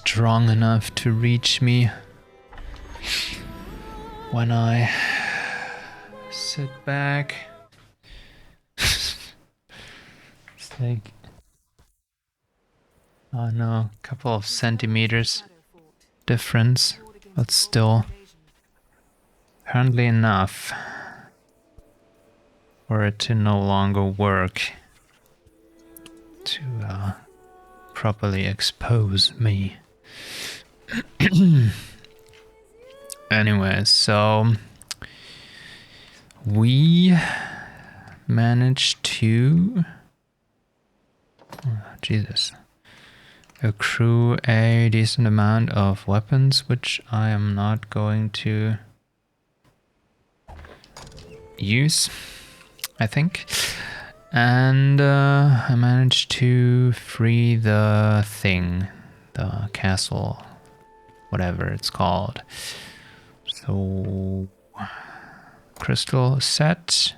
strong enough to reach me when I sit back. It's like, oh no, a couple of centimeters difference, but still apparently enough for it to no longer work to properly expose me. Anyway, so we managed to accrue a decent amount of weapons, which I am not going to use, I think. And I managed to free the thing, the castle, whatever it's called. So, crystal set.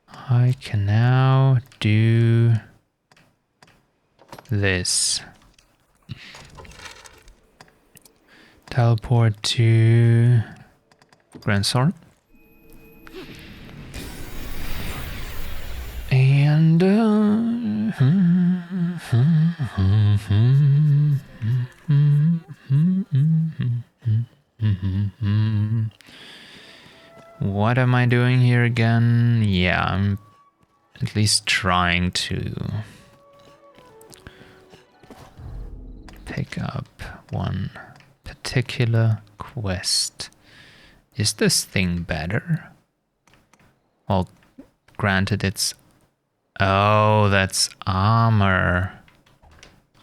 I can now do this. Teleport to Grand Sword. And what am I doing here again? Yeah, I'm at least trying to pick up one particular quest. Is this thing better? Well, granted it's... Oh, that's armor.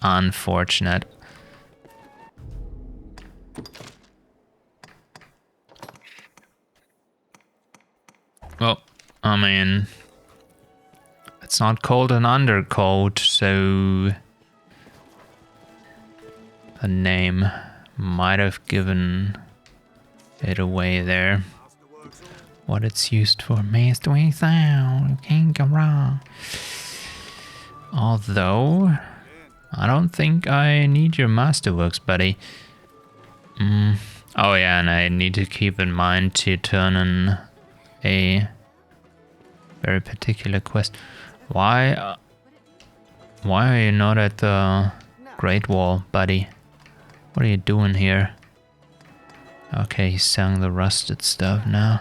Unfortunate. Well, I mean, it's not called an undercoat, so the name might have given it away there. What it's used for. Masterwork sound, you can't go wrong. Although, I don't think I need your masterworks, buddy. Oh yeah, and I need to keep in mind to turn in a very particular quest. Why are you not at the Great Wall, buddy? What are you doing here? Okay, he's selling the rusted stuff now.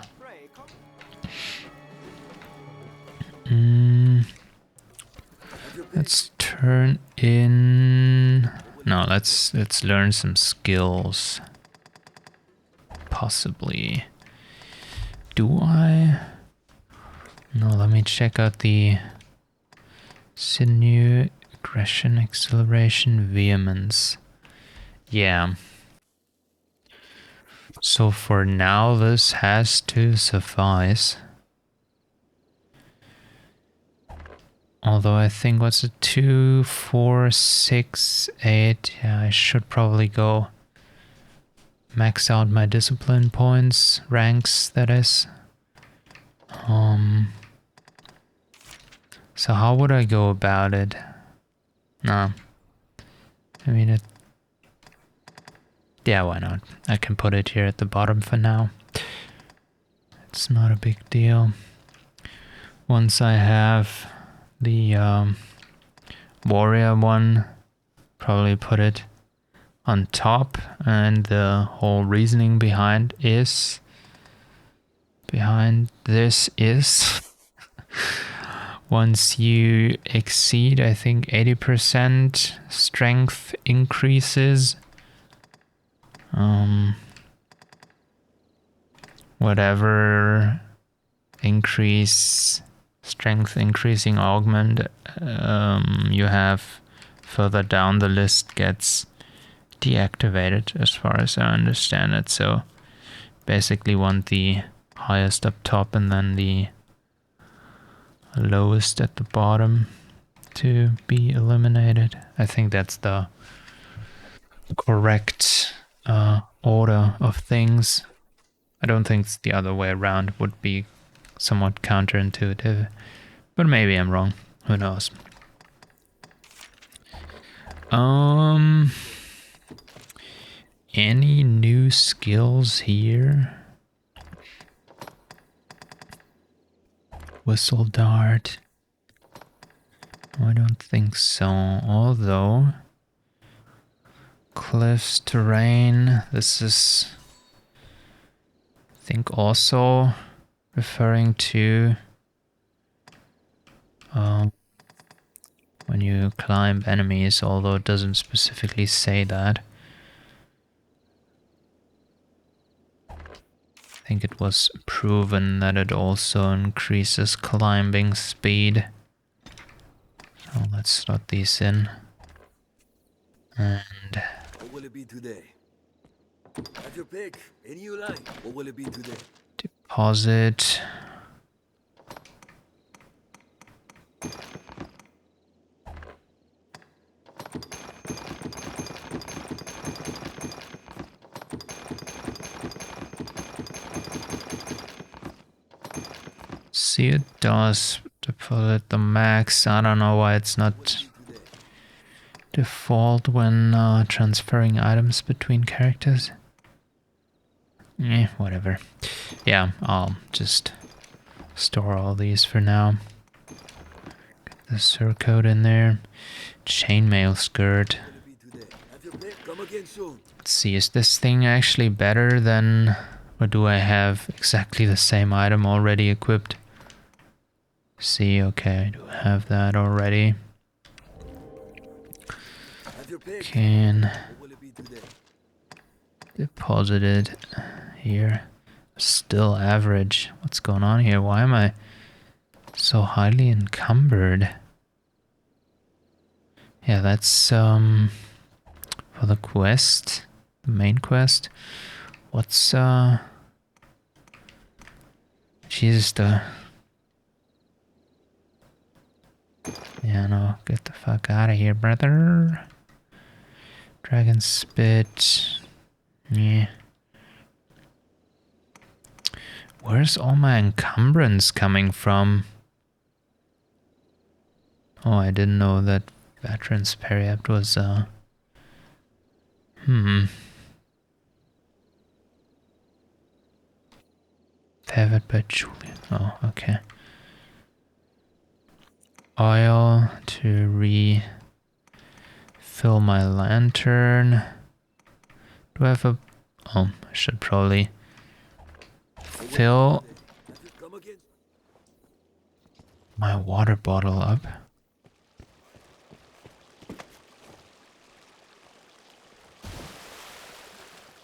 Let's turn in... No, let's learn some skills. Possibly. Do I? No, let me check out the sinew, aggression, acceleration, vehemence. Yeah. So for now, this has to suffice. Although I think, what's it, 2, 4, 6, 8, yeah, I should probably go max out my discipline points, ranks, that is. So how would I go about it? No. I mean, yeah, why not? I can put it here at the bottom for now. It's not a big deal. Once I have the warrior one, probably put it on top, and the whole reasoning behind this is once you exceed, I think, 80% strength increases, whatever strength increasing augment you have further down the list gets deactivated, as far as I understand it. So basically want the highest up top and then the lowest at the bottom to be eliminated. I think that's the correct order of things. I don't think it's the other way around. Would be somewhat counterintuitive, but maybe I'm wrong. Who knows? any new skills here? Whistle dart. I don't think so. Although cliffs, terrain. This is, I think, also referring to when you climb enemies, although it doesn't specifically say that. I think it was proven that it also increases climbing speed. So let's slot these in. And what will it be today? Have your pick. Any you like. What will it be today? Deposit. See, it does deposit the max. I don't know why it's not default when transferring items between characters. Whatever. Yeah, I'll just store all these for now. Get the surcoat in there. Chainmail skirt. Let's see, is this thing actually better than... Or do I have exactly the same item already equipped? See, okay, I do have that already. Can deposit it here. Still average. What's going on here? Why am I so highly encumbered? Yeah, that's for the quest, the main quest. What's Jesus, the... Yeah, no, get the fuck out of here, brother. Dragon spit. Yeah. Where's all my encumbrance coming from? Oh, I didn't know that Veteran's Periapt was, Favored by Julian. Oh, okay. Oil to refill my lantern. Do I have a... Oh, I should probably fill my water bottle up.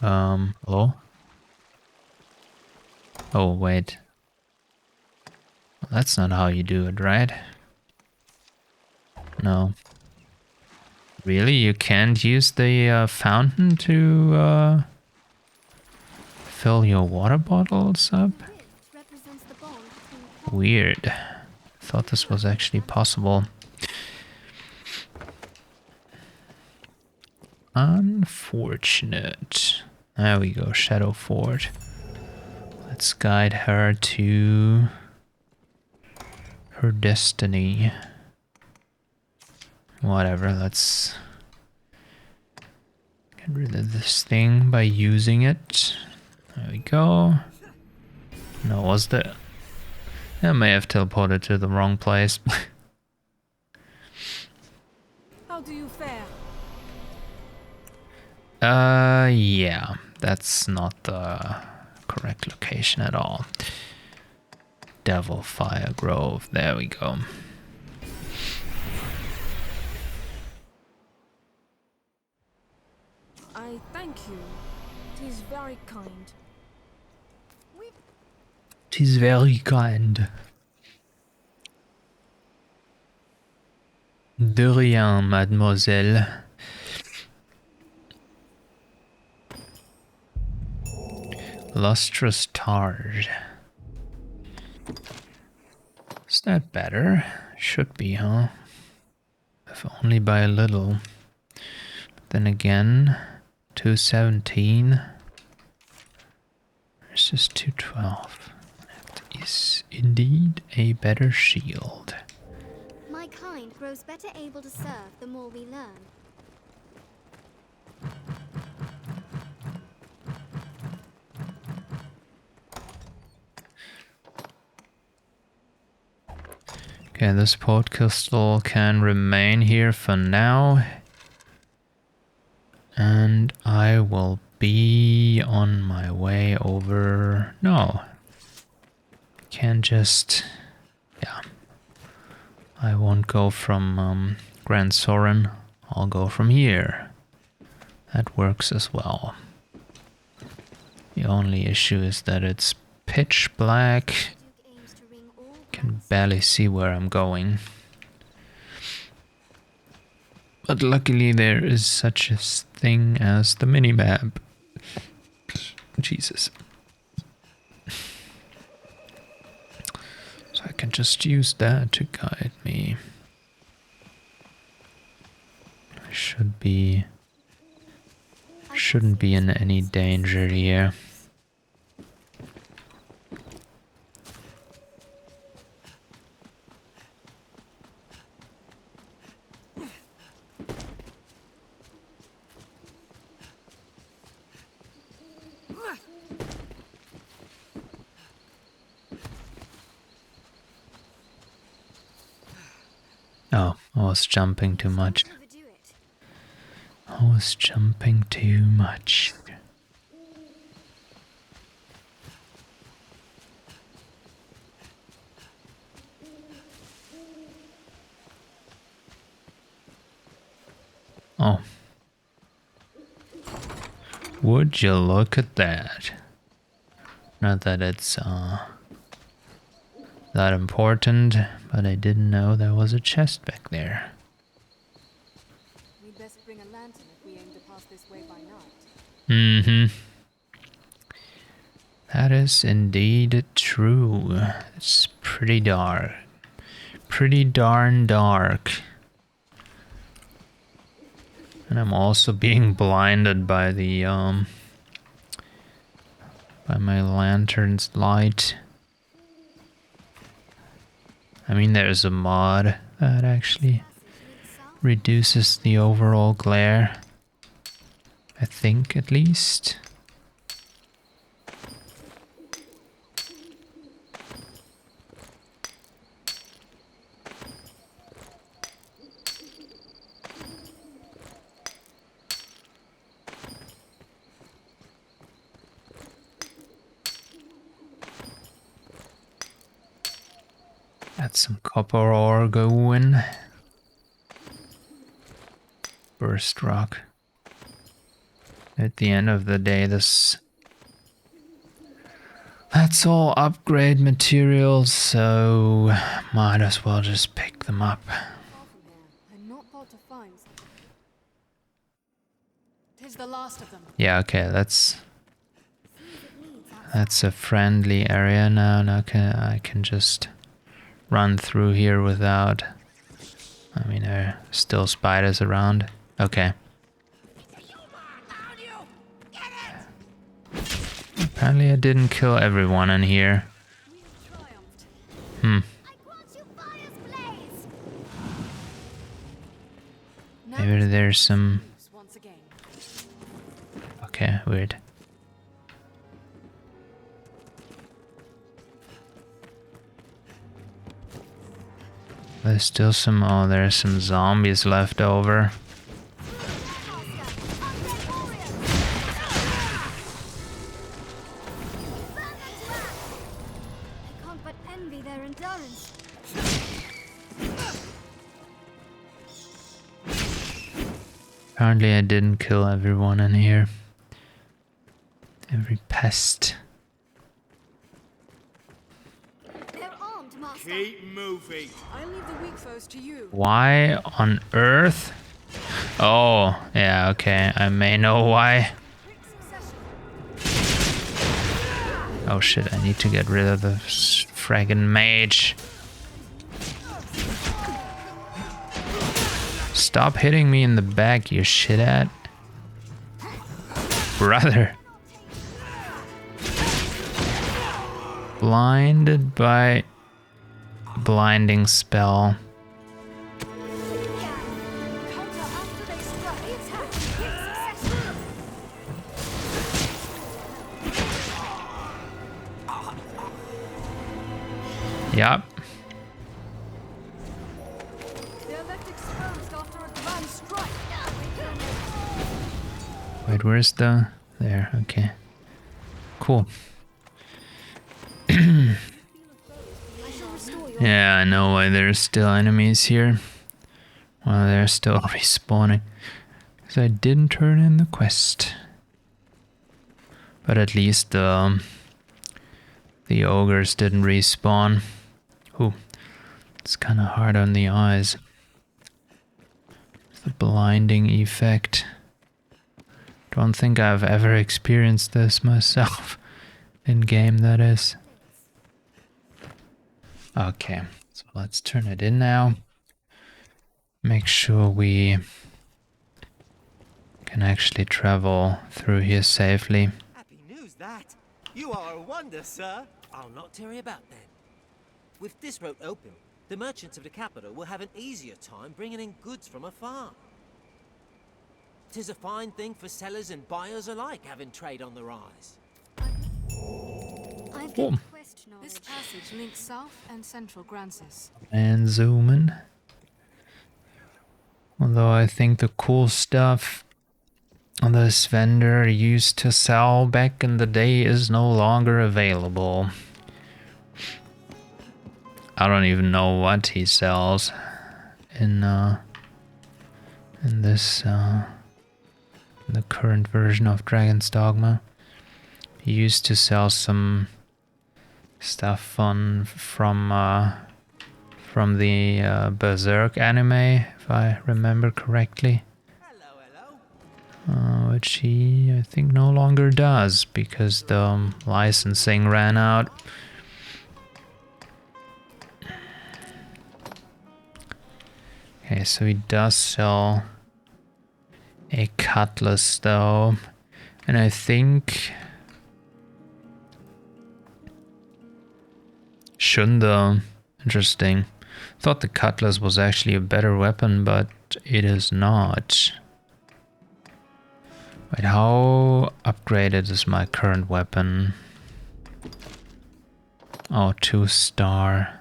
Hello? Oh, wait. That's not how you do it, right? No. Really? You can't use the fountain to fill your water bottles up? Weird. Thought this was actually possible. Unfortunate. There we go, Shadow Fort. Let's guide her to her destiny. Whatever, let's get rid of this thing by using it. There we go. No, was that? I may have teleported to the wrong place. How do you fare? Yeah, that's not the correct location at all. Devil Fire Grove, there we go. I thank you. It is very kind. 'Tis very kind. De rien, mademoiselle. Lustrous Targe. Is that better? Should be, huh? If only by a little. But then again, 217 versus 212. That is indeed a better shield. My kind grows better able to serve the more we learn. Okay, this port crystal can remain here for now. And I will be on my way over... No. Can just... Yeah. I won't go from Grand Soren. I'll go from here. That works as well. The only issue is that it's pitch black. Duke aims to ring all Can barely see where I'm going. But luckily there is such a thing as the minimap. Jesus. So I can just use that to guide me. I shouldn't be in any danger here. Oh, I was jumping too much. overdo it. I was jumping too much. Oh. Would you look at that? Not that it's that important, but I didn't know there was a chest back there. We'd best bring a lantern if we aim to pass this way by night. Mm-hmm. That is indeed true. It's pretty dark. Pretty darn dark. And I'm also being blinded by the by my lantern's light. I mean, there's a mod that actually reduces the overall glare. I think, at least. Got some copper ore going. Burst rock. At the end of the day, that's all upgrade materials, so might as well just pick them up. Far from here, and not thought to find. Tis the last of them. Yeah, okay, that's a friendly area now. Now I can just run through here without... I mean, there are still spiders around. Okay. Apparently I didn't kill everyone in here. Hmm. Maybe there's some... Once again. Okay, weird. There's still some... Oh, there's some zombies left over. I can't but envy their endurance. Apparently I didn't kill everyone in here. Every pest. They're armed, Master. Keep moving. I'll leave the weak foes to you. Why on earth? Oh, yeah, okay. I may know why. Quick succession. Oh shit, I need to get rid of the fraggin' mage. Stop hitting me in the back, you shit at. Brother. Blinded by blinding spell. Counter after they strike. Attack. Quick succession. Yup. Wait, where's the... There, okay. Cool. I shall restore your Yeah, I know why there's still enemies here. Well, they're still respawning. Because I didn't turn in the quest. But at least the ogres didn't respawn. Ooh, it's kind of hard on the eyes. The blinding effect. Don't think I've ever experienced this myself. In game, that is. Okay, so let's turn it in now. Make sure we can actually travel through here safely. Happy news that. You are a wonder, sir. I'll not tarry about then. With this road open, the merchants of the capital will have an easier time bringing in goods from afar. 'Tis a fine thing for sellers and buyers alike having trade on the rise. I've Cool. gained quest knowledge. This passage links south and central Grancis. And zoom in. Although I think the cool stuff this vendor used to sell back in the day is no longer available. I don't even know what he sells in this the current version of Dragon's Dogma. He used to sell some stuff from the Berserk anime, if I remember correctly. Hello, hello. Which he, I think, no longer does because the licensing ran out. Okay, so he does sell a cutlass though, and I think Shunda, interesting. Thought the cutlass was actually a better weapon, but it is not. Wait, how upgraded is my current weapon? Oh, 2-star.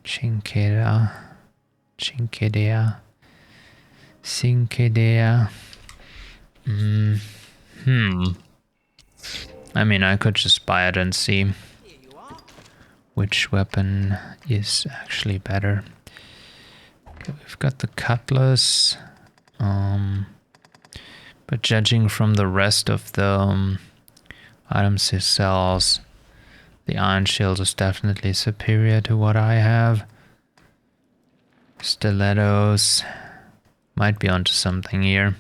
Chinkeda. Sinkedea. I mean, I could just buy it and see Here you are. which weapon is actually better. Okay, we've got the cutlass. But judging from the rest of the items he sells, the iron shield is definitely superior to what I have. Stilettos. Might be onto something here.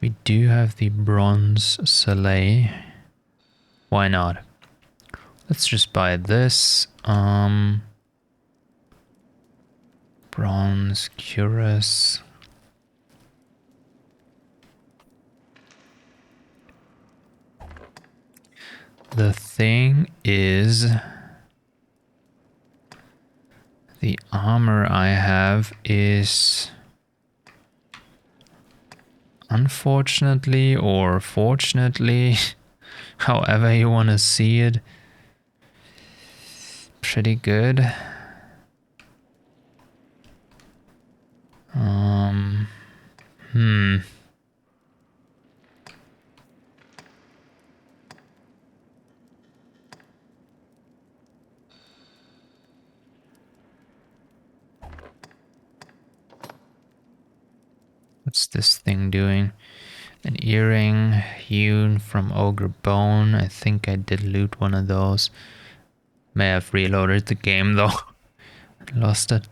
We do have the bronze Soleil. Why not? Let's just buy this. Bronze Cuirass. The thing is, the armor I have is, unfortunately or fortunately, however you want to see it, pretty good. What's this thing doing? An earring hewn from ogre bone. I think I did loot one of those. May have reloaded the game though. Lost it.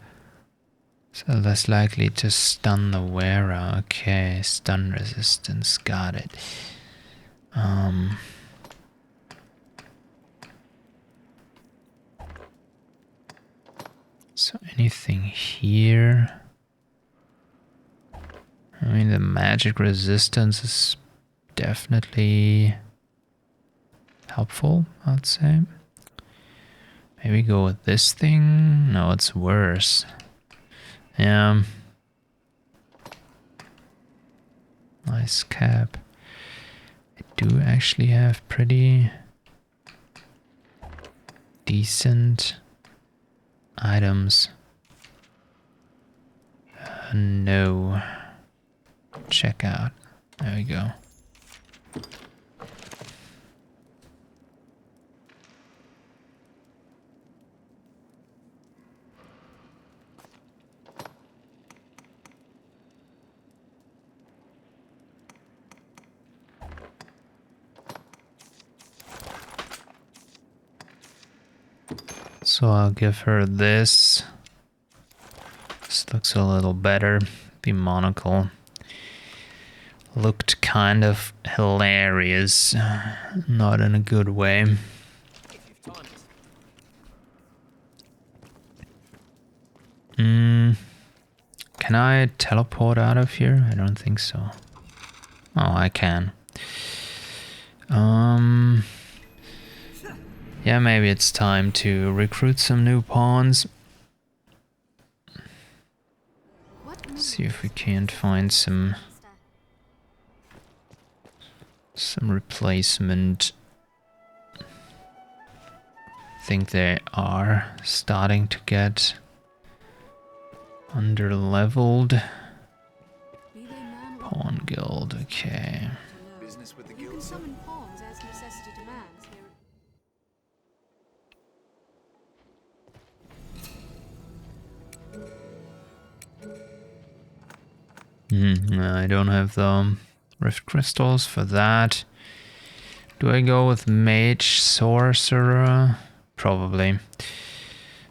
So less likely to stun the wearer. Okay, stun resistance. Got it. So anything here? I mean, the magic resistance is definitely helpful, I'd say. Maybe go with this thing. No, it's worse. Yeah. Nice cap. I do actually have pretty decent items. No. check out. There we go. So I'll give her this. This looks a little better. The monocle looked kind of hilarious, not in a good way. If you've timed it. Can I teleport out of here? I don't think so. Oh, I can. Yeah, maybe it's time to recruit some new pawns. See if we can't find some replacement. Think they are starting to get under-leveled. Pawn guild, okay. Business with the You can guild, sir? summon pawns as necessity demands here. I don't have the rift crystals for that. Do I go with mage sorcerer? Probably.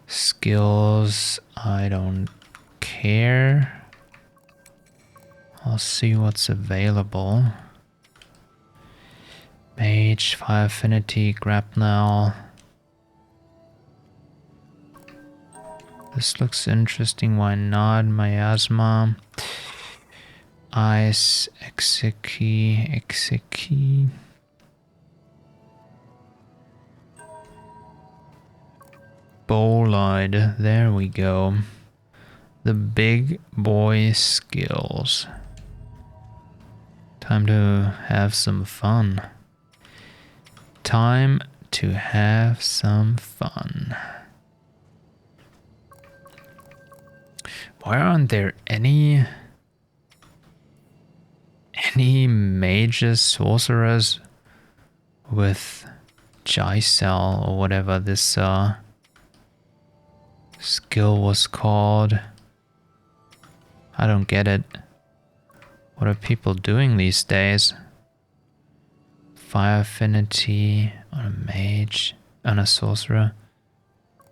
Skills, I don't care. I'll see what's available. Mage, fire affinity, grapnel. This looks interesting, why not? Miasma. Ice, Exeki. Bolide, there we go. The big boy skills. Time to have some fun. Time to have some fun. Why aren't there any mages, sorcerers with Giselle or whatever this skill was called? I don't get it. What are people doing these days? Fire affinity on a mage, on a sorcerer.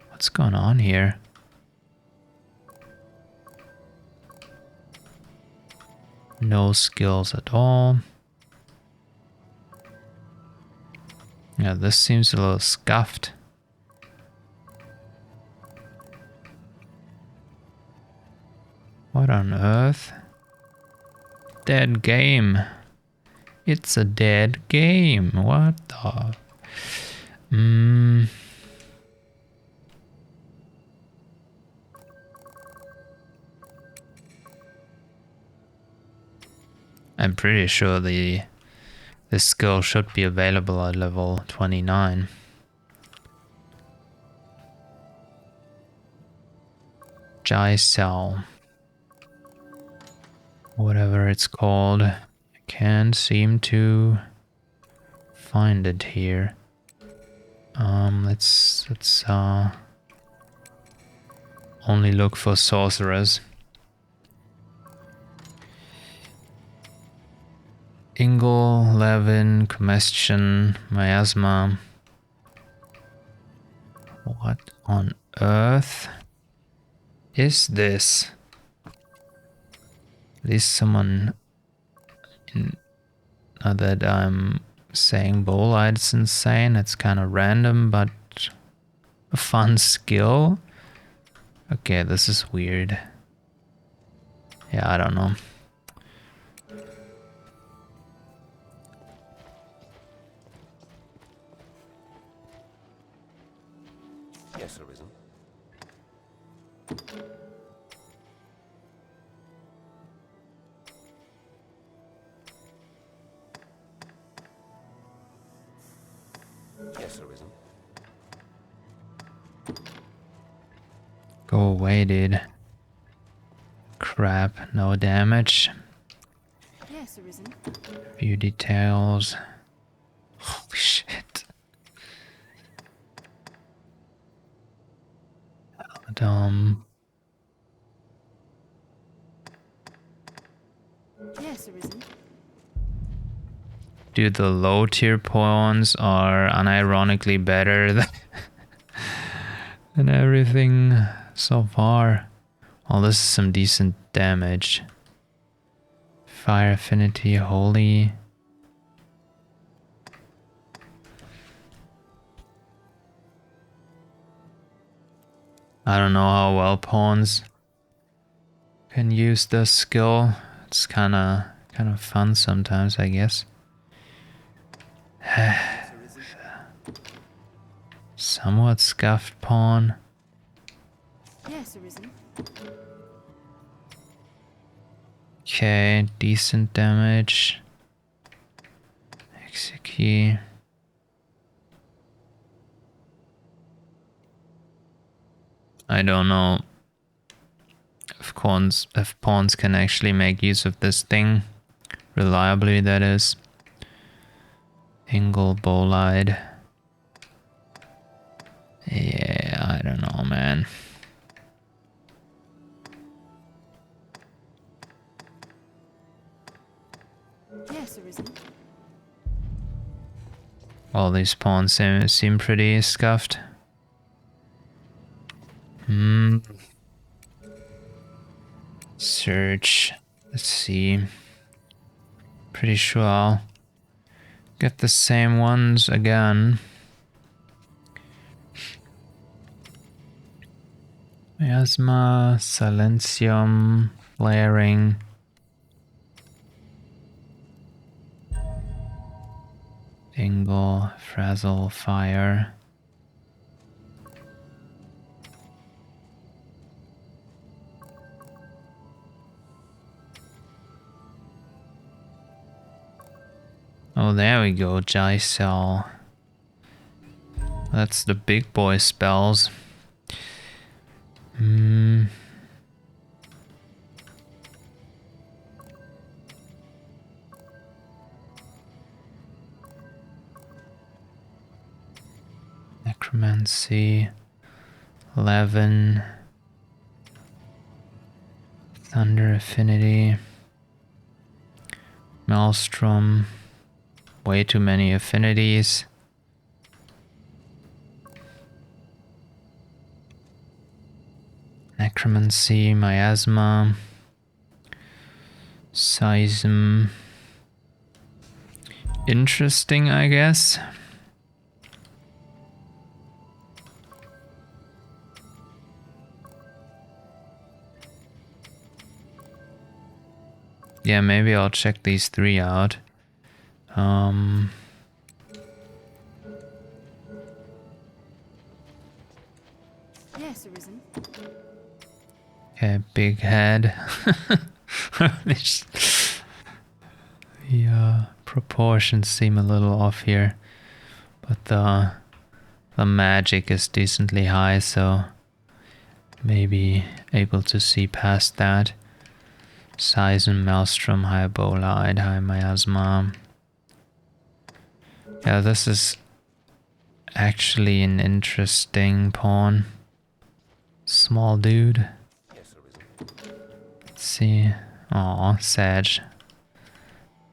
What's going on here? No skills at all. Yeah, this seems a little scuffed. What on earth? Dead game. It's a dead game. What the? I'm pretty sure this skill should be available at level 29. Giselle. Whatever it's called. I can't seem to find it here. Let's only look for sorcerers. Ingle, Levin, Combustion, Miasma. What on earth is this? At least someone not that I'm saying Bolite's insane, it's kind of random, but a fun skill. Okay, this is weird. Yeah, I don't know. Yes, Arisen. Yes, Arisen. Go away, dude. Crap, no damage. Arisen. Few details. Holy shit. Dumb. Yes, Arisen. Dude, the low tier pawns are unironically better than everything so far. Oh, this is some decent damage. Fire affinity, holy. I don't know how well pawns can use this skill. It's kind of fun sometimes, I guess. Somewhat scuffed pawn. Yes, Arisen. Okay, decent damage. Execute. I don't know if pawns can actually make use of this thing reliably, that is. Angle bolide. Yeah, I don't know, man. Yes, Arisen. All these pawns seem pretty scuffed. Search. Let's see. Pretty sure I'll get the same ones again. Miasma, Silentium, Layering. Angle, Frazzle, Fire. Oh, there we go, Jicel. That's the big boy spells. Necromancy. 11. Thunder Affinity. Maelstrom. Way too many affinities. Necromancy, Miasma, Seism. Interesting, I guess. Yeah, maybe I'll check these three out. Yes, Arisen. Okay, big head. The proportions seem a little off here, but the magic is decently high, so maybe able to see past that. Seism, Maelstrom, High Bolide, High Miasma. Yeah, this is actually an interesting pawn. Small dude. Let's see. Aw, Sag.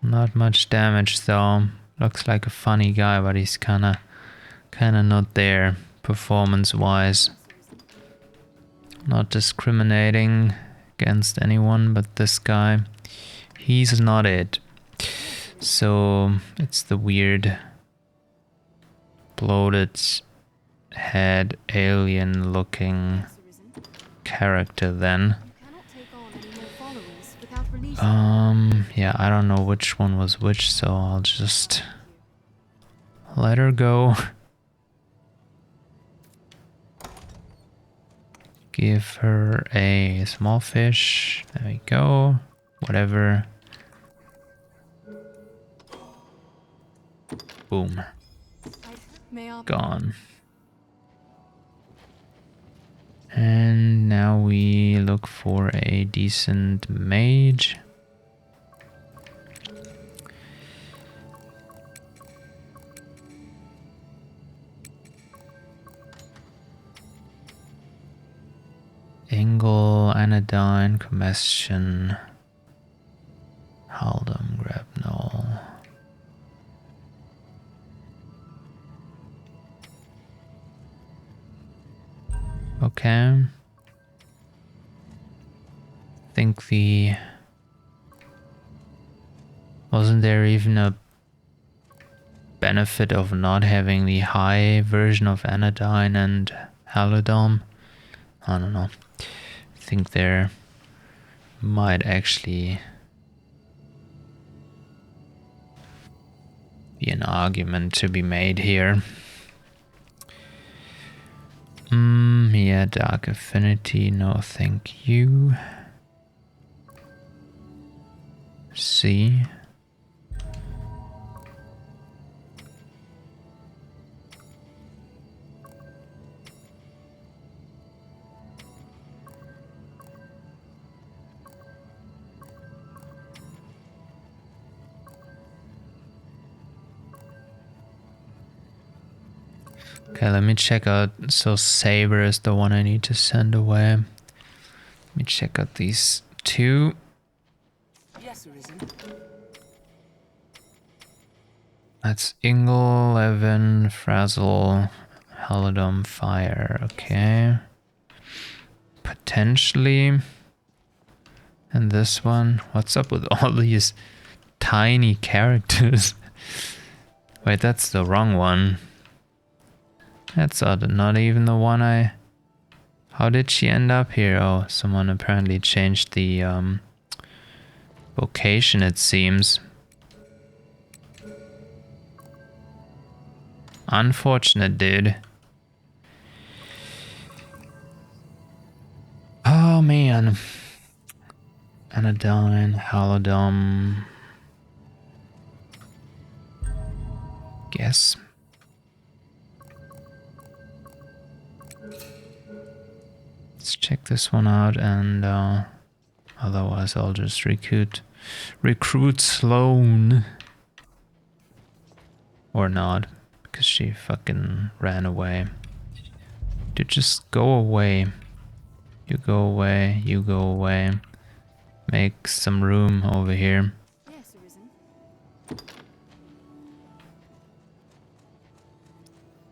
Not much damage though. Looks like a funny guy, but he's kinda not there performance-wise. Not discriminating against anyone, but this guy, he's not it. So it's the weird bloated head alien looking Yes, Arisen. character then. Cannot take on any more followers without releasing. Yeah, I don't know which one was which, so I'll just let her go. Give her a small fish. There we go. Whatever. Boom. May our Gone. And now we look for a decent mage. Anodyne, Combustion, Haldum, Grapnel. Okay. I think wasn't there even a benefit of not having the high version of Anodyne and Halidom? I don't know. I think there might actually be an argument to be made here. Yeah, Dark Affinity, no thank you. C. Okay, let me check out. So Saber is the one I need to send away. Let me check out these two. Yes, Arisen. That's Ingle, Levin, Frazzle, Halidom, Fire. Okay. Potentially. And this one. What's up with all these tiny characters? Wait, that's the wrong one. That's odd. Not even the one I... How did she end up here? Oh, someone apparently changed the vocation, it seems. Unfortunate, dude. Oh, man. Anodyne, Halidom. Guess. Let's check this one out, and otherwise I'll just recruit Sloane. Or not, because she fucking ran away. Dude, just go away. You go away, you go away. Make some room over here. Yes, Arisen.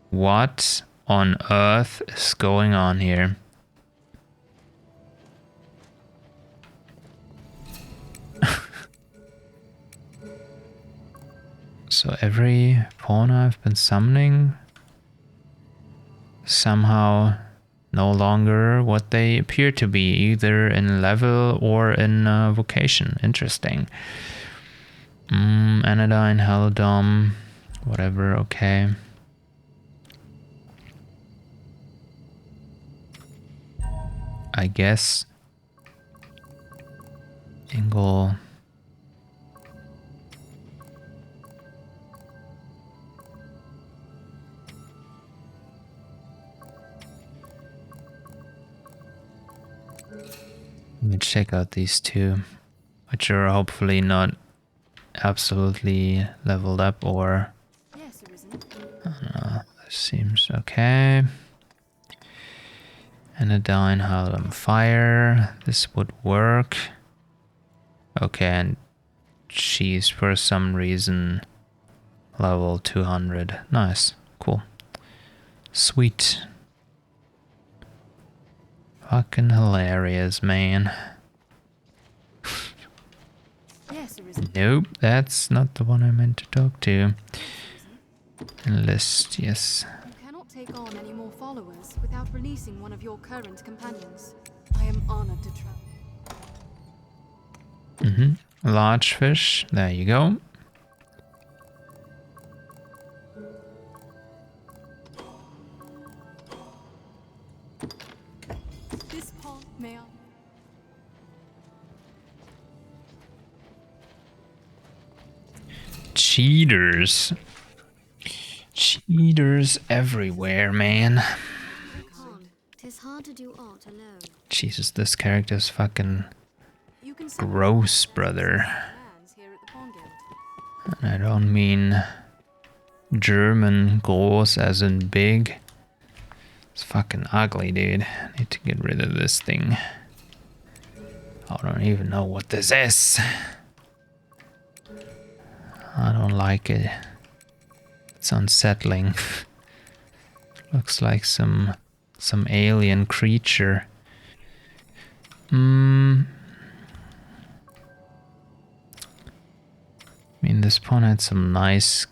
What on earth is going on here? So every pawn I've been summoning somehow no longer what they appear to be, either in level or in vocation. Interesting. Anodyne, Halidom, whatever, okay. I guess. Ingle. Let me check out these two, which are hopefully not absolutely leveled up or... Yes, Arisen. This seems okay. Anodyne, Halidom, Fire. This would work. Okay, and she's for some reason level 200. Nice. Cool. Sweet. Fucking hilarious, man. Yes, Arisen. Nope, that's not the one I meant to talk to. Enlist, yes. You cannot take on any more followers without releasing one of your current companions. I am honored to travel. Large fish, there you go. This pawn, may I? Cheaters. Cheaters everywhere, man. Khan, 'tis hard to do aught alone. Jesus, this character's fucking You can summon gross, brother. lands here at the Pawn Guild. And I don't mean German gross as in big. It's fucking ugly, dude. I need to get rid of this thing. I don't even know what this is. I don't like it. It's unsettling. Looks like some alien creature. I mean, this pawn had some nice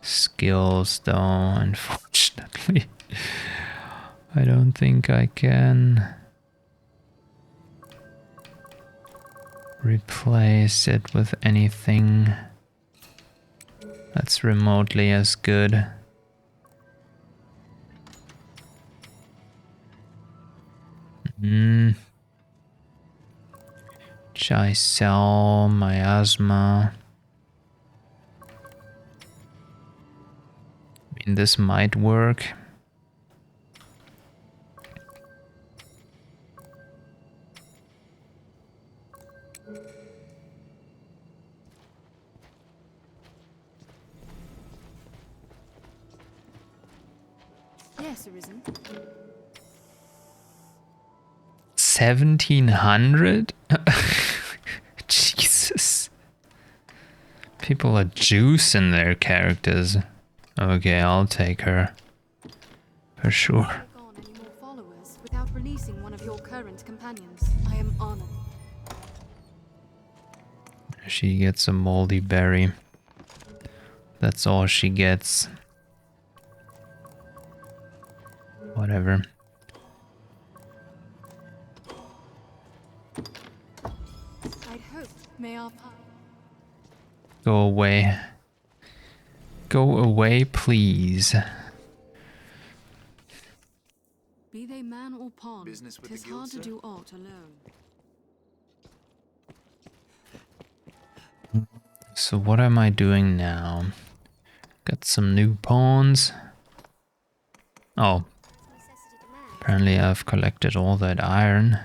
skills, though. Unfortunately, I don't think I can replace it with anything that's remotely as good. Should I sell miasma? I mean, this might work. Yes, Arisen. 1700? Jesus. People are juicing their characters. Okay, I'll take her. For sure. Take on any more followers without releasing one of your current companions. I am honored. She gets a moldy berry. That's all she gets. Whatever. I'd hope may our path. Go away. Go away, please. Be they man or pawn, Business with tis the guild, hard to sir? do aught alone. So what am I doing now? Got some new pawns. Oh, apparently I've collected all that iron.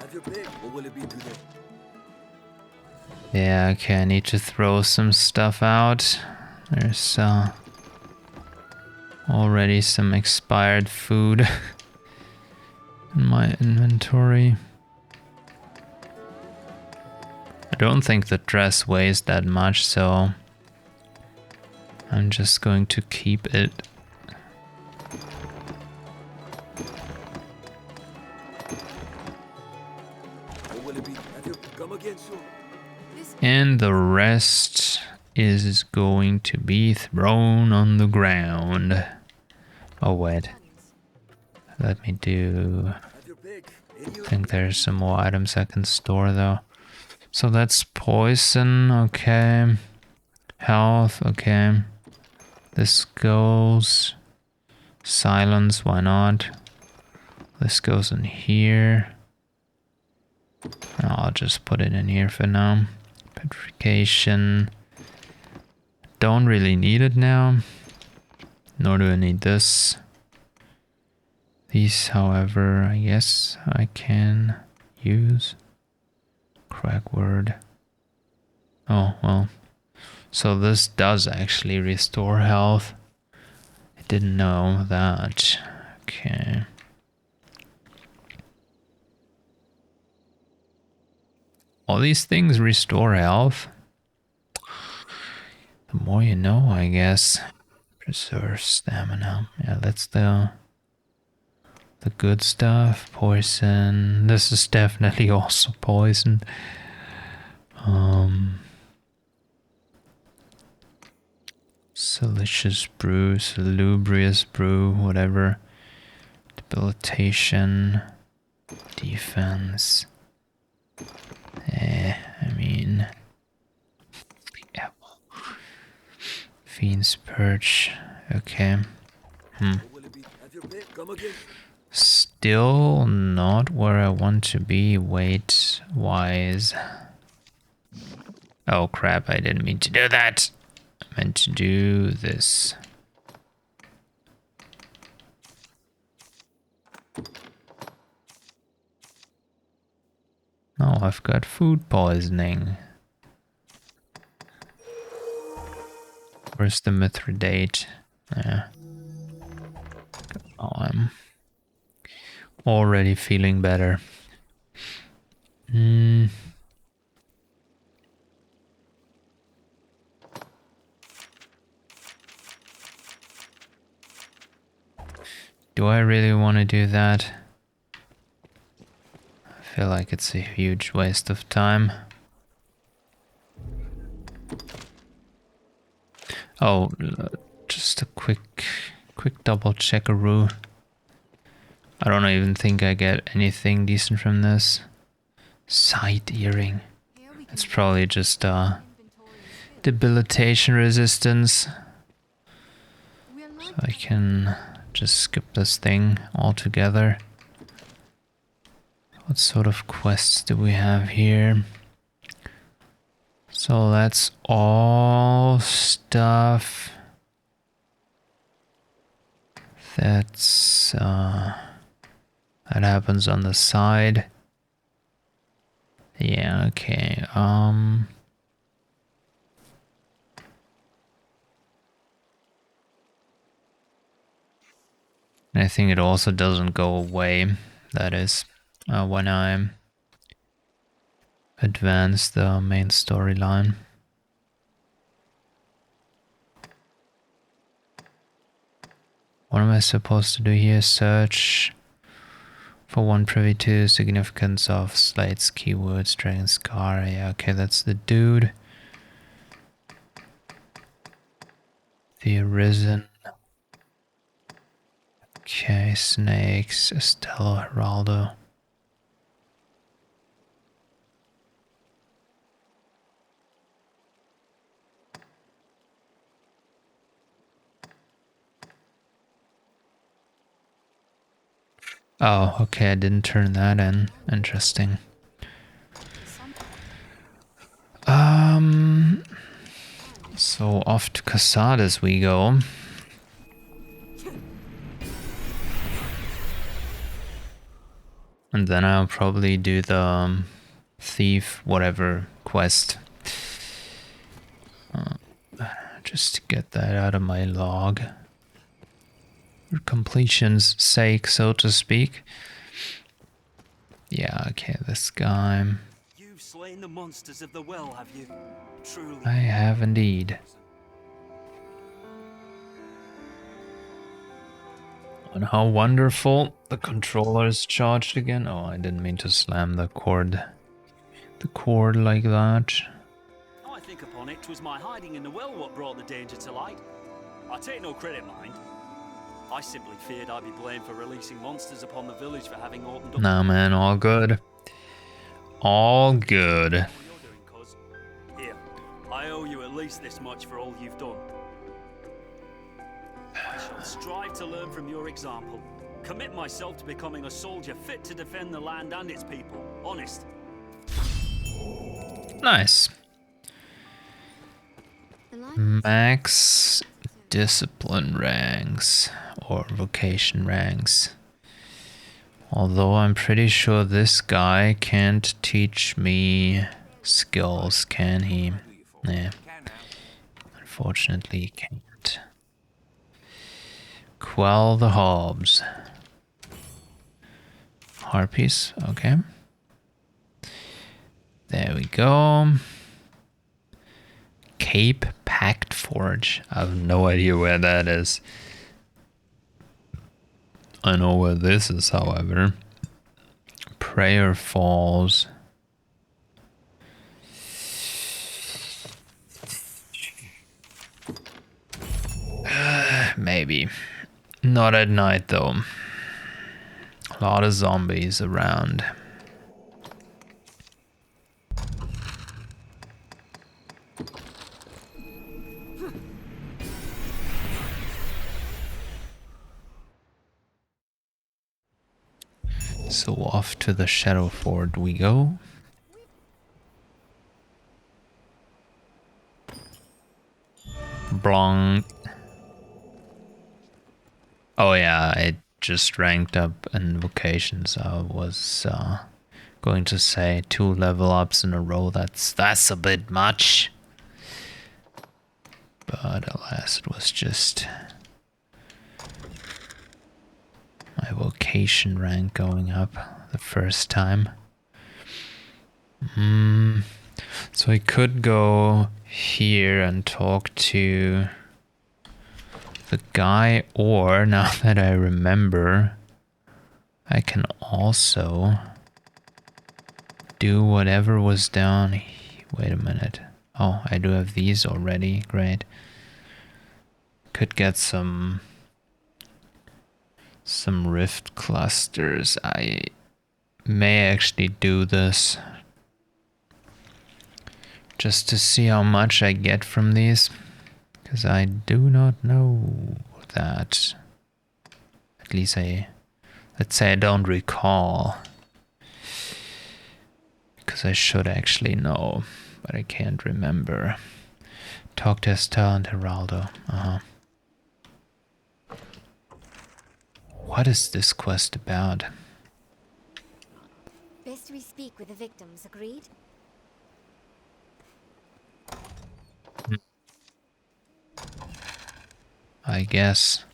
Have your pick. What will it be today? Yeah, okay, I need to throw some stuff out. There's already some expired food in my inventory. I don't think the dress weighs that much, so I'm just going to keep it. What will it be? Have you come again soon? And the rest is going to be thrown on the ground. Oh wait, let me do... Have your pick. I think there's some more items I can store though. So that's poison, okay. Health, okay. This goes... Silence, why not? This goes in here. I'll just put it in here for now. Petrification. Don't really need it now. Nor do I need this. These, however, I guess I can use. Crack word. Oh, well. So this does actually restore health. I didn't know that. Okay. All these things restore health. The more you know, I guess. Preserve stamina. Yeah, that's the good stuff. Poison. This is definitely also poison. Salicious brew, salubrious brew, whatever. Debilitation. Defense. I mean... Fiend's Perch. Okay. What will it be? Have your pick. Come again. Still not where I want to be weight-wise. Oh crap, I didn't mean to do that. I meant to do this. Now I've got food poisoning. Where's the Mithridate? Yeah. Oh, I'm already feeling better. Do I really want to do that? I feel like it's a huge waste of time. Oh, just a quick double checkaroo. I don't even think I get anything decent from this. Side earring. Here we can It's probably just inventory and debilitation resistance. we are So like I can just skip this thing altogether. What sort of quests do we have here? So that's all stuff that's that happens on the side. Yeah, okay. I think it also doesn't go away. That is when I advance the main storyline. What am I supposed to do here? Search for one privy to significance of Slate's keywords, Dragon Scar. Yeah, okay, that's the dude. The Arisen. Okay, Snakes, Estella, Heraldo. Oh, okay, I didn't turn that in. Interesting. So off to Casadas we go. And then I'll probably do the thief whatever quest. Just to get that out of my log. For completion's sake, so to speak. Yeah, okay, this guy. You've slain the monsters of the well, have you? Truly. I have indeed. And how wonderful. The controller is charged again. Oh, I didn't mean to slam the cord. The cord like that. I think upon it, 'twas my hiding in the well what brought the danger to light. I take no credit, mind. I simply feared I'd be blamed for releasing monsters upon the village for having opened up. Nah, man, all good. All good. What you're doing, cuz. Here, I owe you at least this much for all you've done. I shall strive to learn from your example. Commit myself to becoming a soldier fit to defend the land and its people. Honest. Nice. the light Max discipline ranks or vocation ranks. Although I'm pretty sure this guy can't teach me skills, can he? Yeah. Unfortunately, he can't. Quell the Hobbs. Harpies, okay. There we go. Cape Pact Forge. I have no idea where that is. I know where this is, however. Prayer Falls. Maybe. Not at night, though. A lot of zombies around. So off to the Shadow Ford we go. Blong. Oh yeah, I just ranked up in vocations. I was going to say 2 level ups in a row, that's a bit much. But alas, it was just my vocation rank going up the first time. So I could go here and talk to the guy, or now that I remember, I can also do whatever was down. Wait a minute. Oh, I do have these already. Great. Could get some rift clusters. I may actually do this just to see how much I get from these, because I do not know that. At least let's say I don't recall, because I should actually know, but I can't remember. Talk to Estelle and Geraldo. What is this quest about? Best we speak with the victims, agreed? I guess.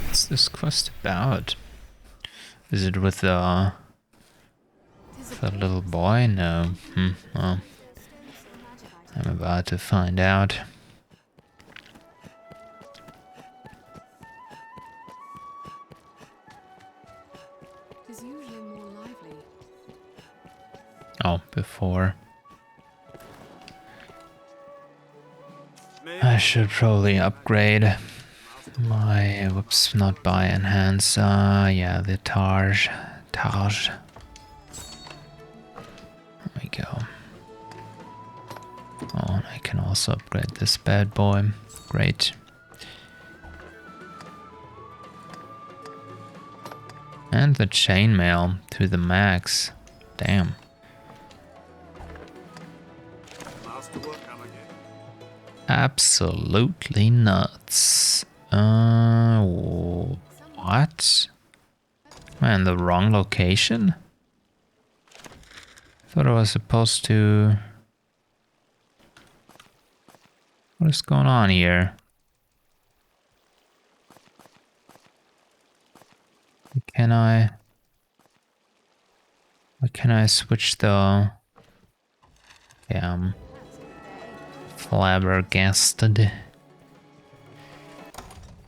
What's this quest about? Is it with the little boy? No. Well, I'm about to find out. It is usually more lively. Oh, before. I should probably upgrade my, whoops, not buy, enhance, yeah, the Targe. There we go. Oh, and I can also upgrade this bad boy. Great. And the chainmail to the max. Damn. Absolutely nuts. What? Man, the wrong location? Thought I was supposed to... What is going on here? Why can I switch the... Yeah, I'm flabbergasted.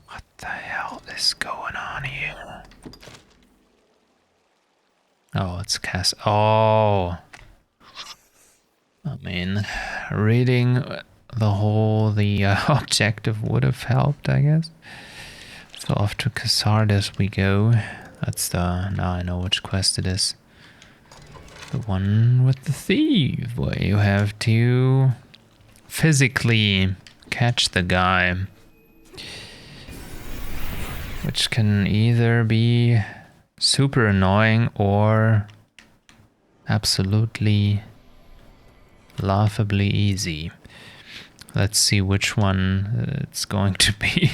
What the hell is going on here? Oh, it's cast. Oh, I mean, reading the objective would have helped, I guess. So off to Casardas we go. That's the, now I know which quest it is. The one with the thief, where you have to physically catch the guy. Which can either be super annoying or absolutely laughably easy. Let's see which one it's going to be.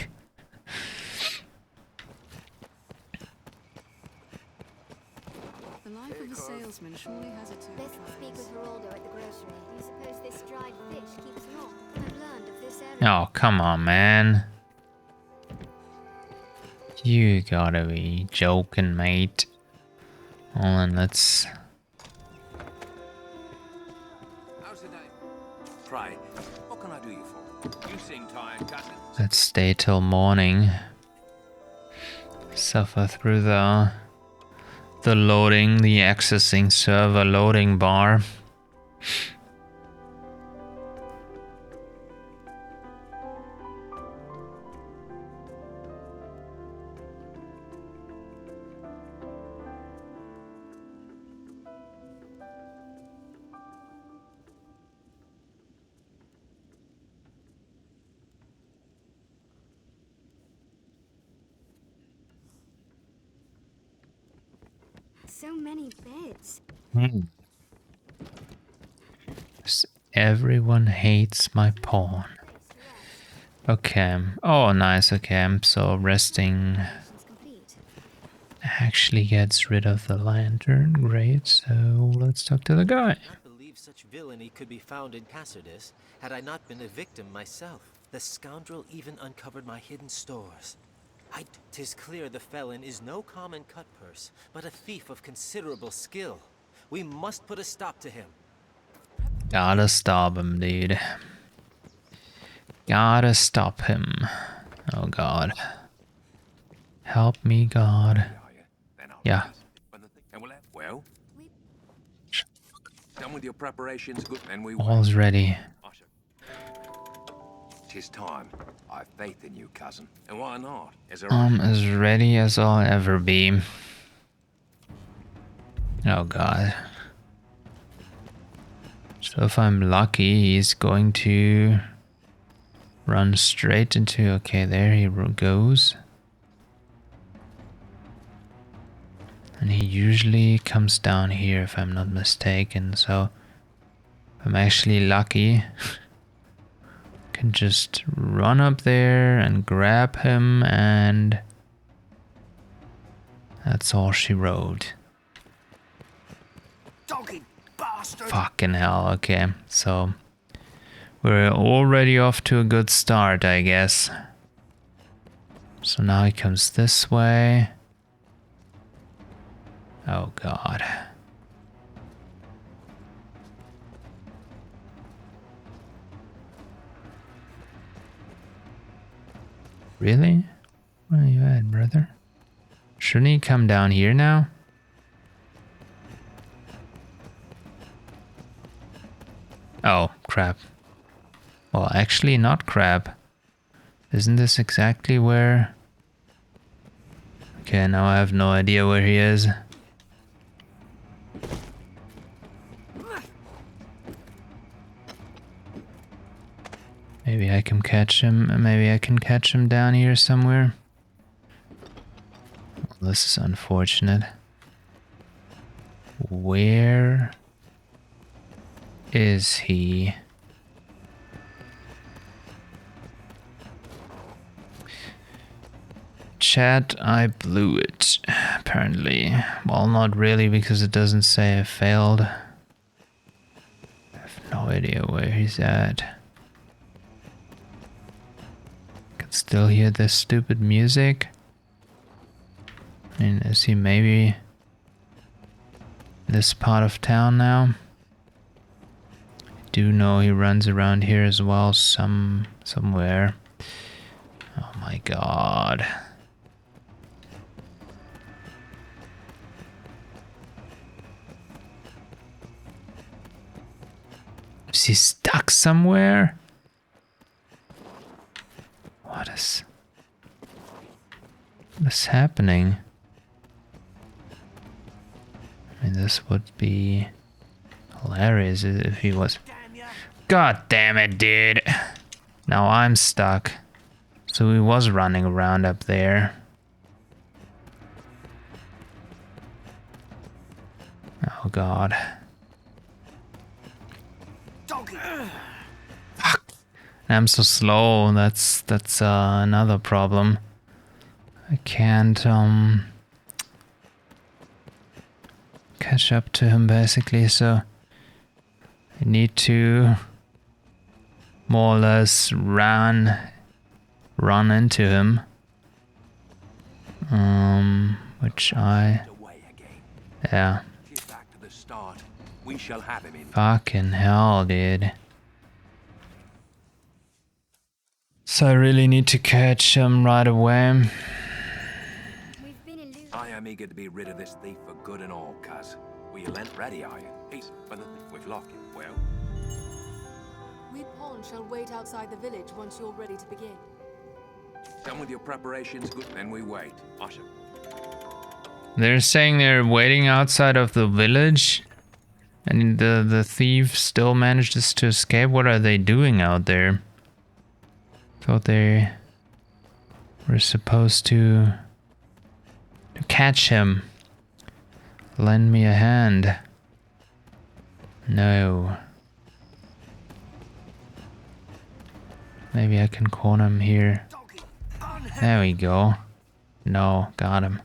The life of a salesman surely has its own Best speak trials. with Geraldo at the grocery. You suppose this dried fish keeps long? I've learned of this area. Oh, come on, man. You gotta be joking, mate. Well, then let's... How's the day? Pray, what can I do you for? You seem tired, cousin. Let's stay till morning. Suffer through the loading, the accessing server loading bar. So many beds. Everyone hates my pawn. Okay. Oh, nice. Okay, I'm so resting Mission's complete. actually gets rid of the lantern. Great, so let's talk to the guy. I don't believe such villainy could be found in Cassardis had I not been a victim myself. The scoundrel even uncovered my hidden stores. 'Tis clear the felon is no common cut-purse, but a thief of considerable skill. We must put a stop to him. Gotta stop him, dude. Gotta stop him. Oh God. Help me, God. Yeah. Well, done with your preparations, good, and we All's ready. Tis time. I've faith in you, cousin. And why not? I'm as ready as I'll ever be. Oh God. So if I'm lucky, he's going to run straight into... Okay, there he goes. And he usually comes down here if I'm not mistaken, so if I'm actually lucky. Can just run up there and grab him, and that's all she wrote. Doggy bastard! Fucking hell, okay. So we're already off to a good start, I guess. So now he comes this way. Oh God. Really? Where are you at, brother? Shouldn't he come down here now? Oh, crap. Well, actually not crap. Isn't this exactly where... Okay, now I have no idea where he is. Maybe I can catch him. Maybe I can catch him down here somewhere. Well, this is unfortunate. Where is he? Chat, I blew it, apparently. Well, not really, because it doesn't say I failed. I have no idea where he's at. Can still hear this stupid music. I mean, is he maybe this part of town now? I do know he runs around here as well, somewhere. Oh my God. Is he stuck somewhere? What is happening? I mean, this would be hilarious if he was... God damn it, dude. Now I'm stuck. So he was running around up there. Oh God. Fuck. I'm so slow. That's another problem. I can't catch up to him basically, so I need to more or less run into him. Which yeah. We shall have him in. Fucking hell, dude. So I really need to catch him right away. We've been eluded. I am eager to be rid of this thief for good and all, cuz. Were you lent ready, are you? He's we've locked him. Well, We pawns shall wait outside the village once you're ready to begin. done with your preparations, good, then we wait. I shall. They're saying they're waiting outside of the village, and the thief still manages to escape. What are they doing out there? Thought they were supposed to catch him. Lend me a hand. No. Maybe I can corner him here. There we go. No, got him.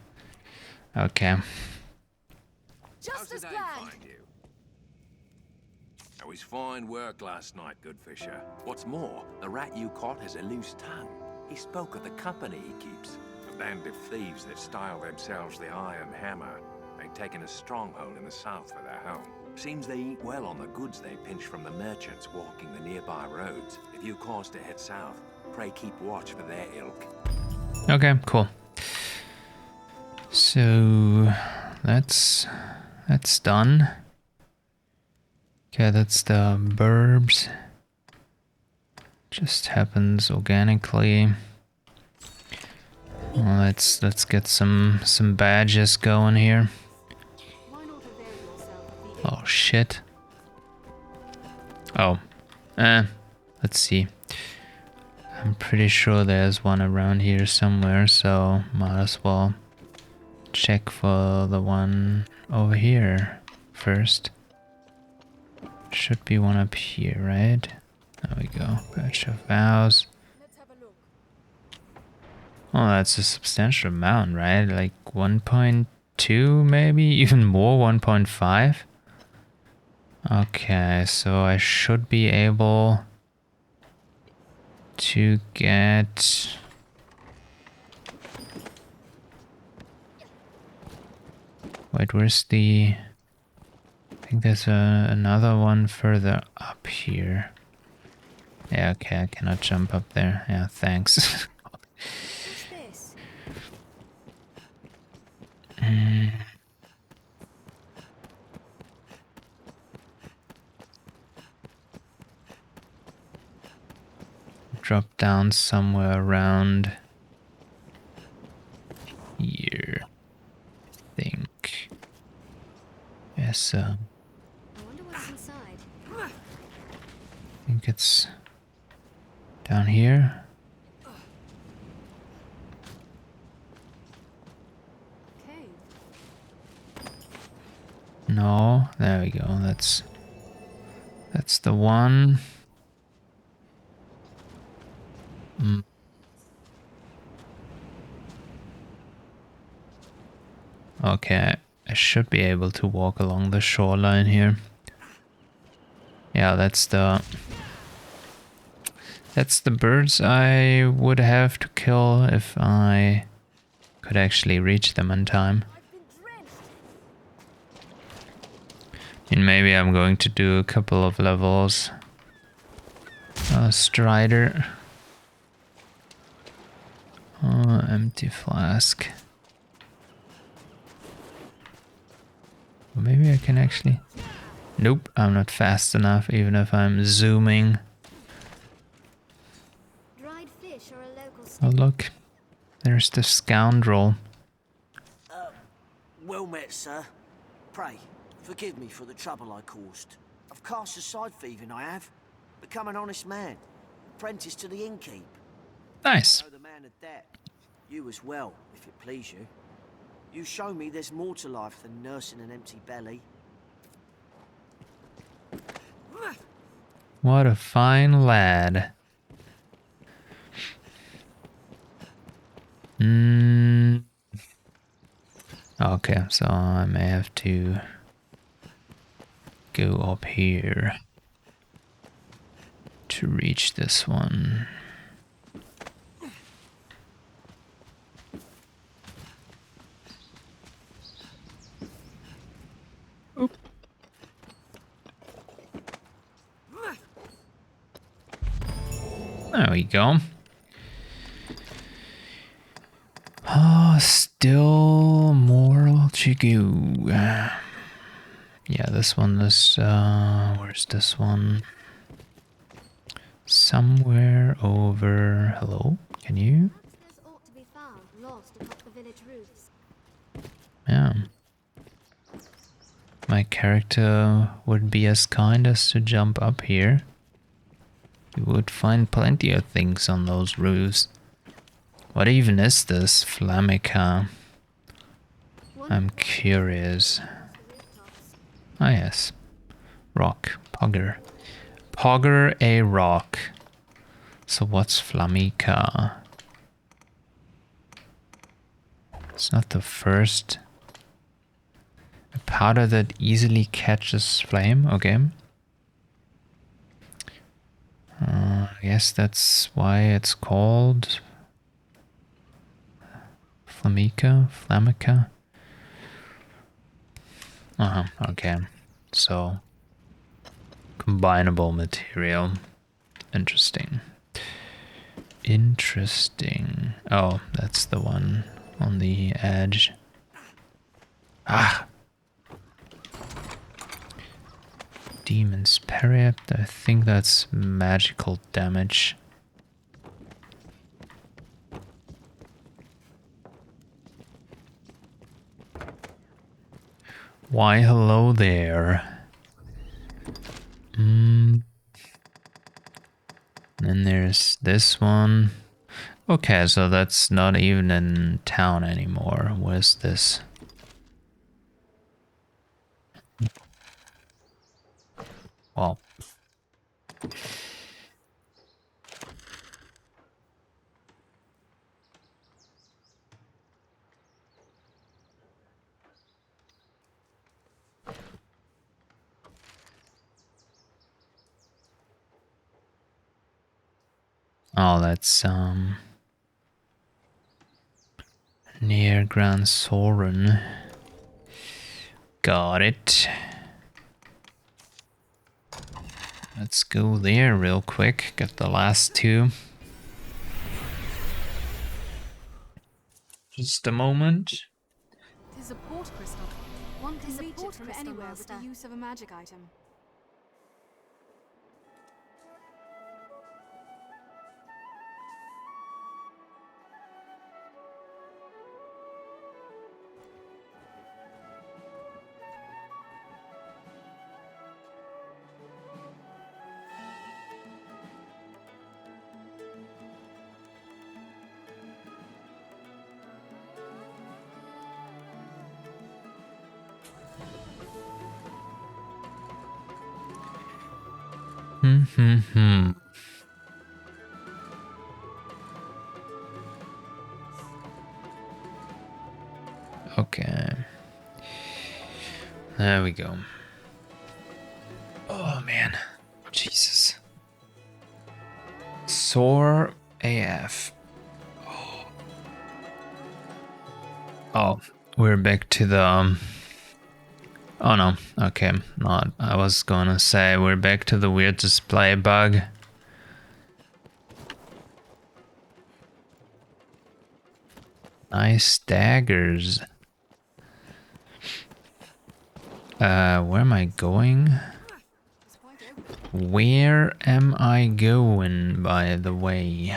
Okay. How's Just the as day planned. find you? It was fine work last night, good fisher. What's more, the rat you caught has a loose tongue. He spoke of the company he keeps. A band of thieves that style themselves the Iron Hammer. They've taken a stronghold in the south for their home. Seems they eat well on the goods they pinch from the merchants walking the nearby roads. If you cause to head south, pray keep watch for their ilk. Okay, cool. So that's done. Okay, that's the burbs. Just happens organically. Well, let's get some badges going here. Why not avail yourself of the Oh shit. Oh. Let's see. I'm pretty sure there's one around here somewhere, so might as well check for the one over here first. Should be one up here, right? There we go. Badge of vows. Let's have a look. Oh, that's a substantial amount, right? Like 1.2 maybe? Even more, 1.5? Okay, so I should be able to get... Wait, where's the... I think there's another one further up here. Yeah, okay, I cannot jump up there. Yeah, thanks. What's this? Drop down somewhere around here. I think. Yes, I wonder what's inside. I think it's down here. Cave. No, there we go. That's the one. Okay, I should be able to walk along the shoreline here. Yeah, that's the birds I would have to kill if I could actually reach them in time. I've been drenched. And maybe I'm going to do a couple of levels. Strider. Empty flask. Or maybe I can actually... Nope, I'm not fast enough, even if I'm zooming. Dried fish are a local Oh staple. look, there's the scoundrel. Well met, sir. Pray, forgive me for the trouble I caused. I've cast aside thieving, I have. Become an honest man. Apprentice to the innkeep. Nice. I owe the man a debt. You as well, if it please you. You show me there's more to life than nursing an empty belly. What a fine lad. Okay, so I may have to go up here to reach this one. Oop. There we go. Still more to go. Yeah, this one is, where's this one? Somewhere over, hello, can you? Monsters ought to be found lost atop the village roofs. Yeah. My character would be as kind as to jump up here. You would find plenty of things on those roofs. What even is this Flamica? I'm curious. Ah yes. Rock. Pogger. Pogger a rock. So what's Flamica? It's not the first powder that easily catches flame. Okay. I guess that's why it's called Flamica. Okay. So, combinable material. Interesting. Interesting. Oh, that's the one on the edge. Ah! Demon's Periapt. I think that's magical damage. Why, hello there. Then there's this one. Okay, so that's not even in town anymore. Where's this? Well. Oh, that's near Grand Soren. Got it. Let's go there real quick. Get the last two. Just a moment. Tis a port crystal. One can Tis a reach port it from crystal, anywhere with the Master. use of a magic item. Okay. There we go. Oh man. Jesus. Sore AF. Oh, we're back to the oh no, okay, not. I was gonna say we're back to the weird display bug. Nice daggers. Where am I going? Where am I going, by the way?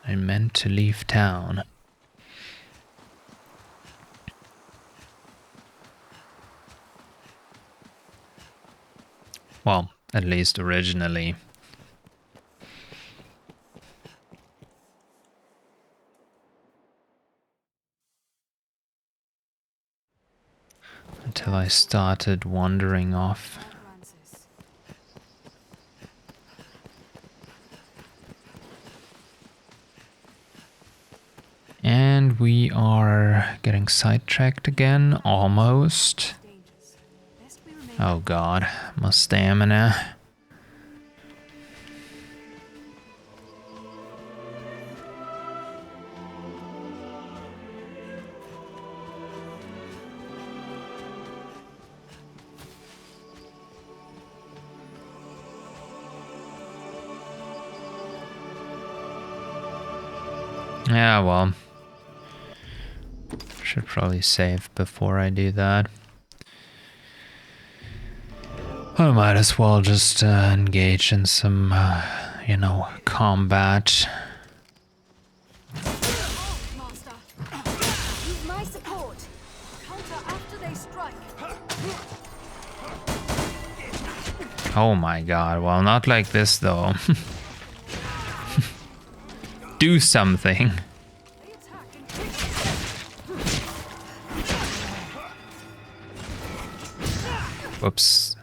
I meant to leave town. Well, at least originally. Until I started wandering off. And we are getting sidetracked again, almost. Oh god, my stamina. Yeah, well. Should probably save before I do that. I might as well just engage in some, you know, combat. Master, use my support. Counter after they strike. Oh my god, well, not like this though. Do something. They attack and kick. Whoops.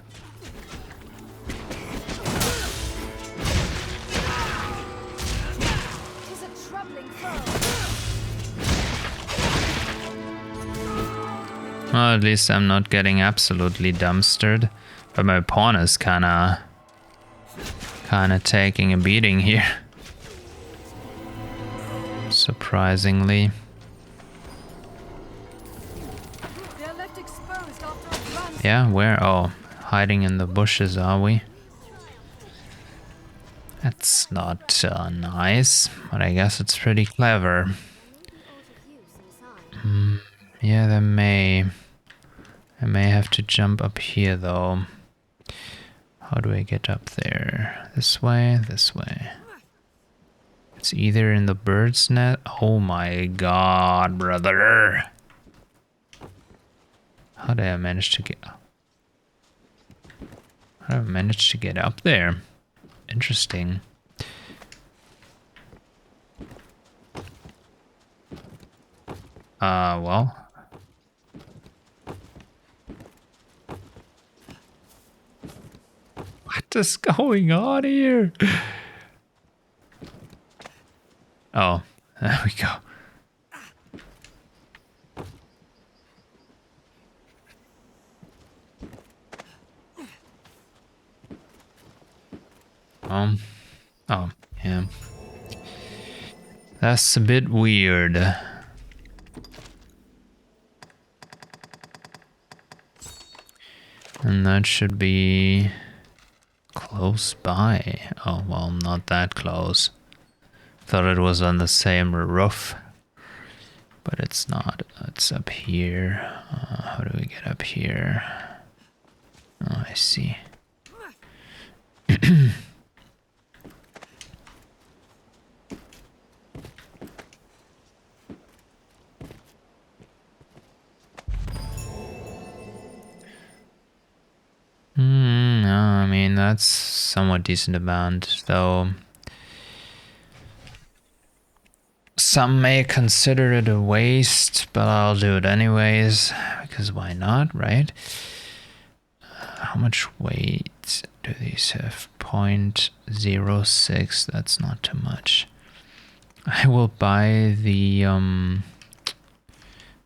Tis a troubling foe. Well, at least I'm not getting absolutely dumpstered. But my pawn is kinda taking a beating here. Surprisingly. They're left exposed after a run. Yeah, where? Oh, hiding in the bushes, are we? That's not nice, but I guess it's pretty clever. Yeah, I may have to jump up here though. How do I get up there? This way, this way. It's either in the bird's nest. Oh my god, brother. How did I manage to get... How did I manage to get up there? Interesting. Well. What is going on here? Oh, there we go. Oh, yeah. That's a bit weird. And that should be close by. Oh, well, not that close. Thought it was on the same roof. But it's not. It's up here. How do we get up here? Oh, I see. No, I mean, that's somewhat decent amount, though. Some may consider it a waste, but I'll do it anyways, because why not, right? How much weight do these have? 0.06, that's not too much. I will buy the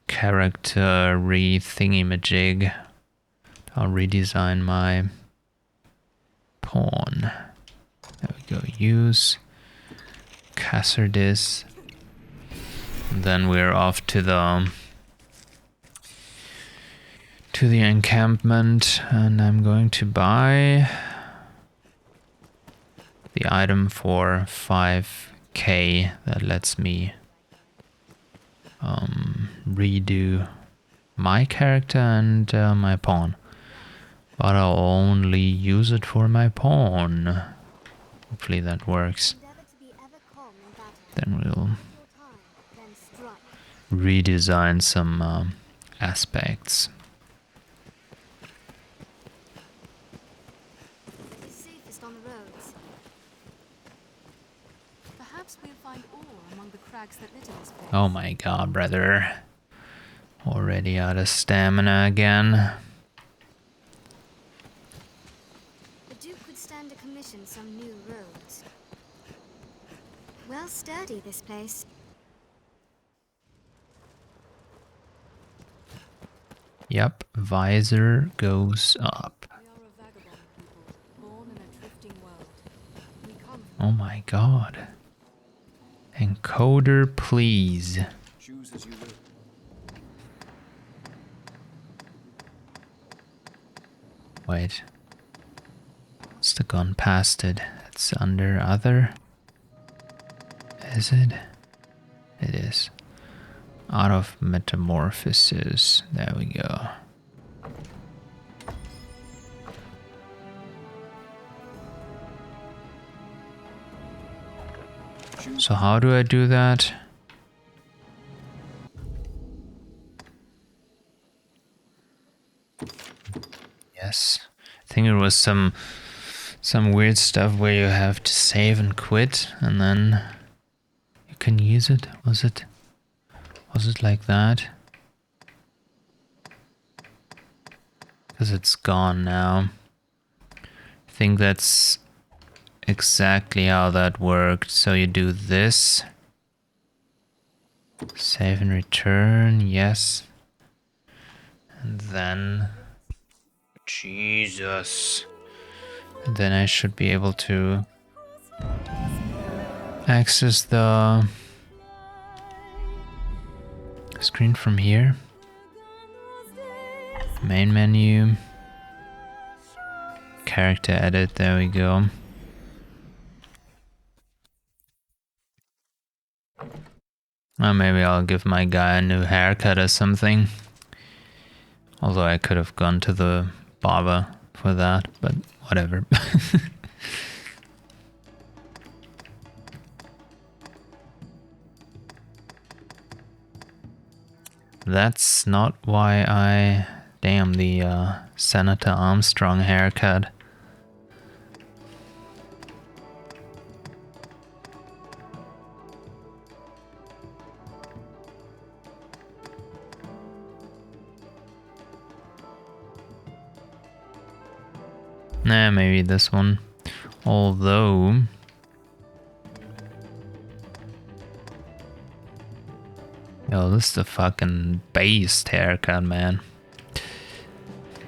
character re-thingy-majig. I'll redesign my pawn. There we go. Use Cassardis. And then we're off to the encampment, and I'm going to buy the item for 5k that lets me redo my character and my pawn. But I'll only use it for my pawn. Hopefully that works. Then we'll redesign some aspects. Safest on the roads. Perhaps we'll find ore among the crags that litter this place. Oh my god, brother. Already out of stamina again. Some new roads. Well sturdy, this place. Yep, visor goes up. We are a vagabond people, born in a drifting world. We come Oh my god. Encoder, please. Choose as you will. Wait. Must have gone past it. It's under other. Is it? It is. Out of metamorphosis. There we go. So how do I do that? Yes. I think it was some weird stuff where you have to save and quit and then you can use it. Was it like that? Because it's gone now. I think that's exactly how that worked. So you do this. Save and return, yes. then. Jesus. Then I should be able to access the screen from here. Main menu. Character edit, there we go. Or maybe I'll give my guy a new haircut or something. Although I could have gone to the barber for that, but whatever. That's not why I... Damn, the Senator Armstrong haircut. Nah, maybe this one. Although... Yo, this is the fucking based haircut, man.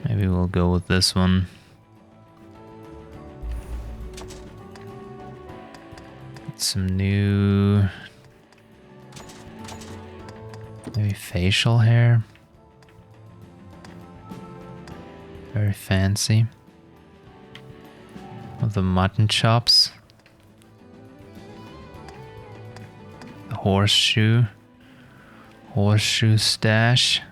Maybe we'll go with this one. Get some new... Maybe facial hair. Very fancy. With the mutton chops. The horseshoe. Horseshoe stash.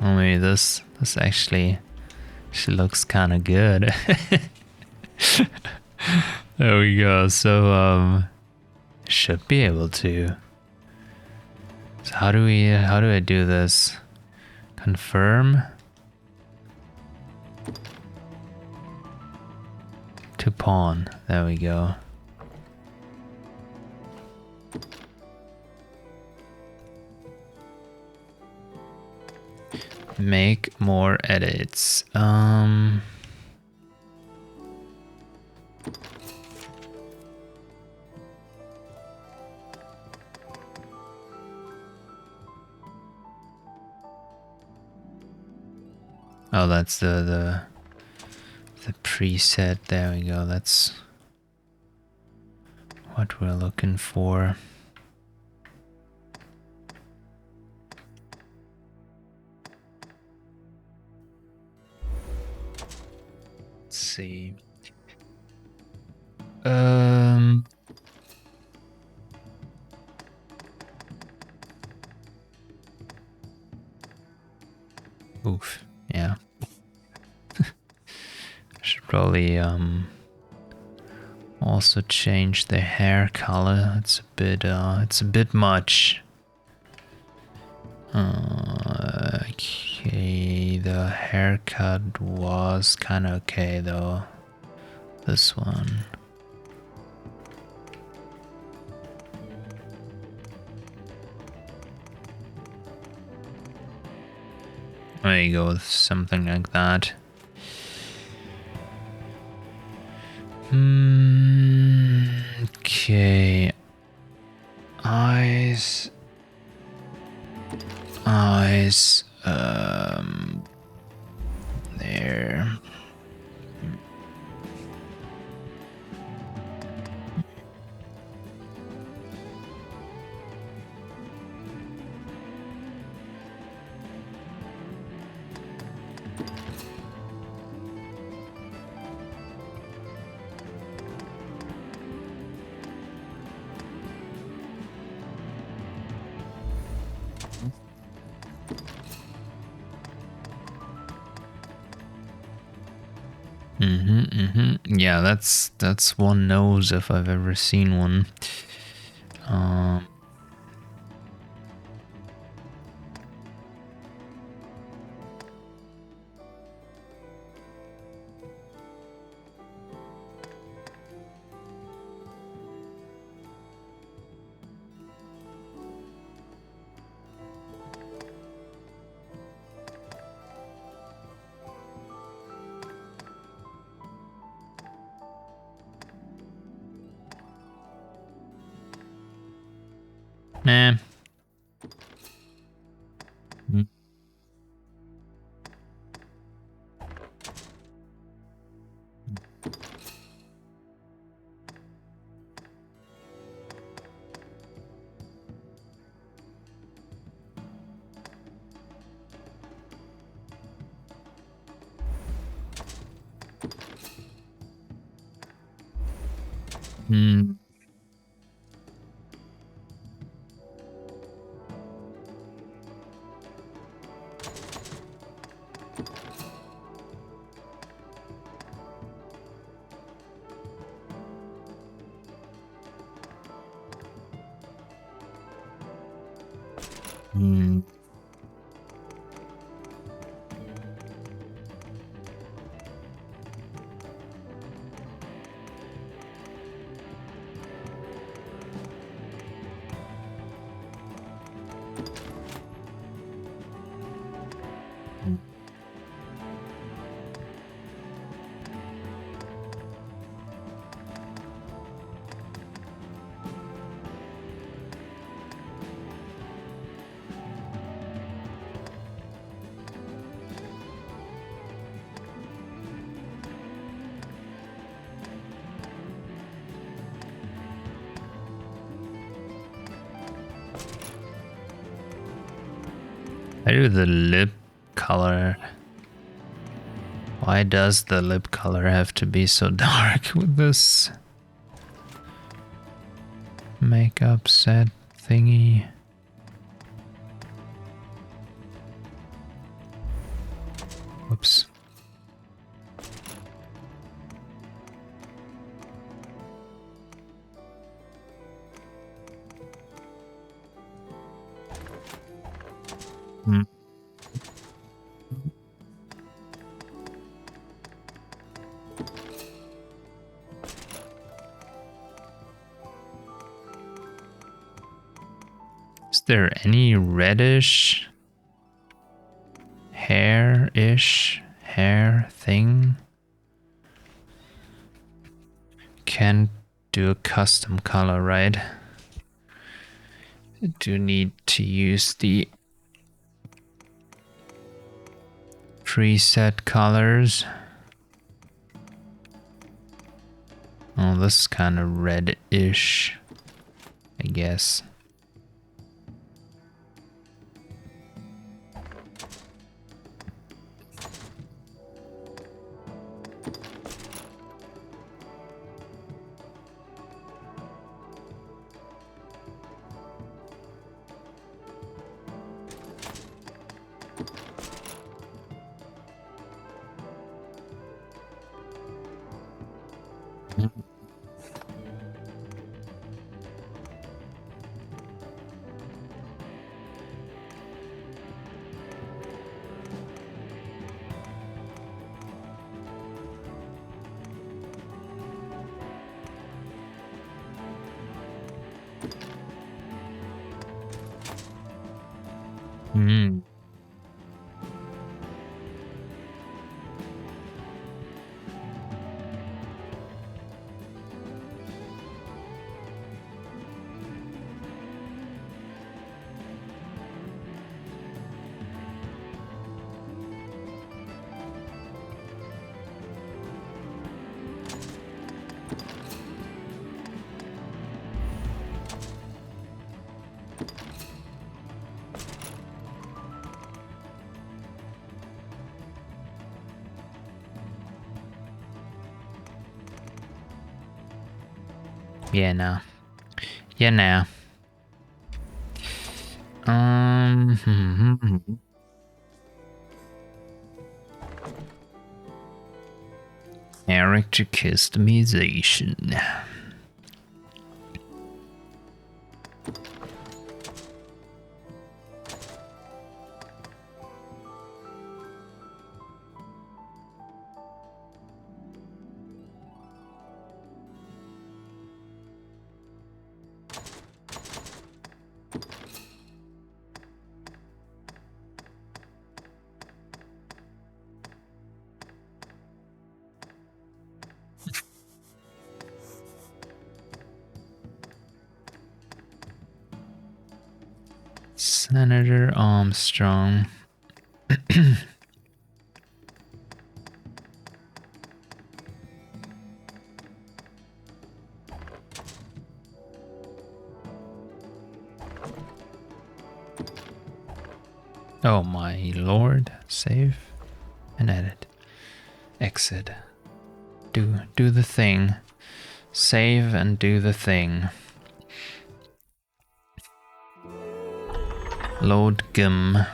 Oh, maybe this actually looks kind of good. There we go. So should be able to. So how do I do this? Confirm. To pawn. There we go. Make more edits. Oh, that's the preset. There we go. That's what we're looking for. Let's see. Oof. Yeah. Should probably also change the hair color. It's a bit much. Okay, the haircut was kind of okay though. This one. There you go, with something like that. Okay. Eyes. There. Yeah, that's one nose if I've ever seen one. Nah. Hmm. Hmm. I do the lip color. Why does the lip color have to be so dark with this makeup set thingy? Whoops. Hmm. Is there any reddish hair-ish hair thing? Can't do a custom color, right? I do need to use the preset colors. Oh, this is kind of reddish, I guess. Hmm. Yeah, no. Yeah, no. Character customization. Senator Armstrong. Oh my lord. Save and edit. Exit. Do the thing. Save and do the thing. Load GIM. A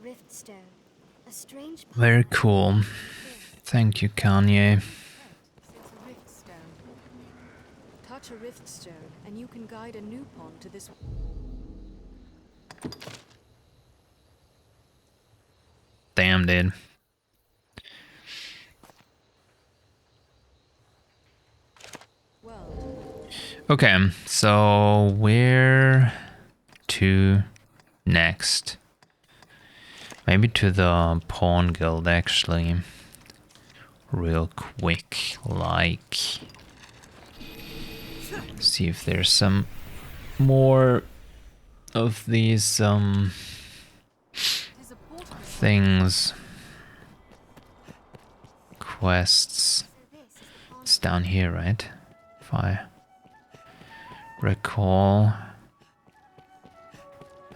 rift stone. A strange Very cool. Thank you, Kanye. It's a rift stone. Touch a rift stone, and you can guide a new pawn to this. Damn, dude. Well, Okay, so where to next? Maybe to the Pawn Guild, actually. Real quick, like. See if there's some more of these it is a portal. things. Quests. It's down here, right? If I recall.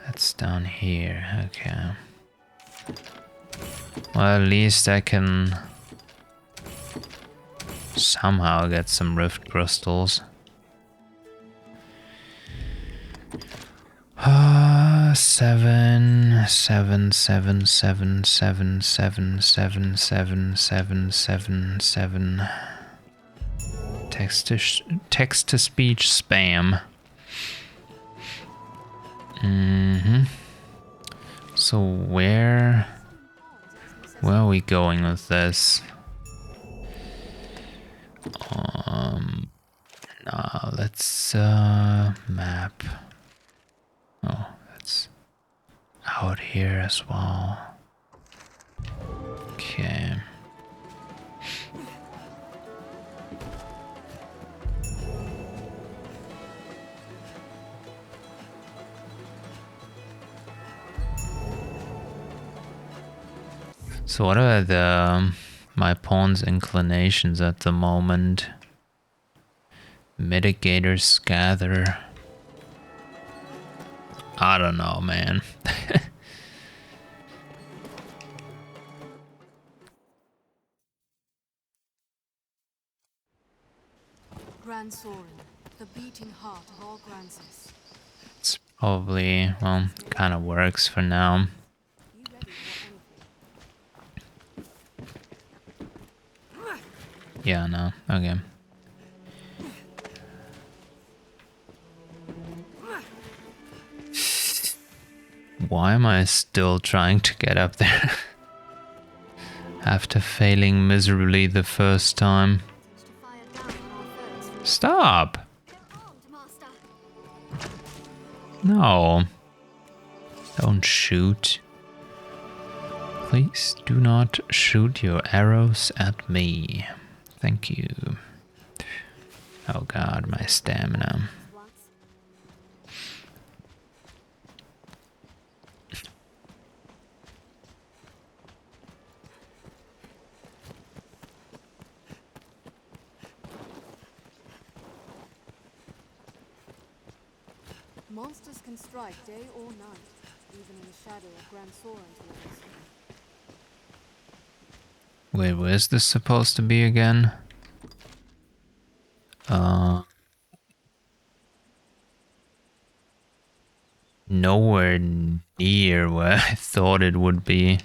That's down here, okay. Well, at least I can somehow get some rift crystals. 7. Text to speech spam. So where are we going with this? Let's map. Oh, that's out here as well. Okay. So what are my pawn's inclinations at the moment? Mitigators gather. I don't know, man. Grand Sorin, the beating heart of all Grances. It's probably, well, kind of works for now. You ready for anything? Yeah, no, okay. Why am I still trying to get up there? After failing miserably the first time. to fire down on our foes from Stop! armed, master. No. Don't shoot. Please do not shoot your arrows at me. Thank you. Oh god, my stamina. Once. Monsters can strike day or night, even in the shadow of Grand Sorin's walls. Wait, where's this supposed to be again? Nowhere near where I thought it would be. Be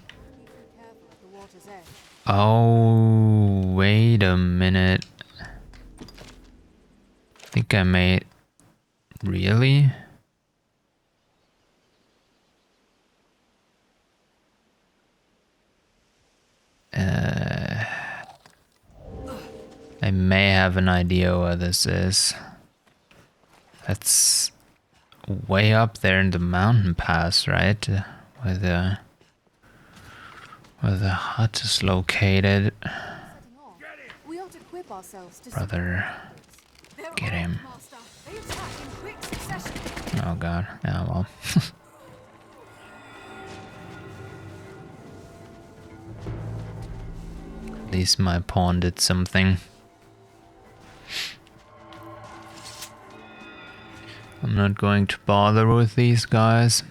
careful at the water's edge. Oh, wait a minute. I think I made... Really? I may have an idea where this is. That's way up there in the mountain pass, right? Where the hut is located. Setting off. We ought to equip ourselves to Brother, They're get armed, him. Master. They attack in quick succession. Oh god. Yeah, well. At least my pawn did something. I'm not going to bother with these guys.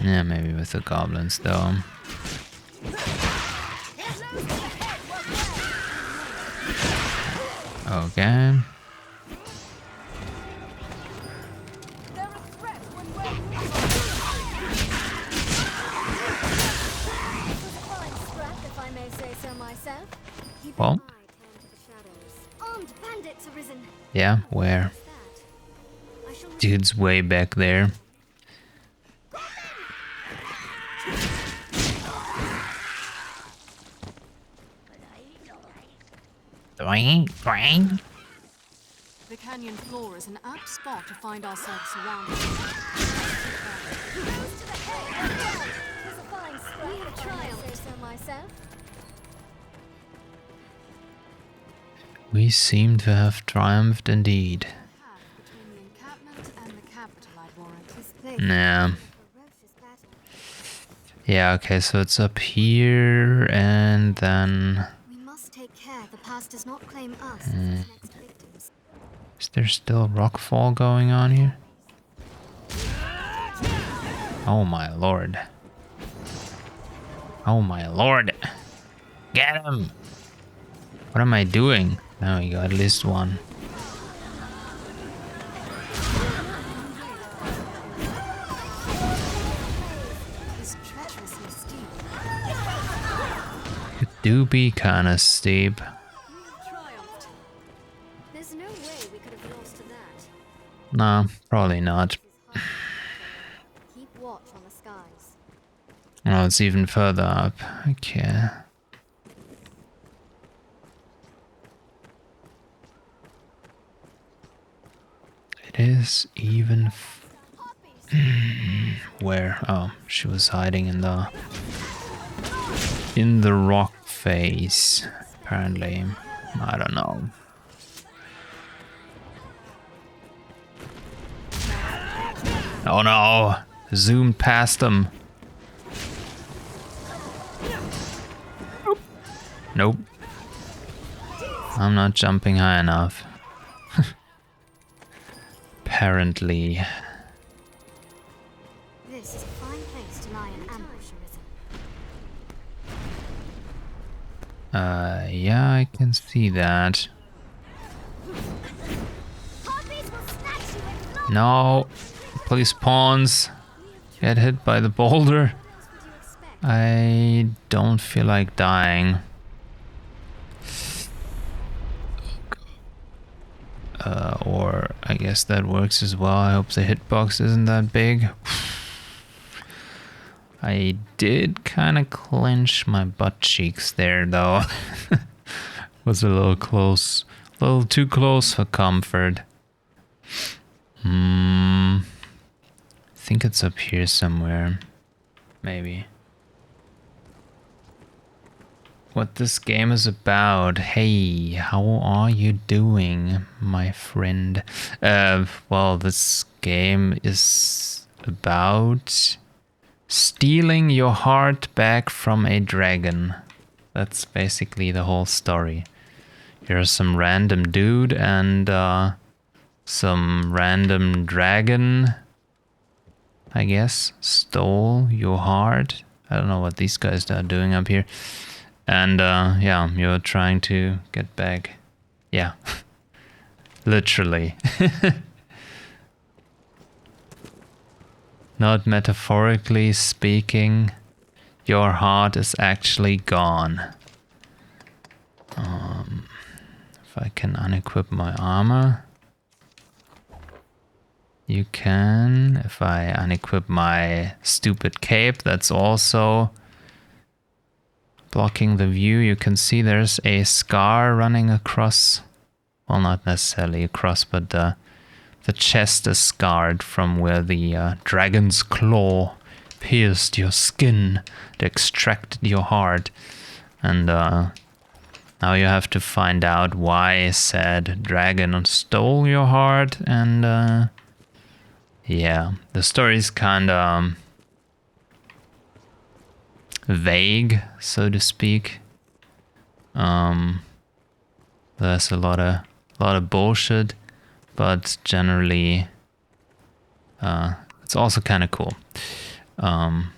Yeah, maybe with the goblins though. Okay. They're a threat when we're Fine scrap, if I may say so myself. Keep Well. an eye turned to the shadows. Armed bandits arisen. Yeah, where? What's that? I shall Dude's way back there. Doing, doing. The canyon floor is an apt spot to find ourselves surrounded. There's a fine scrap. We have triumphed. Say so myself. We seem to have triumphed indeed. Path between the encampment and the capital, I'd warrant. This place Nah. is a ferocious battle. Yeah, okay, so it's up here and then... We must take care the past does not claim us as its next victims. Is there still rockfall going on here? Oh my lord. Oh my lord. Get him! What am I doing? Now we got at least one. Is treacherously steep. It do be kinda steep. We have triumphed. There's no way we could have lost to that. No, probably not. It's hard. Keep watch on the skies. Oh, it's even further up. Okay. It is even... Where? Oh, she was hiding in the... In the rock face, apparently. I don't know. Oh no! Zoomed past them. Nope. I'm not jumping high enough. Apparently. This is a fine place to lie in ambush, Arisen. Yeah, I can see that. Harpies will snatch you with blood. No. Please, pawns. Get hit by the boulder. What else would you expect? I don't feel like dying. Or I guess that works as well. I hope the hitbox isn't that big. I did kind of clench my butt cheeks there, though. Was a little close. A little too close for comfort. I think it's up here somewhere. Maybe. What this game is about. Hey, how are you doing, my friend? Well, this game is about stealing your heart back from a dragon. That's basically the whole story. You're some random dude and some random dragon, I guess, stole your heart. I don't know what these guys are doing up here. And yeah, you're trying to get back. Yeah, literally. Not metaphorically speaking, your heart is actually gone. If I can unequip my armor. You can. If I unequip my stupid cape, that's also blocking the view. You can see there's a scar running across. Well, not necessarily across, but the chest is scarred from where the dragon's claw pierced your skin and extracted your heart. And now you have to find out why said dragon stole your heart, and yeah, the story is kind of vague, so to speak. There's a lot of bullshit, but generally, it's also kind of cool. And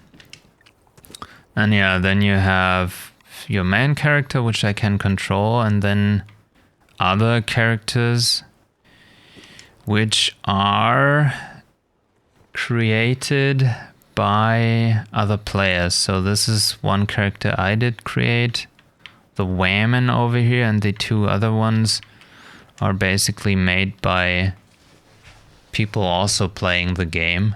yeah, then you have your main character, which I can control, and then other characters, which are created by other players. So this is one character I did create, the Wayman over here, and the two other ones are basically made by people also playing the game.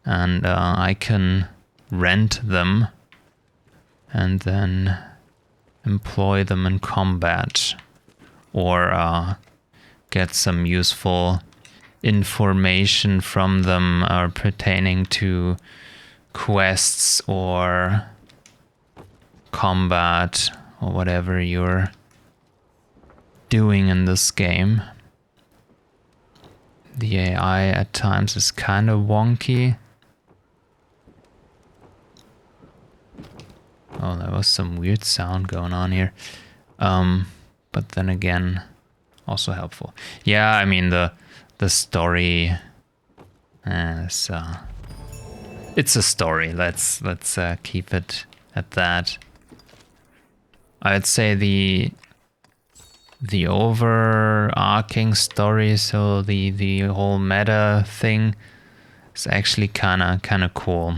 And I can rent them and then employ them in combat, or get some useful information from them pertaining to quests or combat or whatever you're doing in this game. The AI at times is kind of wonky. Oh, there was some weird sound going on here. But then again, also helpful. Yeah, I mean the story is it's a story. Let's keep it at that. I'd say the overarching story, so the whole meta thing, is actually kind of cool.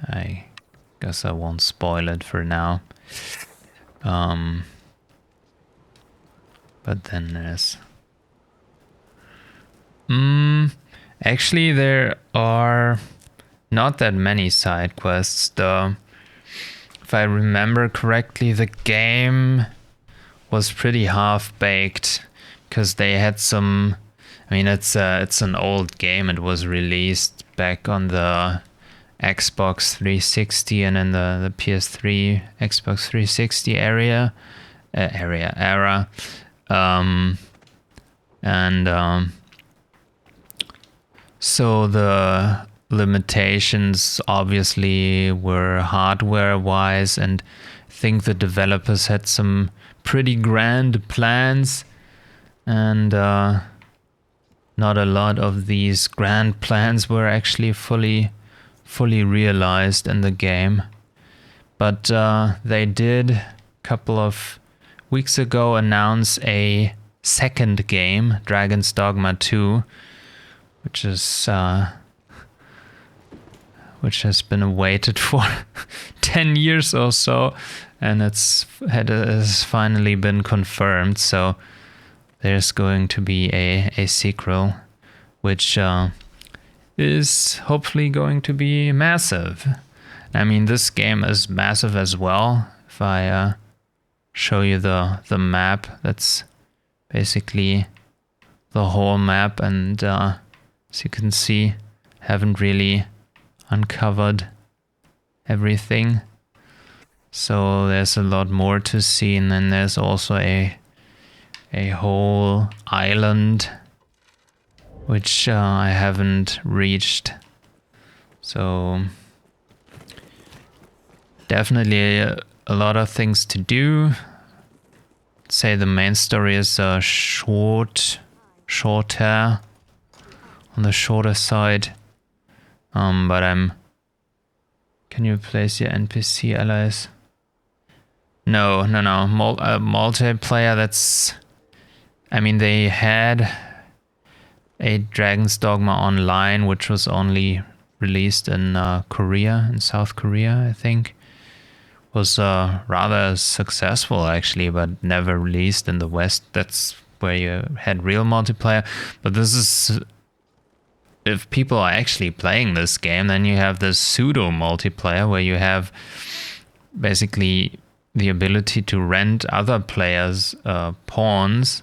I guess I won't spoil it for now. But then there's actually there are not that many side quests though. If I remember correctly, the game was pretty half-baked because they had some, I mean, it's an old game. It was released back on the Xbox 360 and in the PS3 Xbox 360 era. So the limitations obviously were hardware-wise, and I think the developers had some pretty grand plans, and not a lot of these grand plans were actually fully realized in the game. But they did a couple of weeks ago announce a second game, Dragon's Dogma 2, which has been awaited for 10 years or so, and has finally been confirmed. So there's going to be a sequel, which is hopefully going to be massive. I mean, this game is massive as well. If I show you the map, that's basically the whole map, and as you can see, haven't really uncovered everything, so there's a lot more to see. And then there's also a whole island which I haven't reached, so definitely a lot of things to do. I'd say the main story is shorter, on the shorter side. But can you place your NPC allies? No. Multiplayer, that's, I mean, they had a Dragon's Dogma Online, which was only released in Korea, in South Korea, I think. Was rather successful actually, but never released in the West. That's where you had real multiplayer. But this is, if people are actually playing this game, then you have this pseudo multiplayer where you have basically the ability to rent other players' pawns,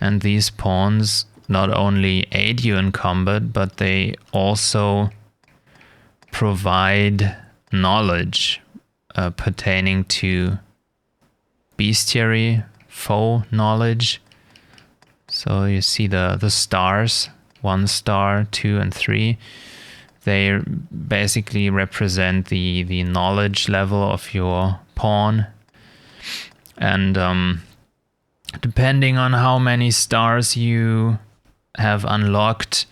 and these pawns not only aid you in combat, but they also provide knowledge pertaining to bestiary foe knowledge. So you see the stars, 1 star, 2 and 3. They basically represent the knowledge level of your pawn. And depending on how many stars you have unlocked,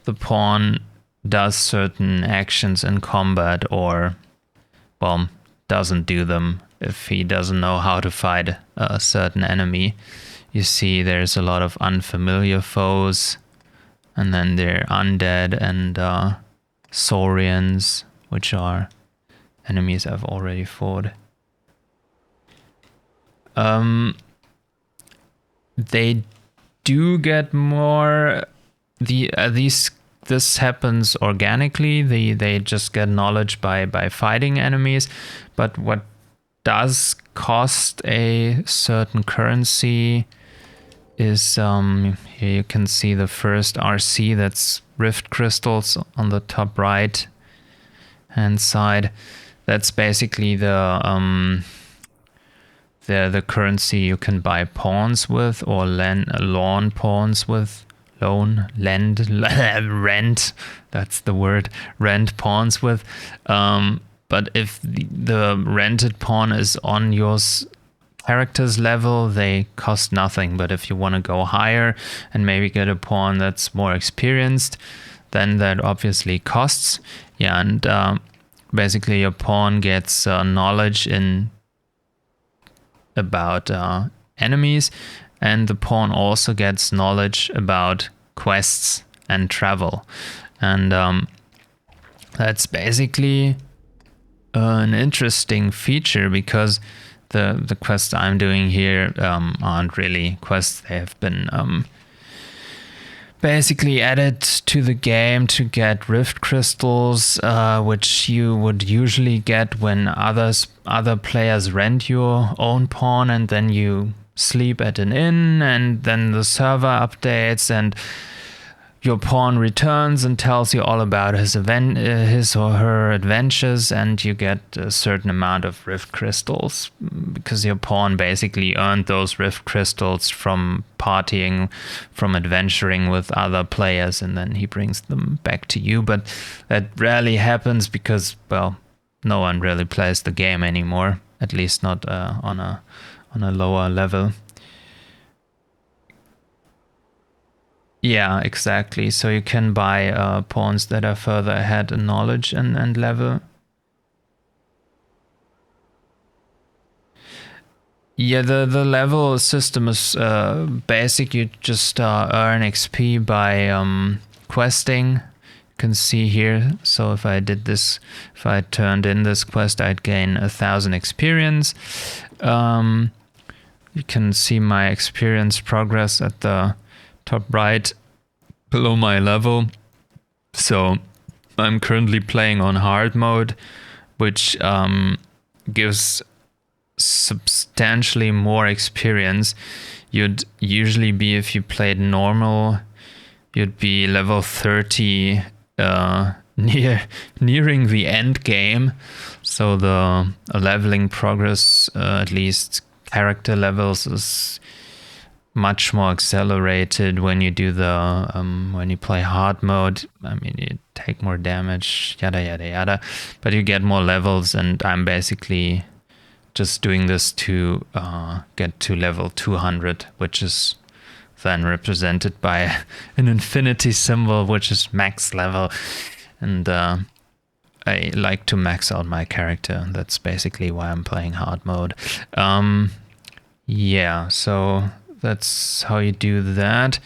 the pawn does certain actions in combat, or, well, doesn't do them if he doesn't know how to fight a certain enemy. You see there's a lot of unfamiliar foes, and then there are undead and saurians, which are enemies I've already fought. They do get more. This happens organically. They just get knowledge by fighting enemies. But what does cost a certain currency is here you can see the first RC, that's rift crystals on the top right hand side. That's basically the currency you can buy pawns with, or loan pawns with. Rent, that's the word, rent pawns with. But if the rented pawn is on your character's level, they cost nothing. But if you want to go higher and maybe get a pawn that's more experienced, then that obviously costs. Yeah, and basically your pawn gets knowledge in about enemies, and the pawn also gets knowledge about quests and travel. And that's basically an interesting feature, because the quests I'm doing here aren't really quests. They have been basically added to the game to get rift crystals, which you would usually get when other players rent your own pawn, and then you sleep at an inn, and then the server updates and your pawn returns and tells you all about his or her adventures, and you get a certain amount of rift crystals because your pawn basically earned those rift crystals from partying, from adventuring with other players, and then he brings them back to you. But that rarely happens because, well, no one really plays the game anymore, at least not on a lower level. Yeah, exactly. So you can buy pawns that are further ahead in knowledge and level. Yeah, the level system is basic. You just earn XP by questing. You can see here. So if I turned in this quest, I'd gain 1,000 experience. You can see my experience progress at the top right below my level. So I'm currently playing on hard mode, which gives substantially more experience. You'd usually be, if you played normal, you'd be level 30, nearing the end game. So the leveling progress, at least character levels, is much more accelerated when you do when you play hard mode. I mean, you take more damage, yada yada yada, but you get more levels, and I'm basically just doing this to get to level 200, which is then represented by an infinity symbol, which is max level. And I like to max out my character. That's basically why I'm playing hard mode. Yeah, so that's how you do that.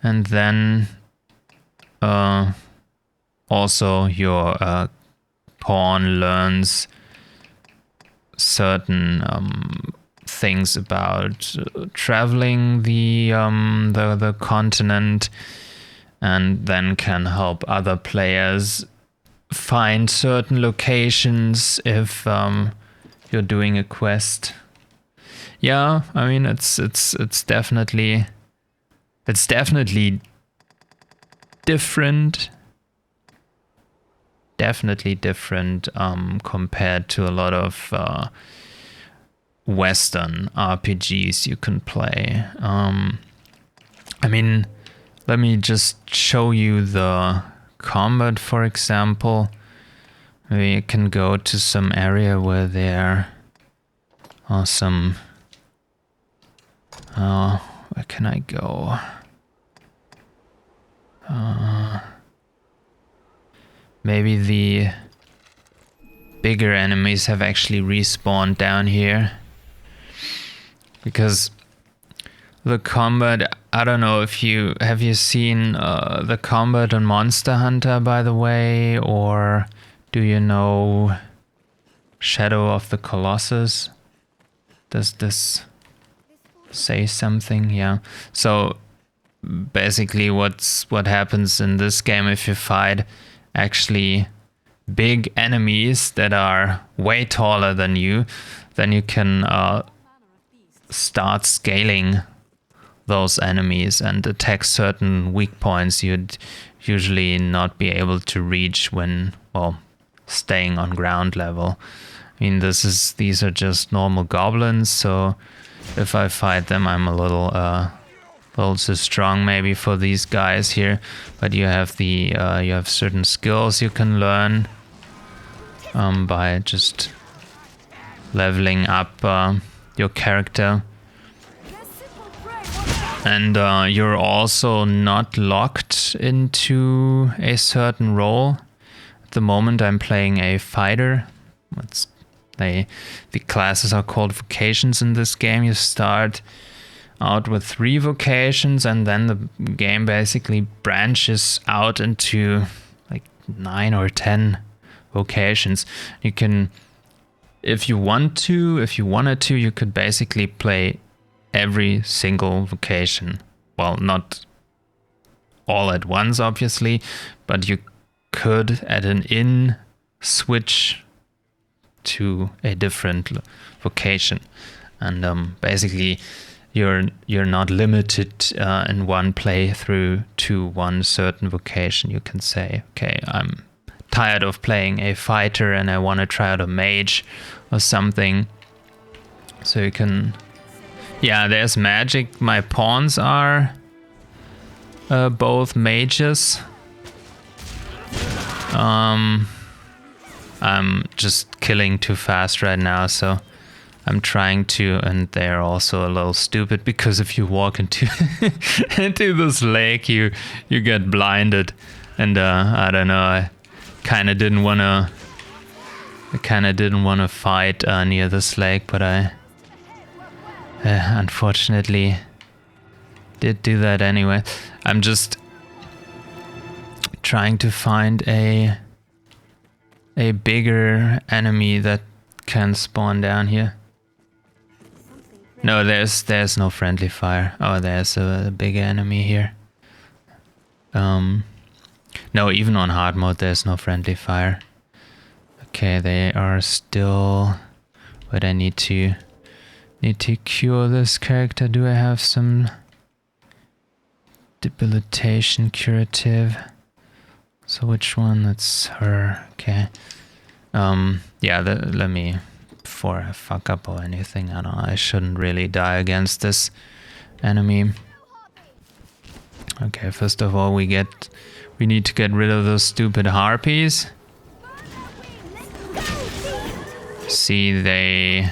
And then also your pawn learns certain things about traveling the continent, and then can help other players find certain locations if you're doing a quest. Yeah, I mean it's definitely different. Definitely different compared to a lot of Western RPGs you can play. I mean, let me just show you the combat, for example. Maybe you can go to some area where there are some... where can I go? Maybe the bigger enemies have actually respawned down here. Because the combat, I don't know if you... Have you seen the combat on Monster Hunter, by the way? Or do you know Shadow of the Colossus? Does this say something? Yeah. So basically what happens in this game, if you fight actually big enemies that are way taller than you, then you can start scaling those enemies and attack certain weak points you'd usually not be able to reach when, well, staying on ground level. I mean, these are just normal goblins, so if I fight them, I'm a little too strong maybe for these guys here. But you have you have certain skills you can learn by just leveling up your character. And you're also not locked into a certain role. At the moment I'm playing a fighter. The classes are called vocations in this game. You start out with 3 vocations and then the game basically branches out into like 9 or 10 vocations. You can, if you wanted to, you could basically play every single vocation. Well, not all at once, obviously, but you could at an inn switch to a different vocation, and basically you're not limited in one playthrough to one certain vocation. You can say, okay, I'm tired of playing a fighter and I want to try out a mage or something. So you can... Yeah, there's magic. My pawns are both mages. I'm just killing too fast right now, so I'm trying to, and they're also a little stupid because if you walk into into this lake, you get blinded, and I don't know. I kind of didn't wanna fight near this lake, but I unfortunately did do that anyway. I'm just trying to find a bigger enemy that can spawn down here. No, there's no friendly fire. Oh, there's a bigger enemy here. No, even on hard mode there's no friendly fire. Okay, they are still... But I need to cure this character. Do I have some debilitation curative? So which one? That's her. Okay. Yeah, let me... Before I fuck up or anything, I don't know, I shouldn't really die against this enemy. Okay, first of all we need to get rid of those stupid harpies. See, they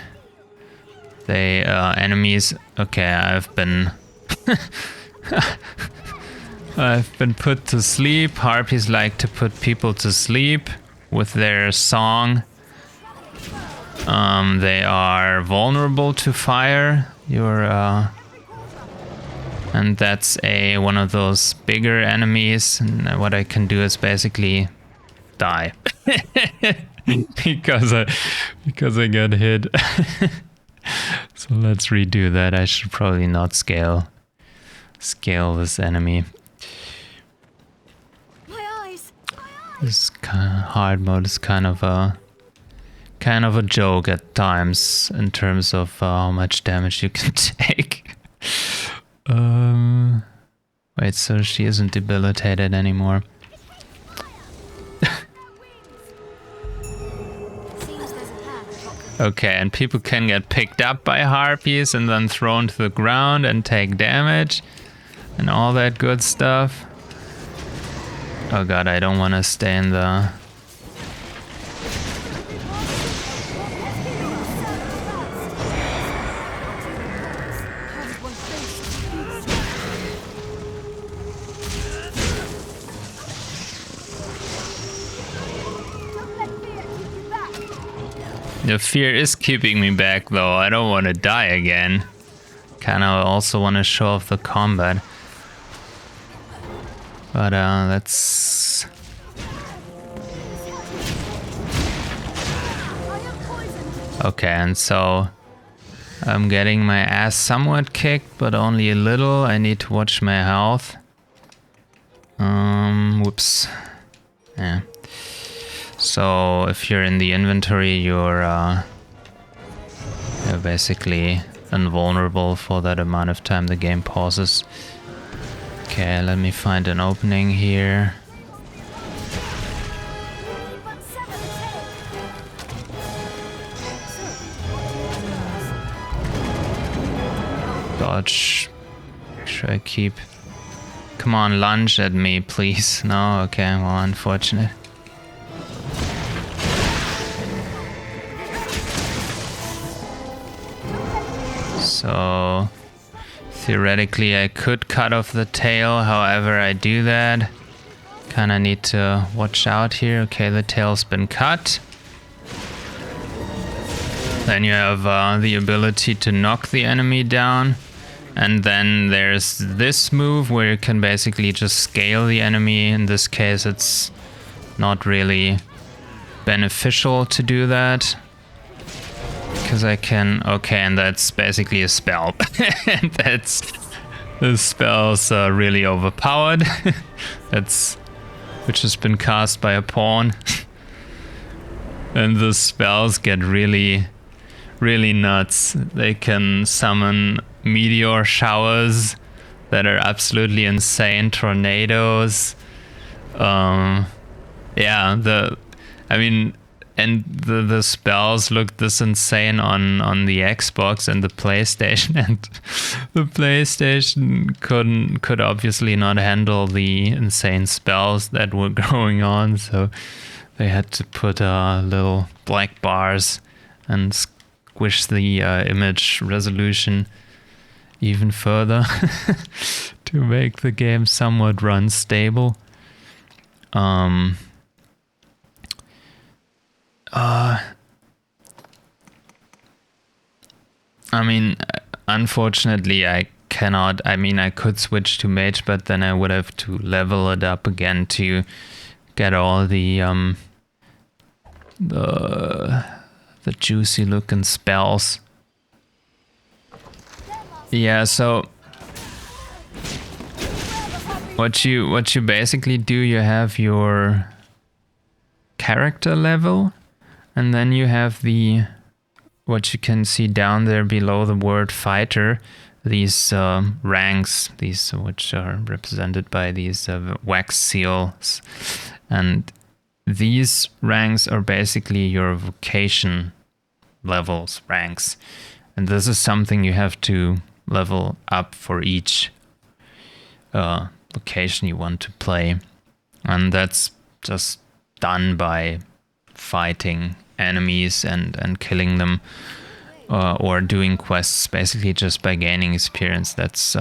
enemies. Okay, I've been put to sleep. Harpies like to put people to sleep with their song. They are vulnerable to fire. And that's one of those bigger enemies. And what I can do is basically die because I got hit. So let's redo that. I should probably not scale this enemy. My eyes. This kind of hard mode is kind of a joke at times in terms of how much damage you can take. Wait, so she isn't debilitated anymore. Seems there's a path to Okay, and people can get picked up by harpies and then thrown to the ground and take damage and all that good stuff. Oh god, I don't want to stay in the... The fear is keeping me back though. I don't want to die again. Kinda also want to show off the combat. But that's... Okay, and so I'm getting my ass somewhat kicked, but only a little. I need to watch my health. Whoops. Yeah. So if you're in the inventory, you're basically invulnerable for that amount of time the game pauses. Okay, let me find an opening here. Dodge. Should I keep... Come on, lunge at me, please. No? Okay, well, unfortunate. So... Theoretically, I could cut off the tail, however I do that. Kinda need to watch out here. Okay, the tail's been cut. Then you have the ability to knock the enemy down. And then there's this move where you can basically just scale the enemy. In this case, it's not really beneficial to do that. Because I can... Okay, and that's basically a spell. And that's... The spell's really overpowered. That's... Which has been cast by a pawn. And the spells get really... really nuts. They can summon meteor showers that are absolutely insane. Tornadoes. Yeah, I mean... And the spells look this insane on the Xbox and the PlayStation, and the PlayStation could obviously not handle the insane spells that were going on, so they had to put little black bars and squish the image resolution even further to make the game somewhat run stable. I mean, unfortunately, I cannot. I mean, I could switch to mage, but then I would have to level it up again to get all the juicy looking spells. Yeah, so what you basically do, you have your character level, and then you have the what you can see down there below the word fighter, these ranks, these which are represented by these wax seals, and these ranks are basically your vocation levels, ranks, and this is something you have to level up for each vocation you want to play, and that's just done by fighting enemies and killing them, or doing quests, basically just by gaining experience. That's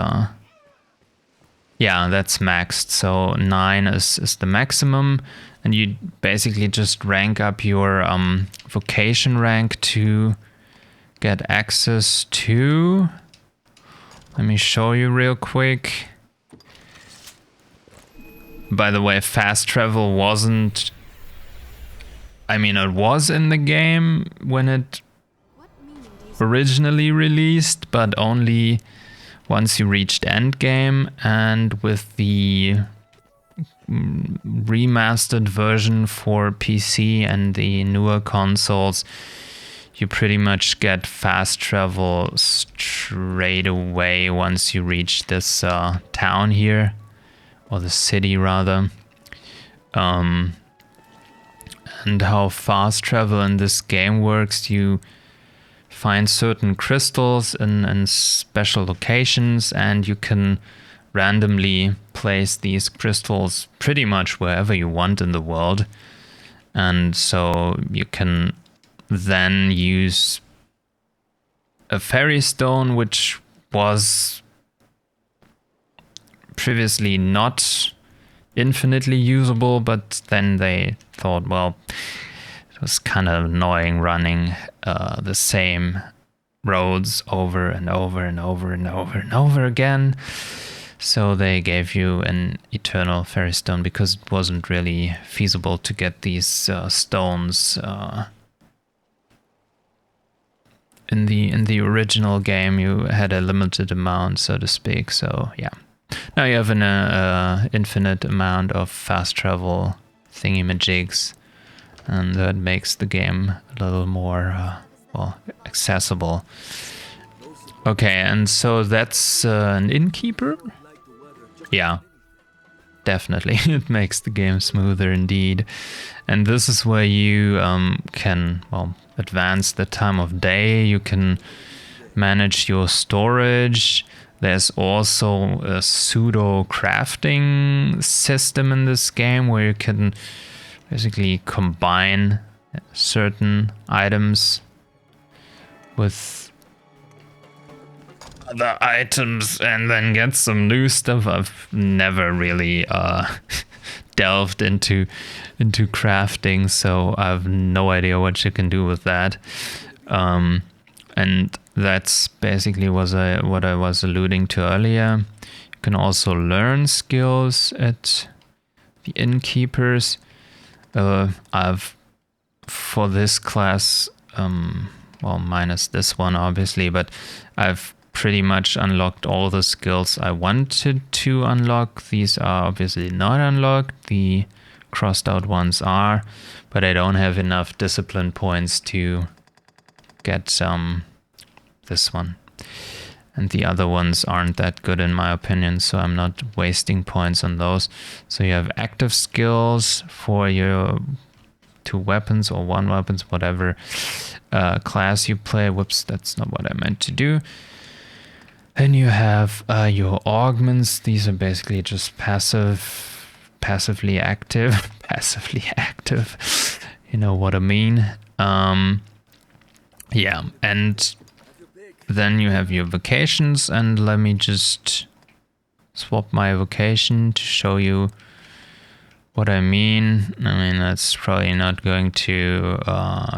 yeah, that's maxed. So 9 is the maximum, and you basically just rank up your vocation rank to get access to... Let me show you real quick. By the way, fast travel wasn't... I mean, it was in the game when it originally released, but only once you reached endgame, and with the remastered version for PC and the newer consoles, you pretty much get fast travel straight away once you reach this town here, or the city rather. And how fast travel in this game works, you find certain crystals in special locations, and you can randomly place these crystals pretty much wherever you want in the world. And so you can then use a fairy stone, which was previously not infinitely usable, but then they thought, well, it was kind of annoying running the same roads over and over and over and over and over again. So they gave you an eternal fairy stone because it wasn't really feasible to get these stones in the original game. You had a limited amount, so to speak. So yeah, now you have an infinite amount of fast travel thingy-majigs, and that makes the game a little more well, accessible. Okay, and so that's an innkeeper. Yeah, definitely. It makes the game smoother indeed. And this is where you can, well, advance the time of day. You can manage your storage. There's also a pseudo crafting system in this game where you can basically combine certain items with other items and then get some new stuff. I've never really delved into crafting, so I have no idea what you can do with that. And that's basically what I was alluding to earlier. You can also learn skills at the innkeepers. I've, for this class, well, minus this one obviously, but I've pretty much unlocked all the skills I wanted to unlock. These are obviously not unlocked. The crossed out ones are, but I don't have enough discipline points to get this one. And the other ones aren't that good in my opinion, so I'm not wasting points on those. So you have active skills for your 2 weapons or 1 weapons, whatever class you play. Whoops, that's not what I meant to do. Then you have your augments. These are basically just passively active. Passively active. You know what I mean. Yeah, and then you have your vocations, and let me just swap my vocation to show you what I mean. I mean, that's probably not going to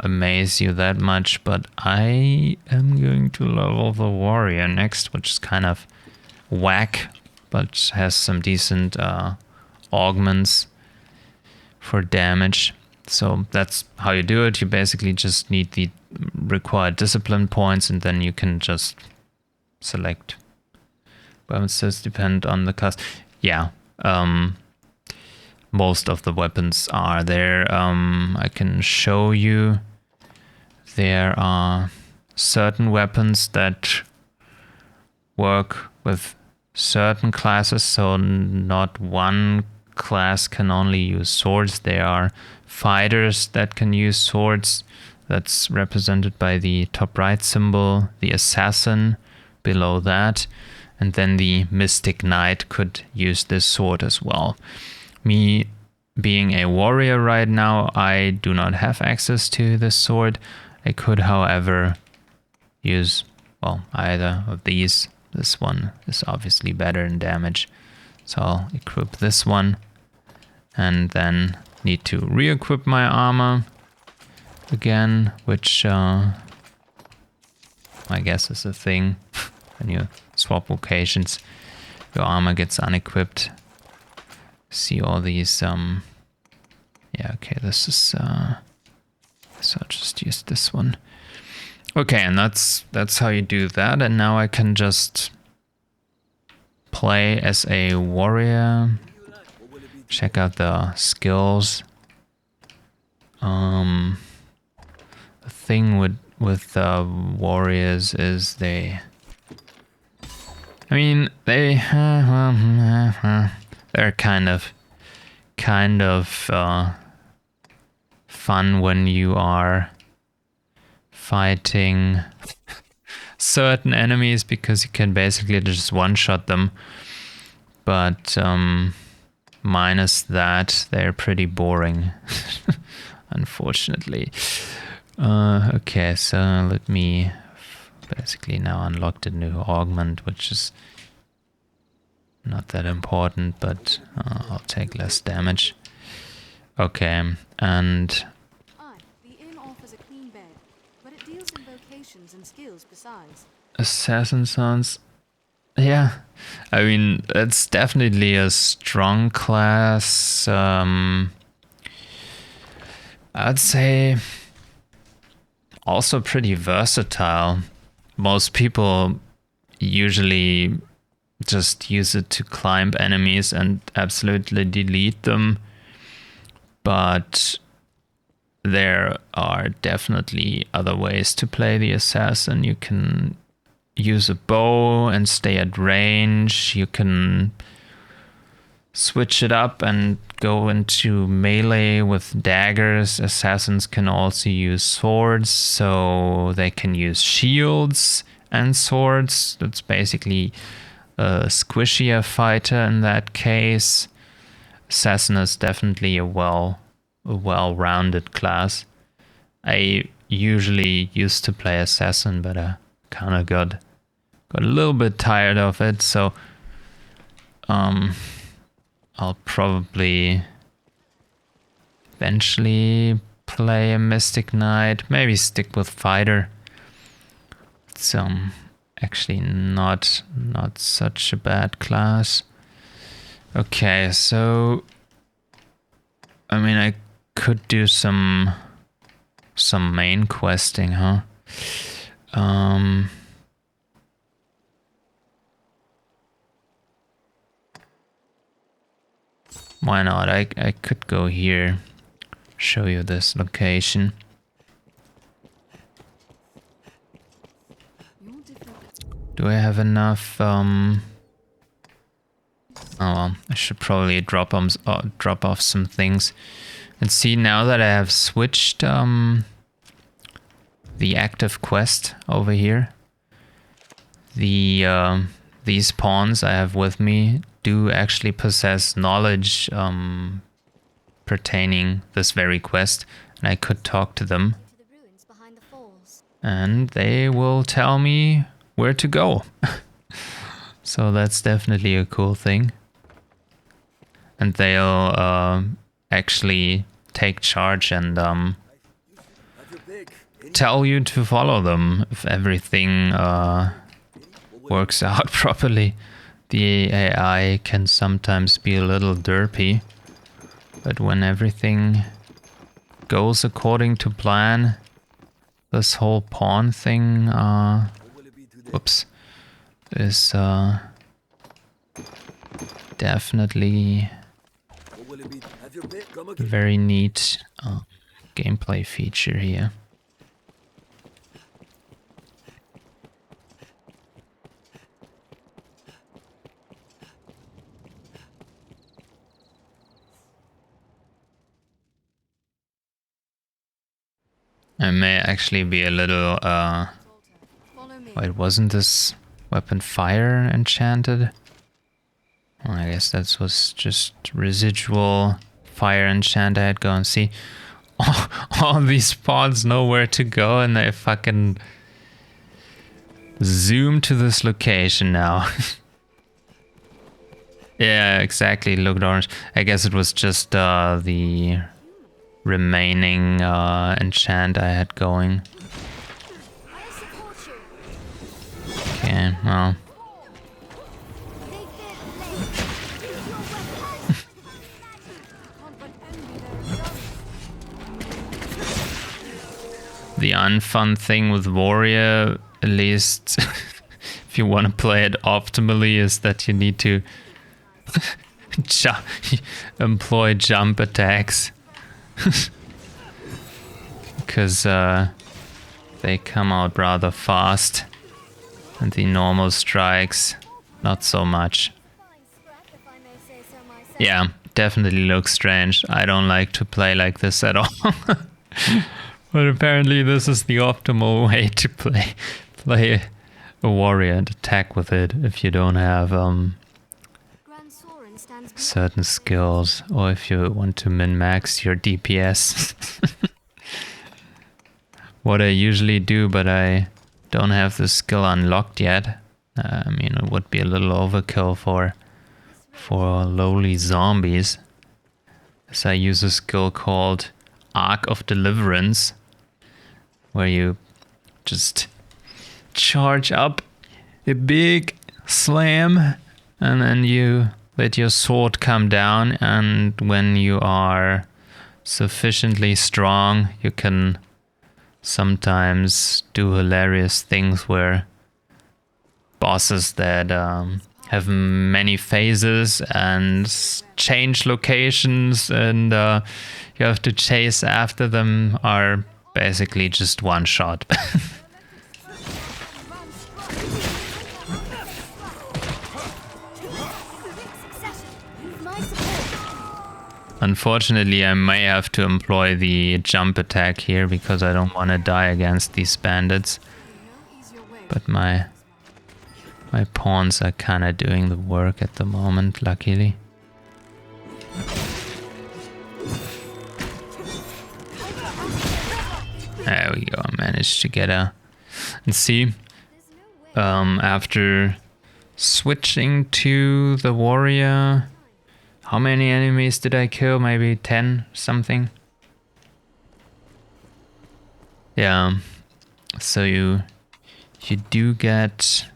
amaze you that much, but I am going to level the warrior next, which is kind of whack, but has some decent augments for damage. So that's how you do it. You basically just need the required discipline points, and then you can just select weapons. Does depend on the class. Yeah, most of the weapons are there. I can show you. There are certain weapons that work with certain classes, so not one class can only use swords. There are fighters that can use swords. That's represented by the top right symbol, the assassin below that, and then the mystic knight could use this sword as well. Me being a warrior right now, I do not have access to this sword. I could, however, use, well, either of these. This one is obviously better in damage, so I'll equip this one and then need to re-equip my armor again, which I guess is a thing. When you swap locations, your armor gets unequipped. See all these yeah, okay, this is so I'll just use this one. Okay, and that's how you do that. And now I can just play as a warrior. Check out the skills. The thing with warriors is they, I mean, they're kind of fun when you are fighting certain enemies because you can basically just one-shot them. But minus that, they're pretty boring, unfortunately. Okay, so let me basically now unlock the new augment, which is not that important, but I'll take less damage. Okay, and The inn offers a clean bed, but it deals in vocations and skills besides. Assassin sounds... Yeah, I mean, it's definitely a strong class. I'd say also pretty versatile. Most people usually just use it to climb enemies and absolutely delete them. But there are definitely other ways to play the assassin. You can use a bow and stay at range. You can switch it up and go into melee with daggers. Assassins can also use swords, so they can use shields and swords. That's basically a squishier fighter in that case. Assassin is definitely a well-rounded class. I usually used to play assassin, but I kind of got a little bit tired of it, so I'll probably eventually play a Mystic Knight, maybe stick with fighter. It's actually not such a bad class. Okay, so I mean, I could do some main questing, huh? Why not? I could go here, show you this location. Do I have enough? Oh well, I should probably drop off some things. And see, now that I have switched the active quest over here, these pawns I have with me do actually possess knowledge pertaining this very quest, and I could talk to them, and they will tell me where to go. So that's definitely a cool thing. And they'll actually take charge and tell you to follow them if everything works out properly. The AI can sometimes be a little derpy, but when everything goes according to plan, this whole pawn thing is definitely a very neat gameplay feature here. I may actually be a little wait, wasn't this weapon fire enchanted? Well, I guess that was just residual fire enchant I had go and see. All these pawns know where to go and they fucking zoom to this location now. Yeah, exactly, looked orange. I guess it was just the remaining enchant I had going. Okay, well. The unfun thing with Warrior, at least if you want to play it optimally, is that you need to employ jump attacks. Because they come out rather fast, and the normal strikes not so much. Yeah, definitely looks strange. I don't like to play like this at all. But apparently this is the optimal way to play a warrior and attack with it if you don't have Grand Soren stands certain skills, or if you want to min-max your DPS. What I usually do, but I don't have the skill unlocked yet. I mean, it would be a little overkill for lowly zombies. So I use a skill called Arc of Deliverance, where you just charge up a big slam and then you let your sword come down, and when you are sufficiently strong you can sometimes do hilarious things where bosses that have many phases and change locations and you have to chase after them are basically just one shot. Unfortunately, I may have to employ the jump attack here because I don't want to die against these bandits. But my pawns are kind of doing the work at the moment, luckily. There we go, I managed to get a... And see, after switching to the warrior, how many enemies did I kill? Maybe 10 something? Yeah, so you do get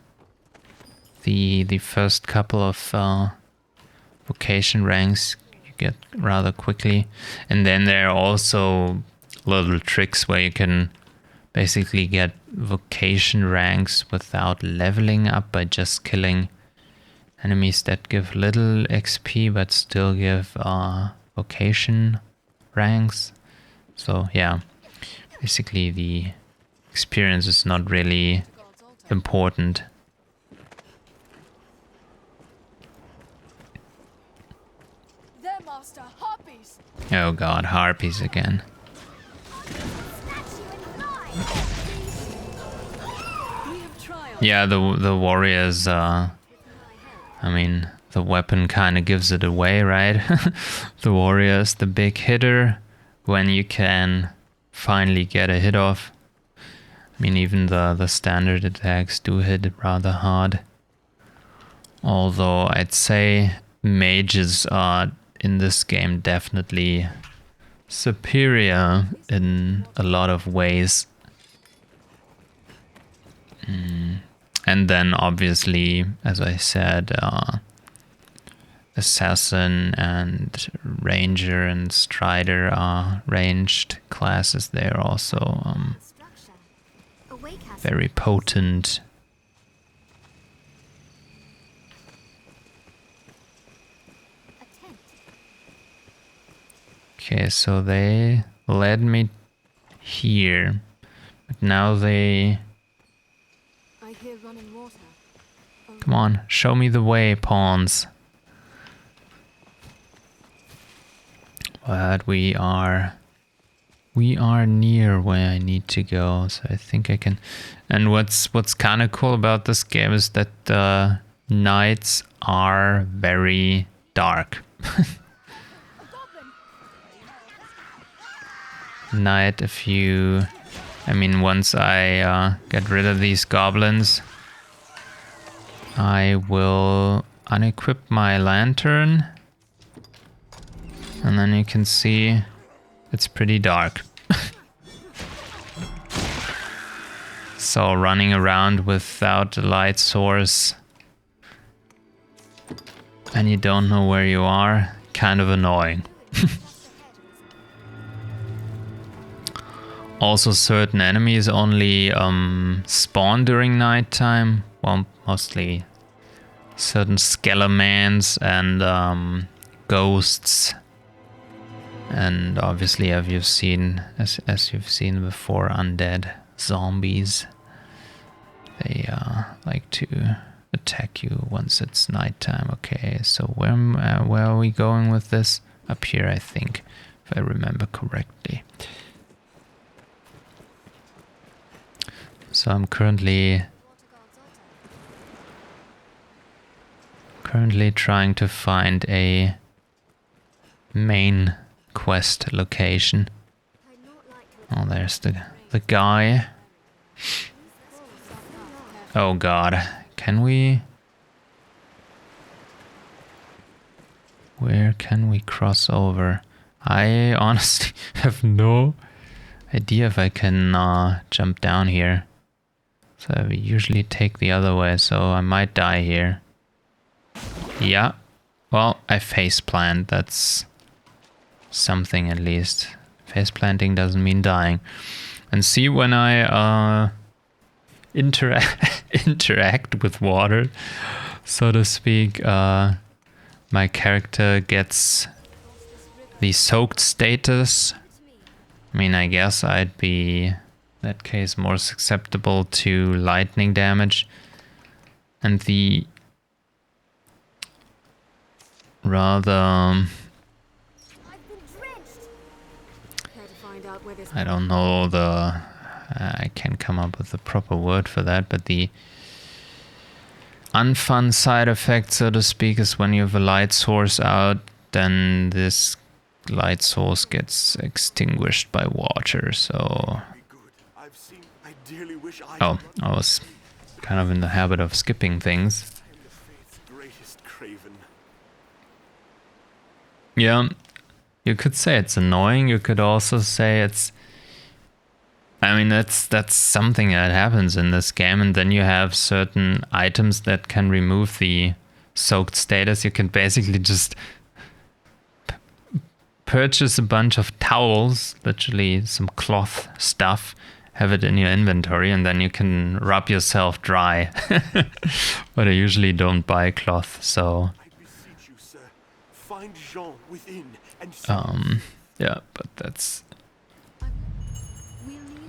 the first couple of vocation ranks you get rather quickly, and then there are also little tricks where you can basically get vocation ranks without leveling up by just killing enemies that give little XP but still give vocation ranks. So yeah, basically the experience is not really important. Oh god, harpies again. Yeah, the warriors, I mean, the weapon kind of gives it away, right? The warrior is the big hitter when you can finally get a hit off. I mean, even the standard attacks do hit it rather hard. Although I'd say mages are in this game definitely superior in a lot of ways. And then obviously, as I said, assassin and ranger and strider are ranged classes. They're also very potent. Okay, so they led me here, but now they... I hear running water. Come on, show me the way, pawns. But we are near where I need to go, so I think I can. And what's kind of cool about this game is that the nights are very dark. Night, if you... I mean, once I get rid of these goblins, I will unequip my lantern. And then you can see it's pretty dark. So running around without a light source and you don't know where you are, kind of annoying. Also, certain enemies only spawn during nighttime. Well, mostly certain skeletons and ghosts. And obviously, as you've seen before, undead zombies. They like to attack you once it's nighttime. Okay, so where are we going with this? Up here, I think, if I remember correctly. So I'm currently trying to find a main quest location. Oh, there's the guy. Oh god, can we? Where can we cross over? I honestly have no idea if I can jump down here. So we usually take the other way, so I might die here. Yeah, well, I faceplant, that's something at least. Faceplanting doesn't mean dying. And see, when I interact with water, so to speak, my character gets the soaked status. I mean, I guess I'd be, in that case, more susceptible to lightning damage. And the rather... I don't know I can't come up with a proper word for that, but the unfun side effect, so to speak, is when you have a light source out, then this light source gets extinguished by water, so... Oh, I was kind of in the habit of skipping things. Yeah, you could say it's annoying, you could also say it's... I mean, that's something that happens in this game, and then you have certain items that can remove the soaked status. You can basically just purchase a bunch of towels, literally some cloth stuff, have it in your inventory, and then you can rub yourself dry. But I usually don't buy cloth, so... yeah, but that's...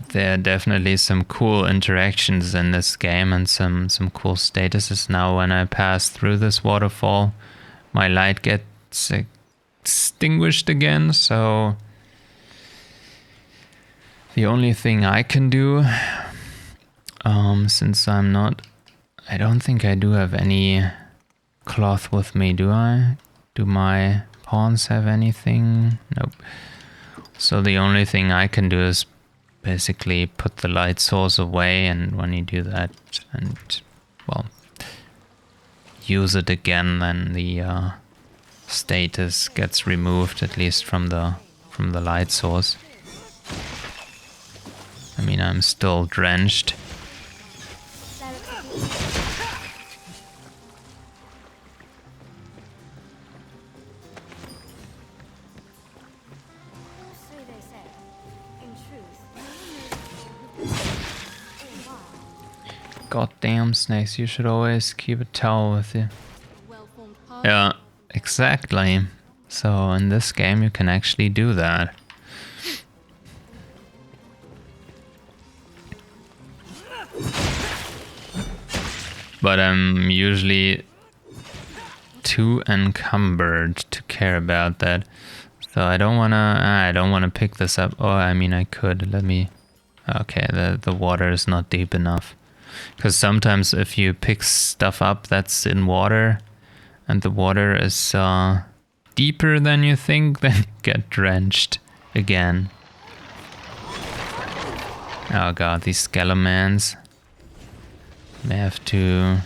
There are definitely some cool interactions in this game and some cool statuses. Now when I pass through this waterfall, my light gets extinguished again, so the only thing I can do, since I don't think I do have any cloth with me, do I? Do my pawns have anything? Nope. So the only thing I can do is basically put the light source away, and when you do that and, well, use it again, then the status gets removed, at least from the light source. I mean, I'm still drenched. Goddamn snakes, you should always keep a towel with you. Yeah, exactly. So in this game you can actually do that. But I'm usually too encumbered to care about that. So I don't wanna pick this up. Oh, I mean I could. Okay, the water is not deep enough. Because sometimes if you pick stuff up that's in water and the water is deeper than you think, then you get drenched again. Oh god, these skeletons. May have to...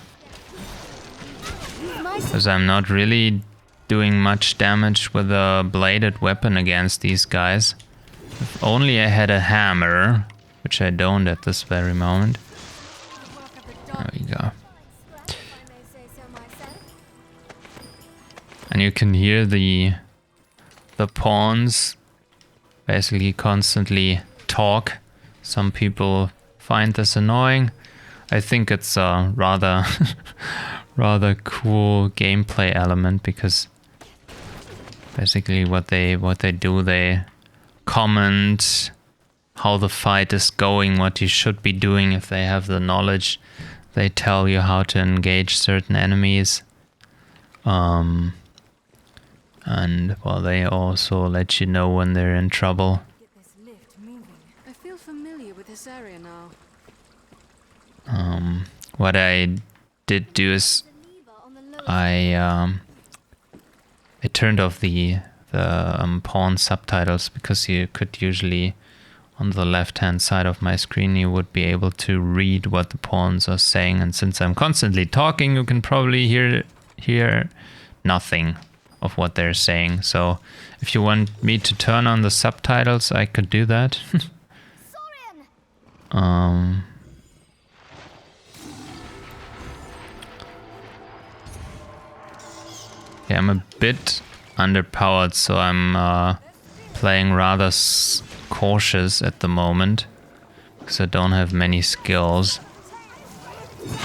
Because I'm not really doing much damage with a bladed weapon against these guys. If only I had a hammer, which I don't at this very moment. There we go. And you can hear the pawns basically constantly talk. Some people find this annoying. I think it's a rather cool gameplay element, because basically what they do, they comment how the fight is going, what you should be doing if they have the knowledge. They tell you how to engage certain enemies. And, well, they also let you know when they're in trouble. I feel familiar with this area now. What I did do is I turned off the pawn subtitles, because you could usually, on the left hand side of my screen, you would be able to read what the pawns are saying, and since I'm constantly talking, you can probably hear nothing of what they're saying. So if you want me to turn on the subtitles, I could do that. Yeah, I'm a bit underpowered, so I'm playing rather cautious at the moment, because I don't have many skills.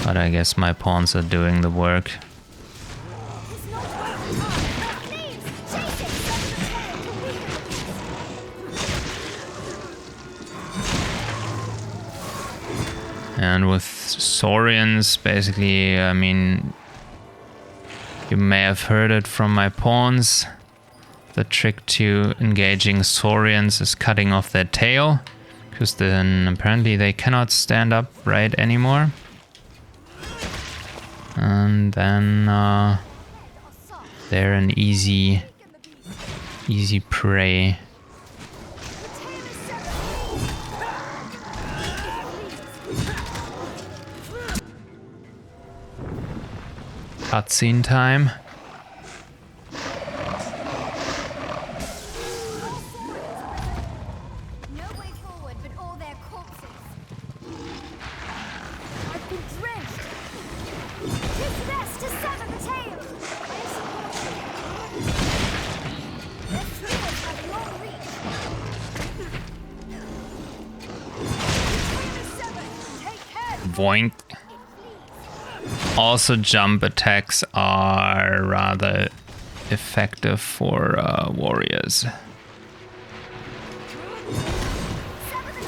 But I guess my pawns are doing the work. And with Saurians, basically, I mean, you may have heard it from my pawns. The trick to engaging Saurians is cutting off their tail, because then apparently they cannot stand upright anymore. And then they're an easy prey. Cutscene time. No way forward but all their corpses. I've been drenched. Tis best to sever the tail. Their spears have long reach. The tail is severed. Take care. Voink. Also, jump attacks are rather effective for warriors.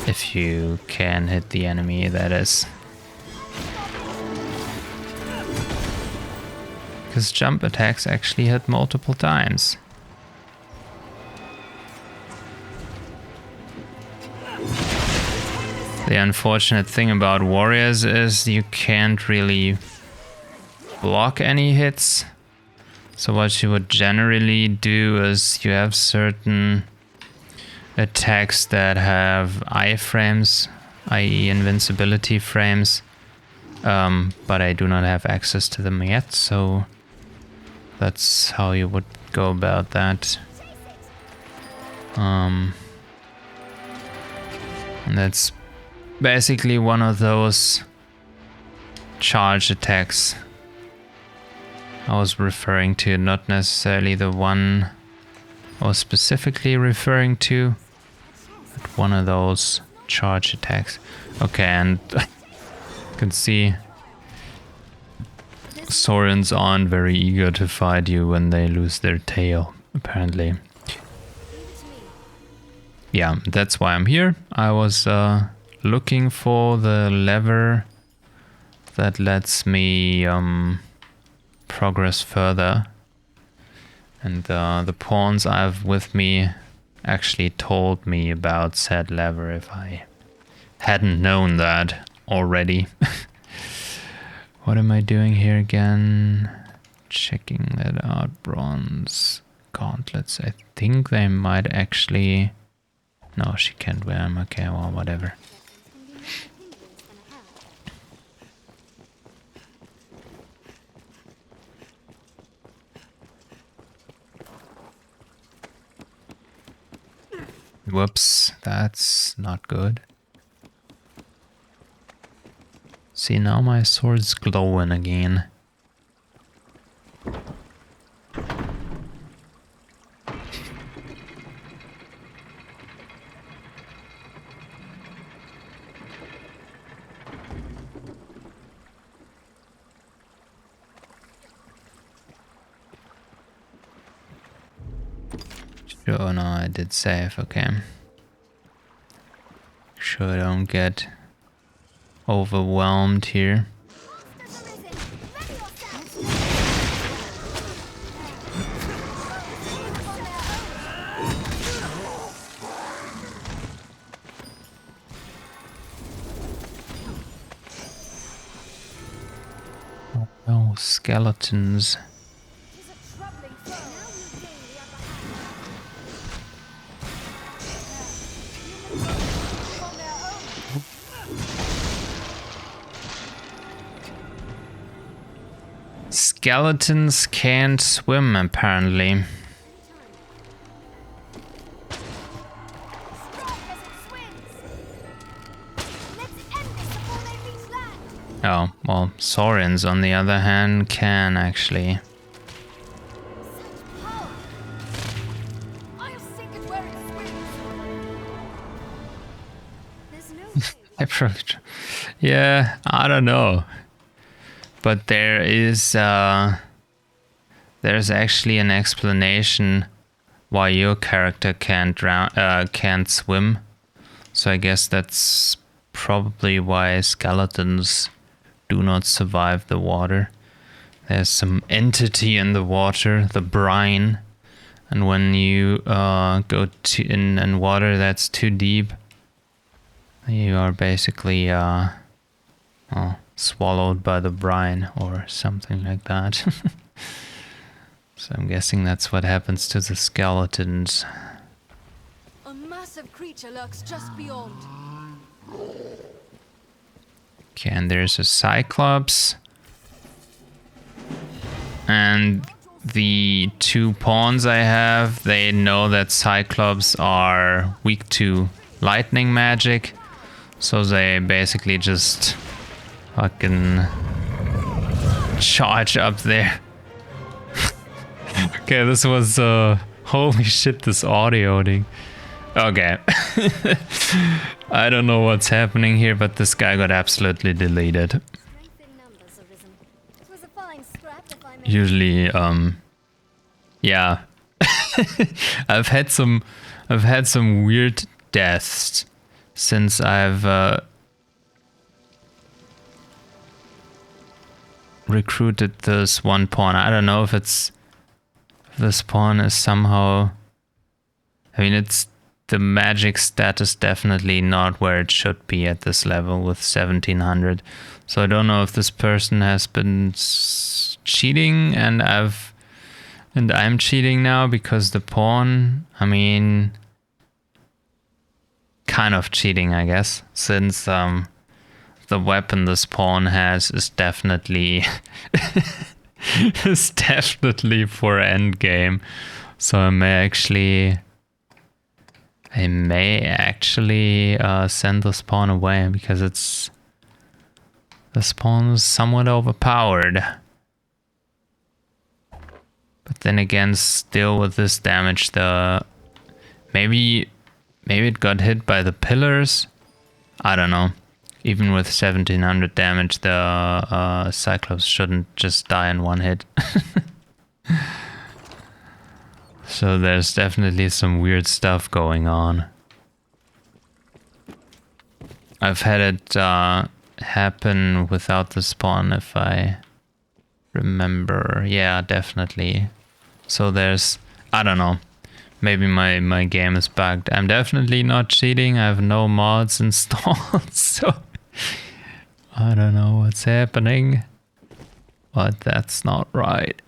If you can hit the enemy, that is. Because jump attacks actually hit multiple times. The unfortunate thing about warriors is you can't really block any hits. So what you would generally do is you have certain attacks that have iframes, i.e. invincibility frames, but I do not have access to them yet, so that's how you would go about that. And that's basically one of those charge attacks I was referring to, not necessarily the one I was specifically referring to, but one of those charge attacks. Okay, and you can see Saurians aren't very eager to fight you when they lose their tail, apparently. Yeah, that's why I'm here. I was looking for the lever that lets me progress further, and the pawns I have with me actually told me about said lever if I hadn't known that already. What am I doing here again? Checking that out. Bronze gauntlets. I think they might actually... No, she can't wear them. Okay, well, whatever. Whoops, that's not good. See, now my sword's glowing again. Sure, no, I did save, okay. Sure I don't get overwhelmed here. skeletons. Tis a troubling foe. Now we've gained the upper hand. On their own. Skeletons can't swim, apparently. Strike as it swims. Let's end this before they reach land. Oh, well, Saurians, on the other hand, can actually. Such power. I'll sink it where it swims. There's no way. I probably yeah, I don't know. But there is there's actually an explanation why your character can't can't swim. So I guess that's probably why skeletons do not survive the water. There's some entity in the water, the brine, and when you go in water that's too deep, you are basically swallowed by the brine or something like that. So I'm guessing that's what happens to the skeletons. A massive creature lurks just beyond. Okay, and there's a Cyclops. And the 2 pawns I have, they know that Cyclops are weak to lightning magic. So they basically just fucking charge up there. Okay, this was holy shit, this audioing. Okay. I don't know what's happening here, but this guy got absolutely deleted. Strength in numbers arisen. It was a fine scrap, if I may. Usually, yeah. I've had some weird deaths since I've recruited this one pawn. I don't know if this pawn is somehow, I mean, it's the magic stat is definitely not where it should be at this level with 1700. So I don't know if this person has been cheating and I'm cheating now because the pawn, I mean, kind of cheating, I guess, since the weapon this pawn has is definitely is definitely for end game. So I may actually send this pawn away because this pawn is somewhat overpowered. But then again, still with this damage, maybe it got hit by the pillars. I don't know. Even with 1700 damage, the Cyclops shouldn't just die in one hit. So there's definitely some weird stuff going on. I've had it happen without the spawn, if I remember. Yeah, definitely. So there's, I don't know. Maybe my game is bugged. I'm definitely not cheating. I have no mods installed, so I don't know what's happening. But that's not right.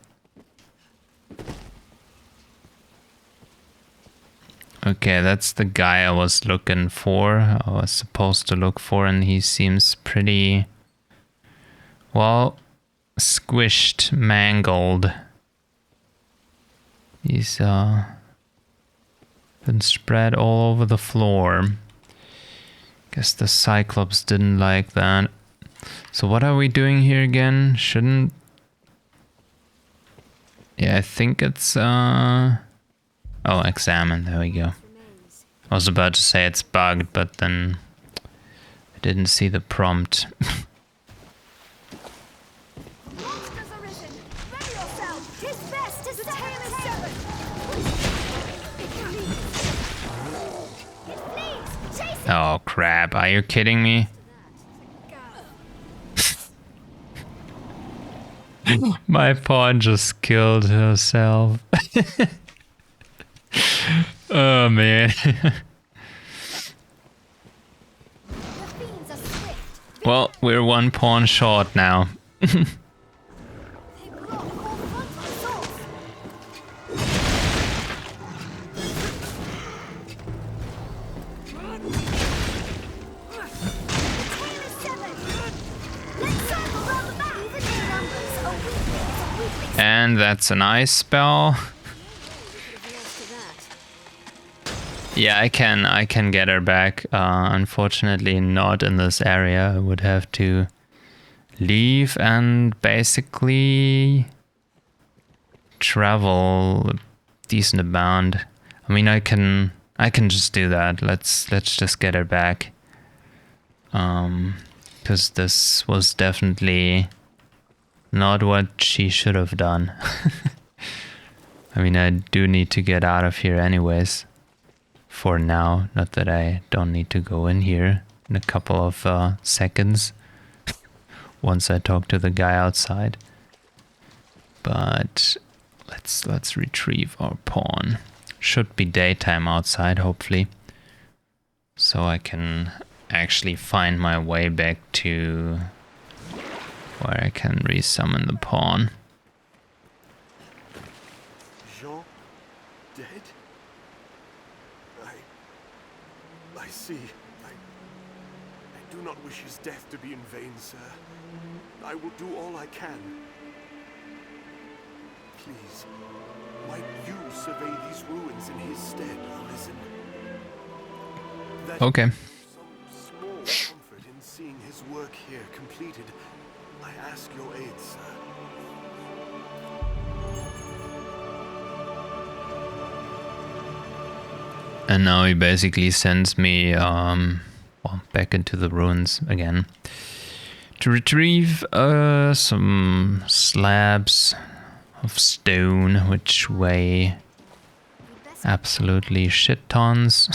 Okay, that's the guy I was looking for. I was supposed to look for, and he seems pretty, well, squished, mangled. He's been spread all over the floor. Guess the Cyclops didn't like that. So what are we doing here again? Shouldn't... Yeah, I think it's oh, examine, there we go. I was about to say it's bugged, but then I didn't see the prompt. Monsters arisen. Ready yourself. 'Tis best to tame is severed. It flees. Chase it. Oh crap, are you kidding me? My pawn just killed herself. Oh man. The fiends are swift. Well, we're one pawn short now. They And that's an ice spell. Yeah, I can get her back. Unfortunately, not in this area. I would have to leave and basically travel a decent amount. I mean, I can just do that. Let's just get her back. Because this was definitely not what she should have done. I mean, I do need to get out of here anyways. For now, not that I don't need to go in here in a couple of seconds once I talk to the guy outside. But let's retrieve our pawn. Should be daytime outside, hopefully, so I can actually find my way back to where I can resummon the pawn. Jean dead? I see. I do not wish his death to be in vain, sir. I will do all I can. Please, might you survey these ruins in his stead, Arisen? Okay. Some small comfort in seeing his work here completed. I ask your aid, sir. And now he basically sends me back into the ruins again to retrieve some slabs of stone, which weigh absolutely shit tons.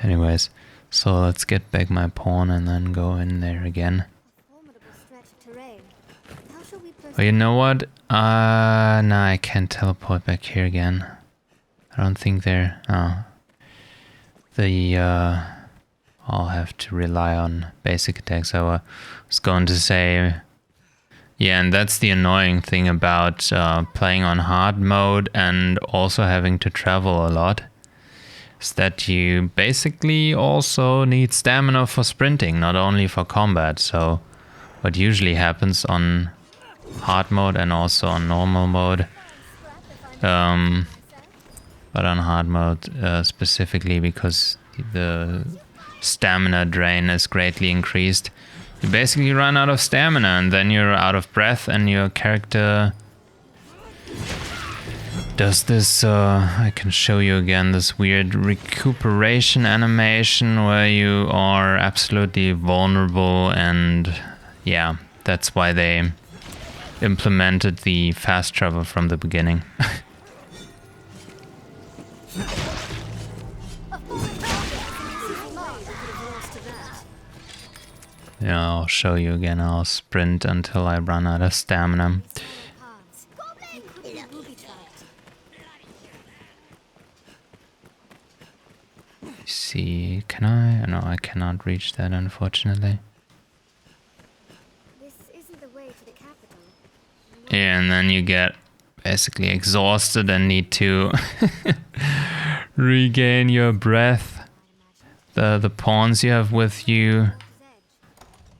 Anyways, so let's get back my pawn and then go in there again. Oh, you know what? No, I can't teleport back here again. I don't think they're... Oh. I'll have to rely on basic attacks. I was going to say... Yeah, and that's the annoying thing about playing on hard mode and also having to travel a lot. Is that you basically also need stamina for sprinting, not only for combat. So what usually happens on hard mode and also on normal mode... but on hard mode specifically, because the stamina drain is greatly increased, you basically run out of stamina and then you're out of breath and your character does this, I can show you again, this weird recuperation animation where you are absolutely vulnerable. And yeah, that's why they implemented the fast travel from the beginning. Yeah, I'll show you again. I'll sprint until I run out of stamina. See, can I? No, I cannot reach that, unfortunately. This isn't the way to the capital. Yeah, and then you get basically exhausted and need to regain your breath. The pawns you have with you,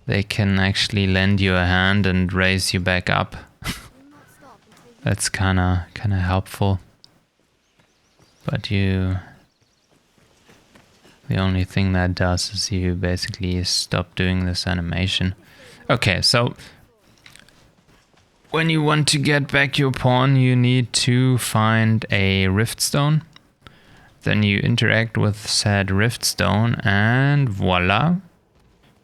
they can actually lend you a hand and raise you back up. That's kinda helpful. But the only thing that does is you basically stop doing this animation. Okay, so when you want to get back your pawn, you need to find a rift stone. Then you interact with said rift stone and voila.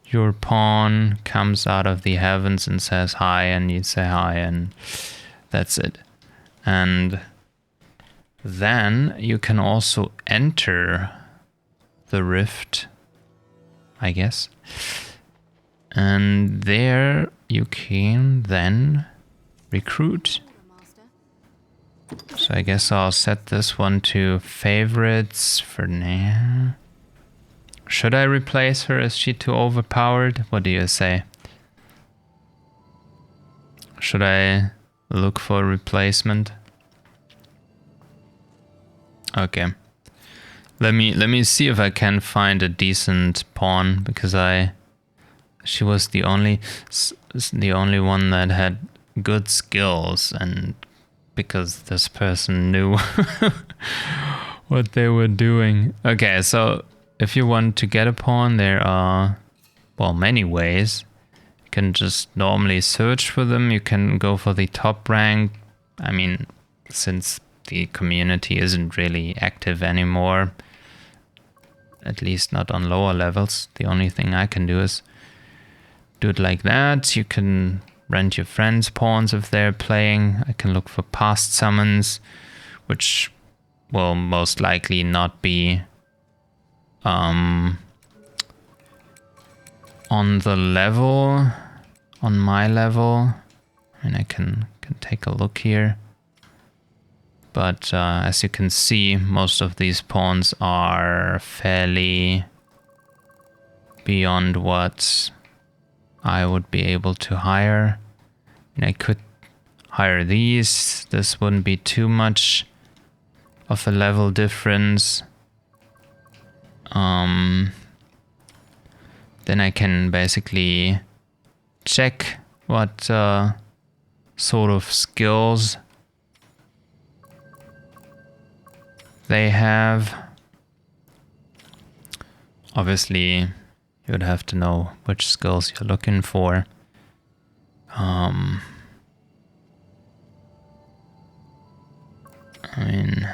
Your pawn comes out of the heavens and says hi, and you say hi, and that's it. And then you can also enter the rift, I guess. And there you can then recruit. So I guess I'll set this one to favorites for now. Should I replace her? Is she too overpowered? What do you say? Should I look for a replacement? Okay. Let me see if I can find a decent pawn, because she was the only one that had good skills, and because this person knew what they were doing. Okay, so if you want to get a pawn, there are, well, many ways. You can just normally search for them. You can go for the top rank. I mean, since the community isn't really active anymore, at least not on lower levels, the only thing I can do is do it like that. You can rent your friends' pawns if they're playing. I can look for past summons, which will most likely not be on the level, on my level. And I can take a look here. But as you can see, most of these pawns are fairly beyond what I would be able to hire. And I could hire these. This wouldn't be too much of a level difference. Then I can basically check what sort of skills they have. Obviously, you would have to know which skills you're looking for. I mean,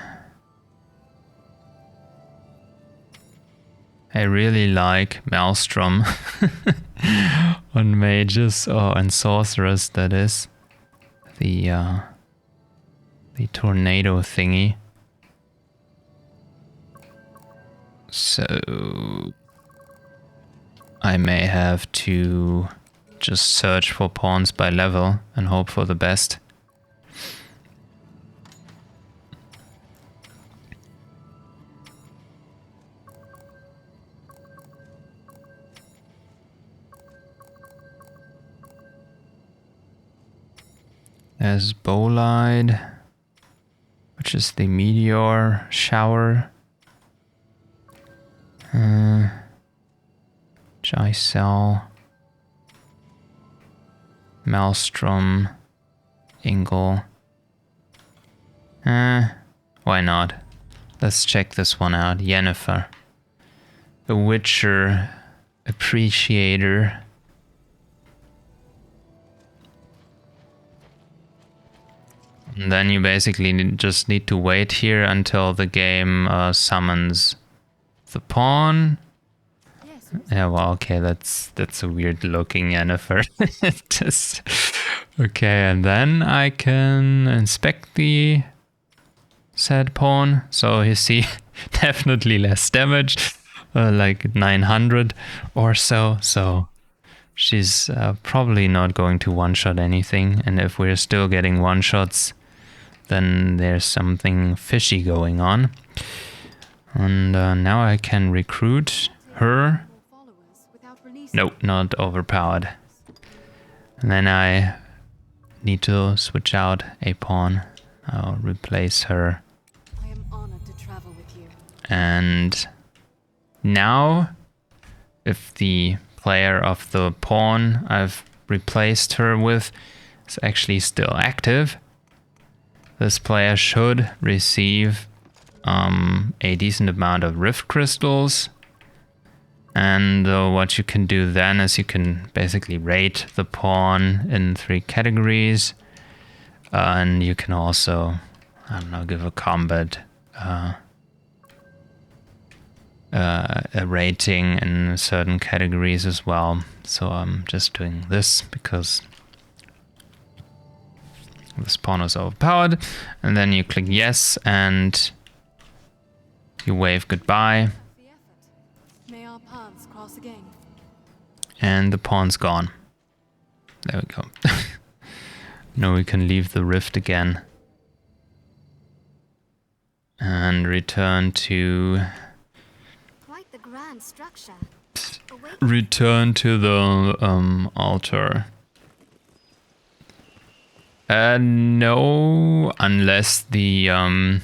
I really like Maelstrom on mages, or on sorcerers, that is. The tornado thingy. So I may have to just search for pawns by level and hope for the best. There's Bolide, which is the meteor shower. Jicel, Maelstrom, Ingle. Why not? Let's check this one out. Yennefer, a Witcher appreciator. And then you basically just need to wait here until the game summons the pawn. Yeah, well, okay, that's a weird looking Yennefer. Just okay, and then I can inspect the said pawn. So you see, definitely less damage, like 900 or so. So she's probably not going to one-shot anything. And if we're still getting one-shots, then there's something fishy going on. And now I can recruit her. Nope, not overpowered. And then I need to switch out a pawn. I'll replace her. I am honored to travel with you. And now, if the player of the pawn I've replaced her with is actually still active, this player should receive a decent amount of rift crystals. And what you can do then is you can basically rate the pawn in 3 categories. And you can also, I don't know, give a combat a rating in certain categories as well. So I'm just doing this because this pawn is overpowered. And then you click yes and you wave goodbye. May our paths cross again. And the pawn's gone. There we go. Now we can leave the rift again. And return to... Quite the grand structure. Return to the altar. No, unless the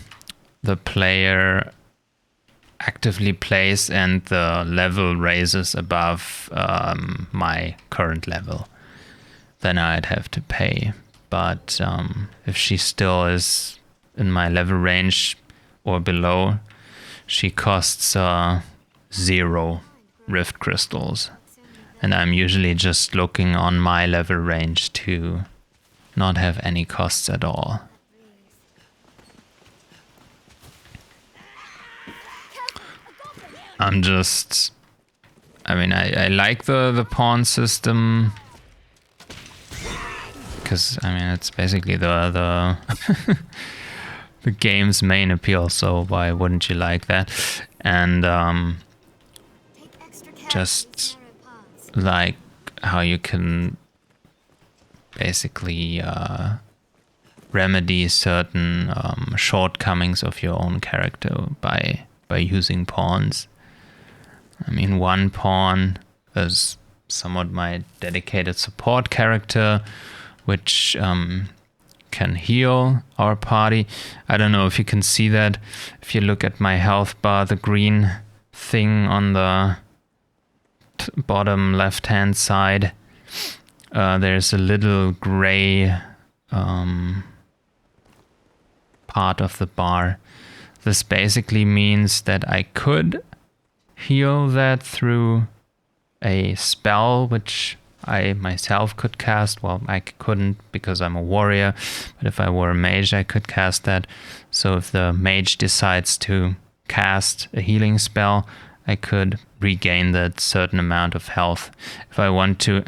player actively plays and the level raises above my current level, then I'd have to pay. but if she still is in my level range or below, she costs 0 rift crystals. And I'm usually just looking on my level range to not have any costs at all. I like the pawn system, because it's basically the the game's main appeal, so why wouldn't you like that? And just like how you can basically remedy certain shortcomings of your own character by using pawns. One pawn is somewhat my dedicated support character, which can heal our party. I don't know if you can see that. If you look at my health bar, the green thing on the bottom left-hand side, there's a little gray part of the bar. This basically means that I could heal that through a spell which I myself could cast. Well, I couldn't because I'm a warrior, but if I were a mage I could cast that. So if the mage decides to cast a healing spell, I could regain that certain amount of health. If I want to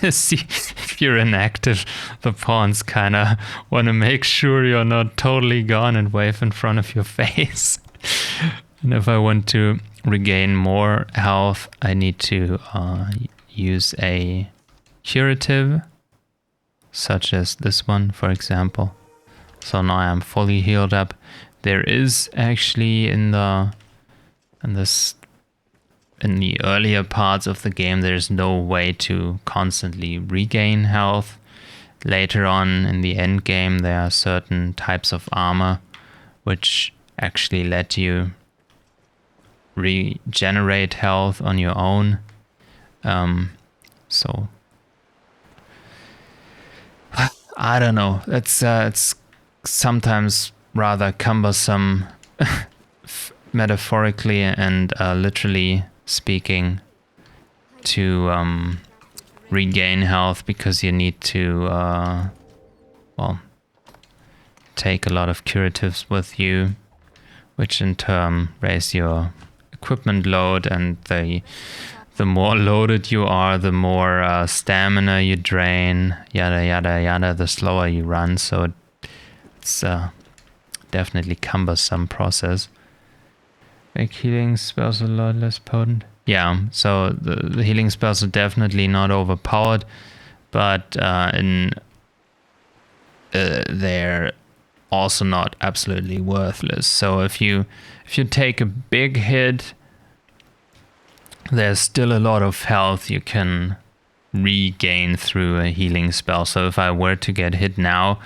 see if you're inactive, the pawns kind of want to make sure you're not totally gone and wave in front of your face. And if I want to regain more health, I need to use a curative, such as this one, for example. So now I'm fully healed up. There is actually in the earlier parts of the game, there's no way to constantly regain health. Later on in the end game, there are certain types of armor which actually let you regenerate health on your own. So I don't know. It's sometimes rather cumbersome, metaphorically and literally speaking, to regain health, because you need to take a lot of curatives with you, which in turn raise your equipment load, and the more loaded you are, the more stamina you drain, yada yada yada, the slower you run. So it's definitely cumbersome process. Make healing spells a lot less potent. Yeah, so the healing spells are definitely not overpowered, but they're also not absolutely worthless. So if you take a big hit, there's still a lot of health you can regain through a healing spell. So if I were to get hit now,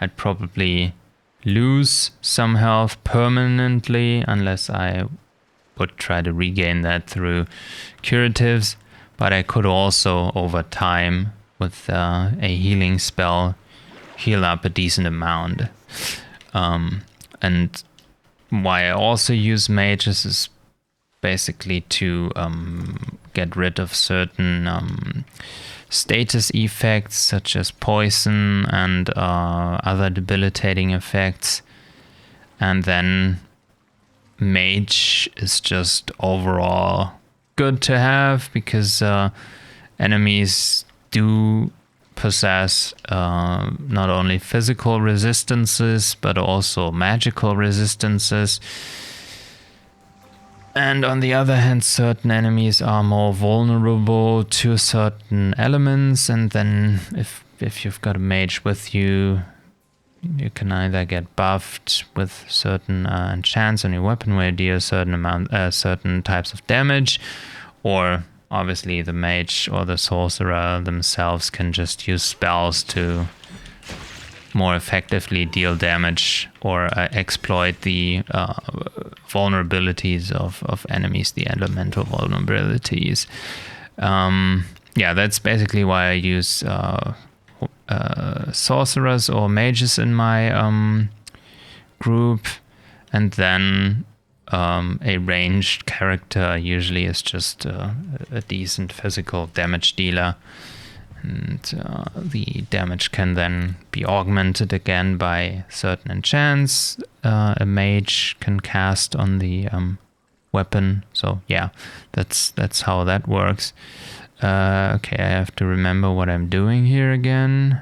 I'd probably lose some health permanently, unless I would try to regain that through curatives. But I could also, over time, with a healing spell, heal up a decent amount. And why I also use mages is basically to get rid of certain status effects, such as poison and other debilitating effects. And then mage is just overall good to have, because enemies do possess not only physical resistances but also magical resistances. And on the other hand, certain enemies are more vulnerable to certain elements, and then if you've got a mage with you, you can either get buffed with certain enchants on your weapon where you deal certain types of damage, or obviously the mage or the sorcerer themselves can just use spells to more effectively deal damage or exploit the vulnerabilities of enemies, the elemental vulnerabilities. Yeah, that's basically why I use sorcerers or mages in my group, and then a ranged character usually is just a decent physical damage dealer, and the damage can then be augmented again by certain enchants a mage can cast on the weapon. So yeah, that's how that works. Okay, I have to remember what I'm doing here again.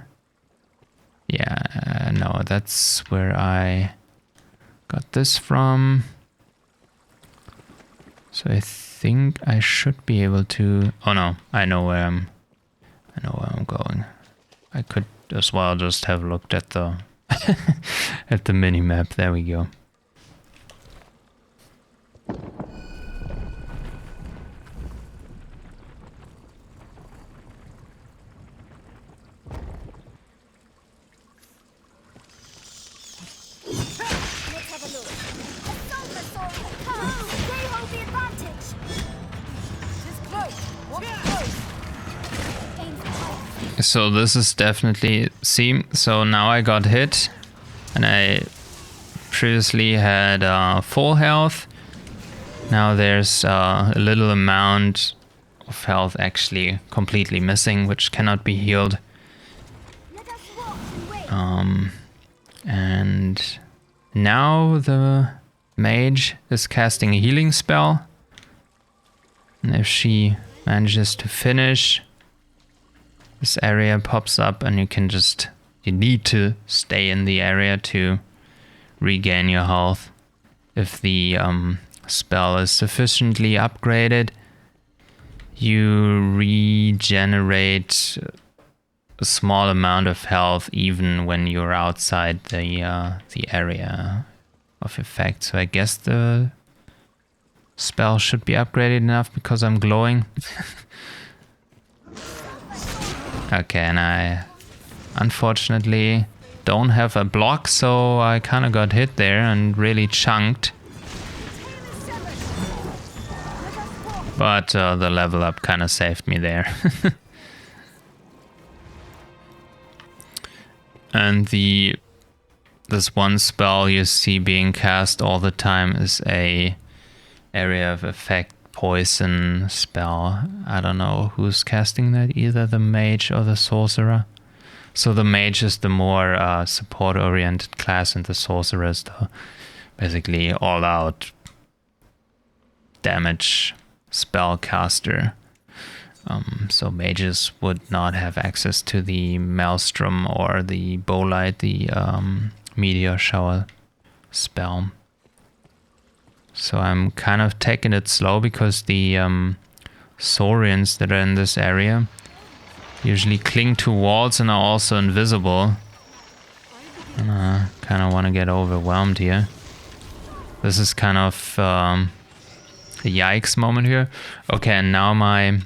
Yeah, no, that's where I got this from. So I think I should be able to... Oh no, I know where I'm going. I could as well just have looked at the at the mini map. There we go. Let's have a look. Assault the sword. Oh, they hold the advantage. It's close. Watch close. Aim for height. So this is definitely... See, so now I got hit, and I previously had full health. Now there's a little amount of health actually completely missing, which cannot be healed. Let us watch and wait. And now the mage is casting a healing spell. And if she manages to finish, this area pops up and you need to stay in the area to regain your health. If the spell is sufficiently upgraded, you regenerate a small amount of health even when you're outside the area of effect. So I guess the spell should be upgraded enough because I'm glowing. Okay, and I unfortunately don't have a block, so I kind of got hit there and really chunked. But the level up kind of saved me there. And this one spell you see being cast all the time is a area of effect poison spell. I don't know who's casting that, either the mage or the sorcerer. So the mage is the more support oriented class, and the sorcerer is the basically all out damage spell caster. So mages would not have access to the maelstrom or the bowlight, the meteor shower spell. So I'm kind of taking it slow because the saurians that are in this area usually cling to walls and are also invisible. And I kind of want to get overwhelmed here. This is kind of a yikes moment here. Okay, and now my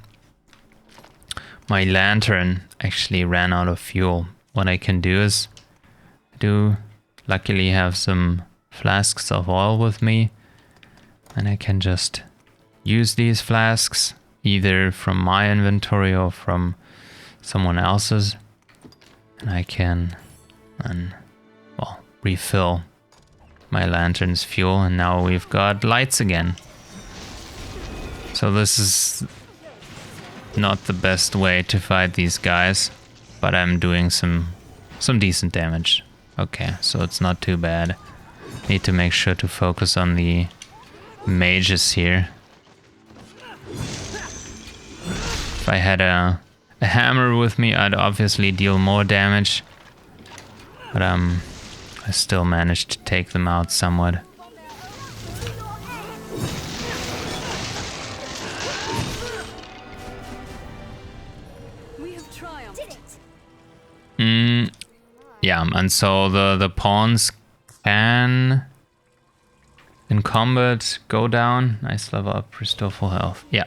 lantern actually ran out of fuel. What I can do is, I do luckily have some flasks of oil with me, and I can just use these flasks either from my inventory or from someone else's, and I can then, well, refill my lantern's fuel, and now we've got lights again. So this is not the best way to fight these guys, but I'm doing some decent damage. Okay, so it's not too bad. Need to make sure to focus on the mages here. If I had a hammer with me, I'd obviously deal more damage, but I still managed to take them out somewhat. Yeah, and so the pawns can, in combat, go down. Nice level up, restore full health. Yeah.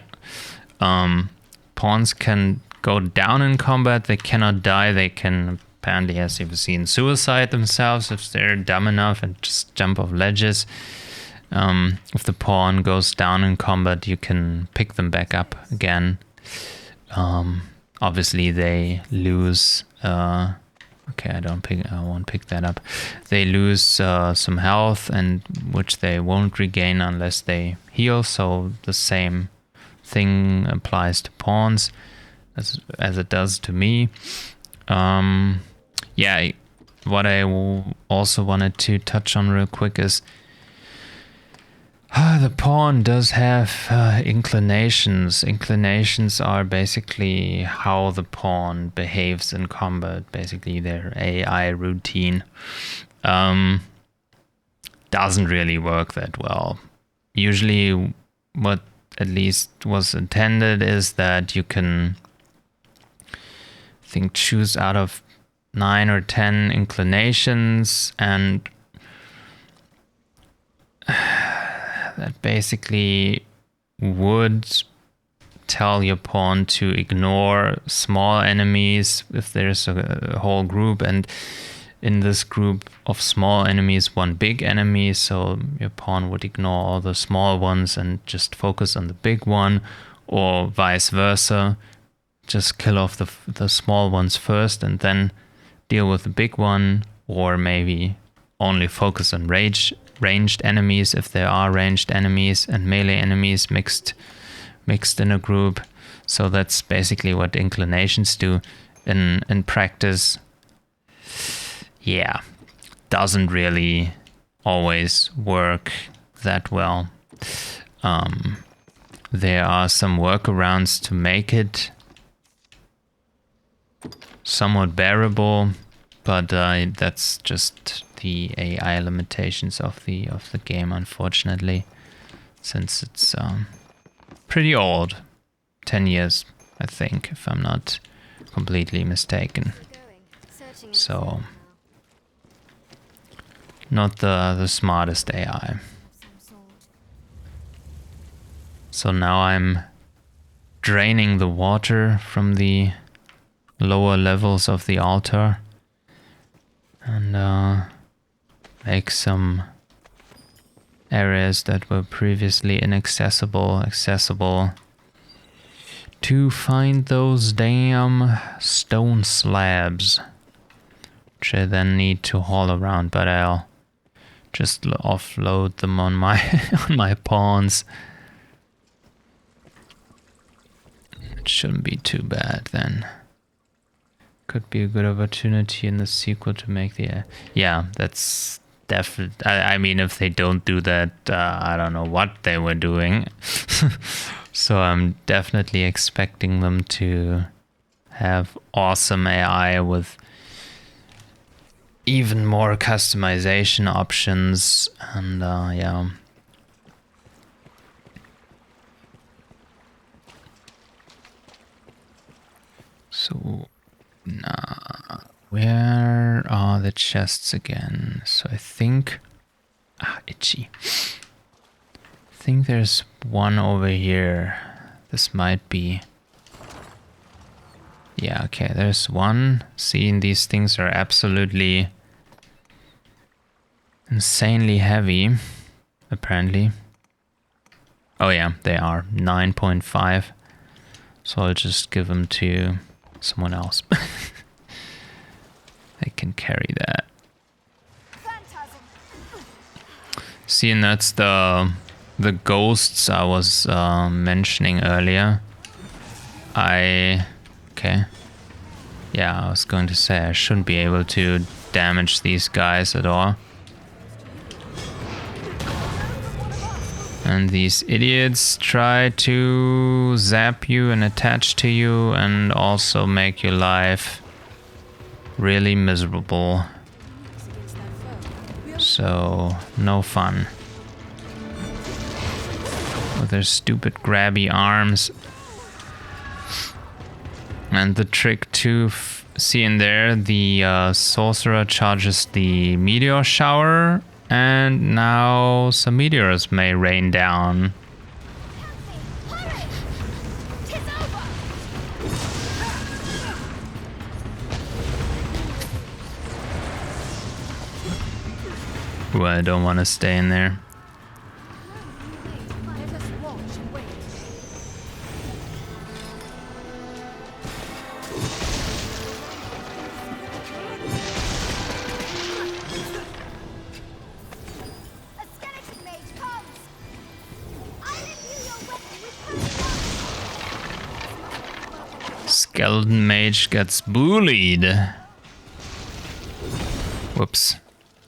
Pawns can go down in combat. They cannot die. They can, apparently, as you've seen, suicide themselves if they're dumb enough and just jump off ledges. If the pawn goes down in combat, you can pick them back up again. Obviously, they lose Okay, I won't pick that up. They lose some health, and which they won't regain unless they heal. So the same thing applies to pawns as it does to me. Yeah, what I also wanted to touch on real quick is the pawn does have inclinations. Inclinations are basically how the pawn behaves in combat, basically their AI routine. Doesn't really work that well. Usually what at least was intended is that you can, I think, choose out of 9 or 10 inclinations, and that basically would tell your pawn to ignore small enemies if there's a whole group, and in this group of small enemies, one big enemy, so your pawn would ignore all the small ones and just focus on the big one, or vice versa, just kill off the small ones first and then deal with the big one, or maybe only focus on ranged enemies if there are ranged enemies and melee enemies mixed in a group. So that's basically what inclinations do in practice. Yeah, doesn't really always work that well. There are some workarounds to make it somewhat bearable, but that's just the AI limitations of the game, unfortunately, since it's pretty old, 10 years, I think, if I'm not completely mistaken. So not the smartest AI. So now I'm draining the water from the lower levels of the altar and make some areas that were previously inaccessible accessible to find those damn stone slabs, which I then need to haul around, but I'll just offload them on my on my pawns. It shouldn't be too bad then. Could be a good opportunity in the sequel to make the... yeah, that's definitely... I mean, if they don't do that, I don't know what they were doing. So I'm definitely expecting them to have awesome AI with even more customization options, and yeah. So, where are the chests again? So I think... itchy. I think there's one over here. This might be... yeah, okay, there's one. Seeing these things are absolutely insanely heavy, apparently. Oh yeah, they are 9.5. So I'll just give them to someone else. They can carry that. See, and that's the ghosts I was mentioning earlier. Okay. Yeah, I was going to say I shouldn't be able to damage these guys at all. And these idiots try to zap you and attach to you and also make your life really miserable. So, no fun. With their stupid grabby arms. And the trick to see in there, the sorcerer charges the meteor shower, and now some meteors may rain down. Ooh, I don't want to stay in there. Skeleton mage gets bullied. Whoops.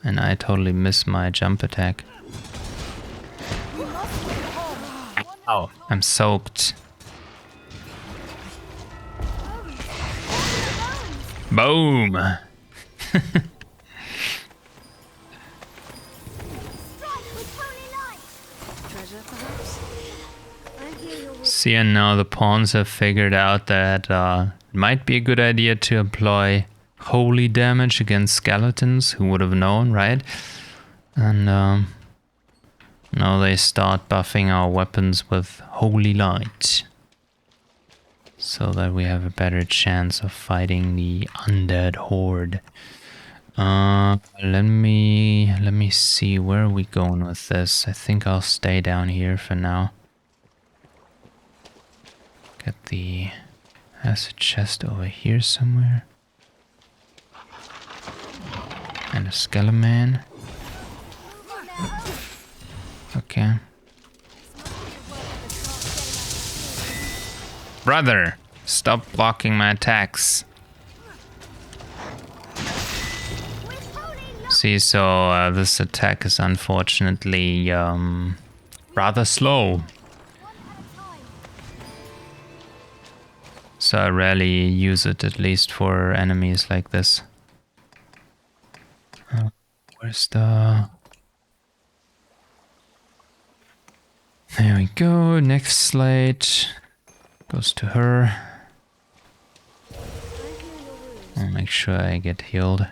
And I totally missed my jump attack. Ow, I'm soaked. Boom! Treasure, perhaps? I hear your See, and now the pawns have figured out that it might be a good idea to employ holy damage against skeletons. Who would have known, right? And now they start buffing our weapons with holy light, so that we have a better chance of fighting the undead horde. Let me see, where are we going with this? I think I'll stay down here for now. Has a chest over here somewhere. And a skeleton man. Okay. Brother, stop blocking my attacks. See, so this attack is unfortunately rather slow. So I rarely use it, at least for enemies like this. Where's the... There we go, next slate goes to her. I'll make sure I get healed.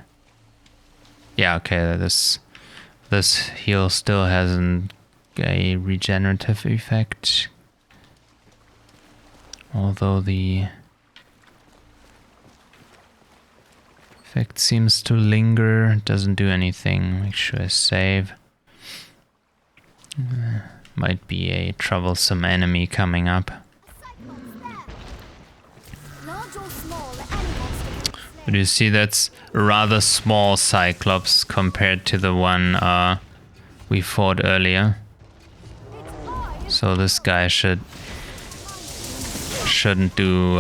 Yeah, okay, this heal still hasn't a regenerative effect. Although the effect seems to linger, it doesn't do anything. Make sure I save. Might be a troublesome enemy coming up. But you see, that's a rather small Cyclops compared to the one we fought earlier. So this guy shouldn't do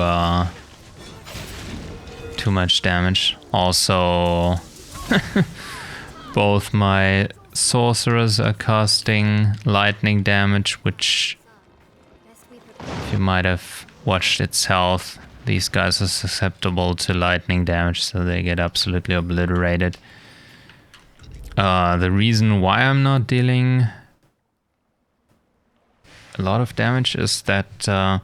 too much damage. Also, both my sorcerers are casting lightning damage, which, if you might have watched its health, these guys are susceptible to lightning damage, so they get absolutely obliterated. The reason why I'm not dealing a lot of damage is that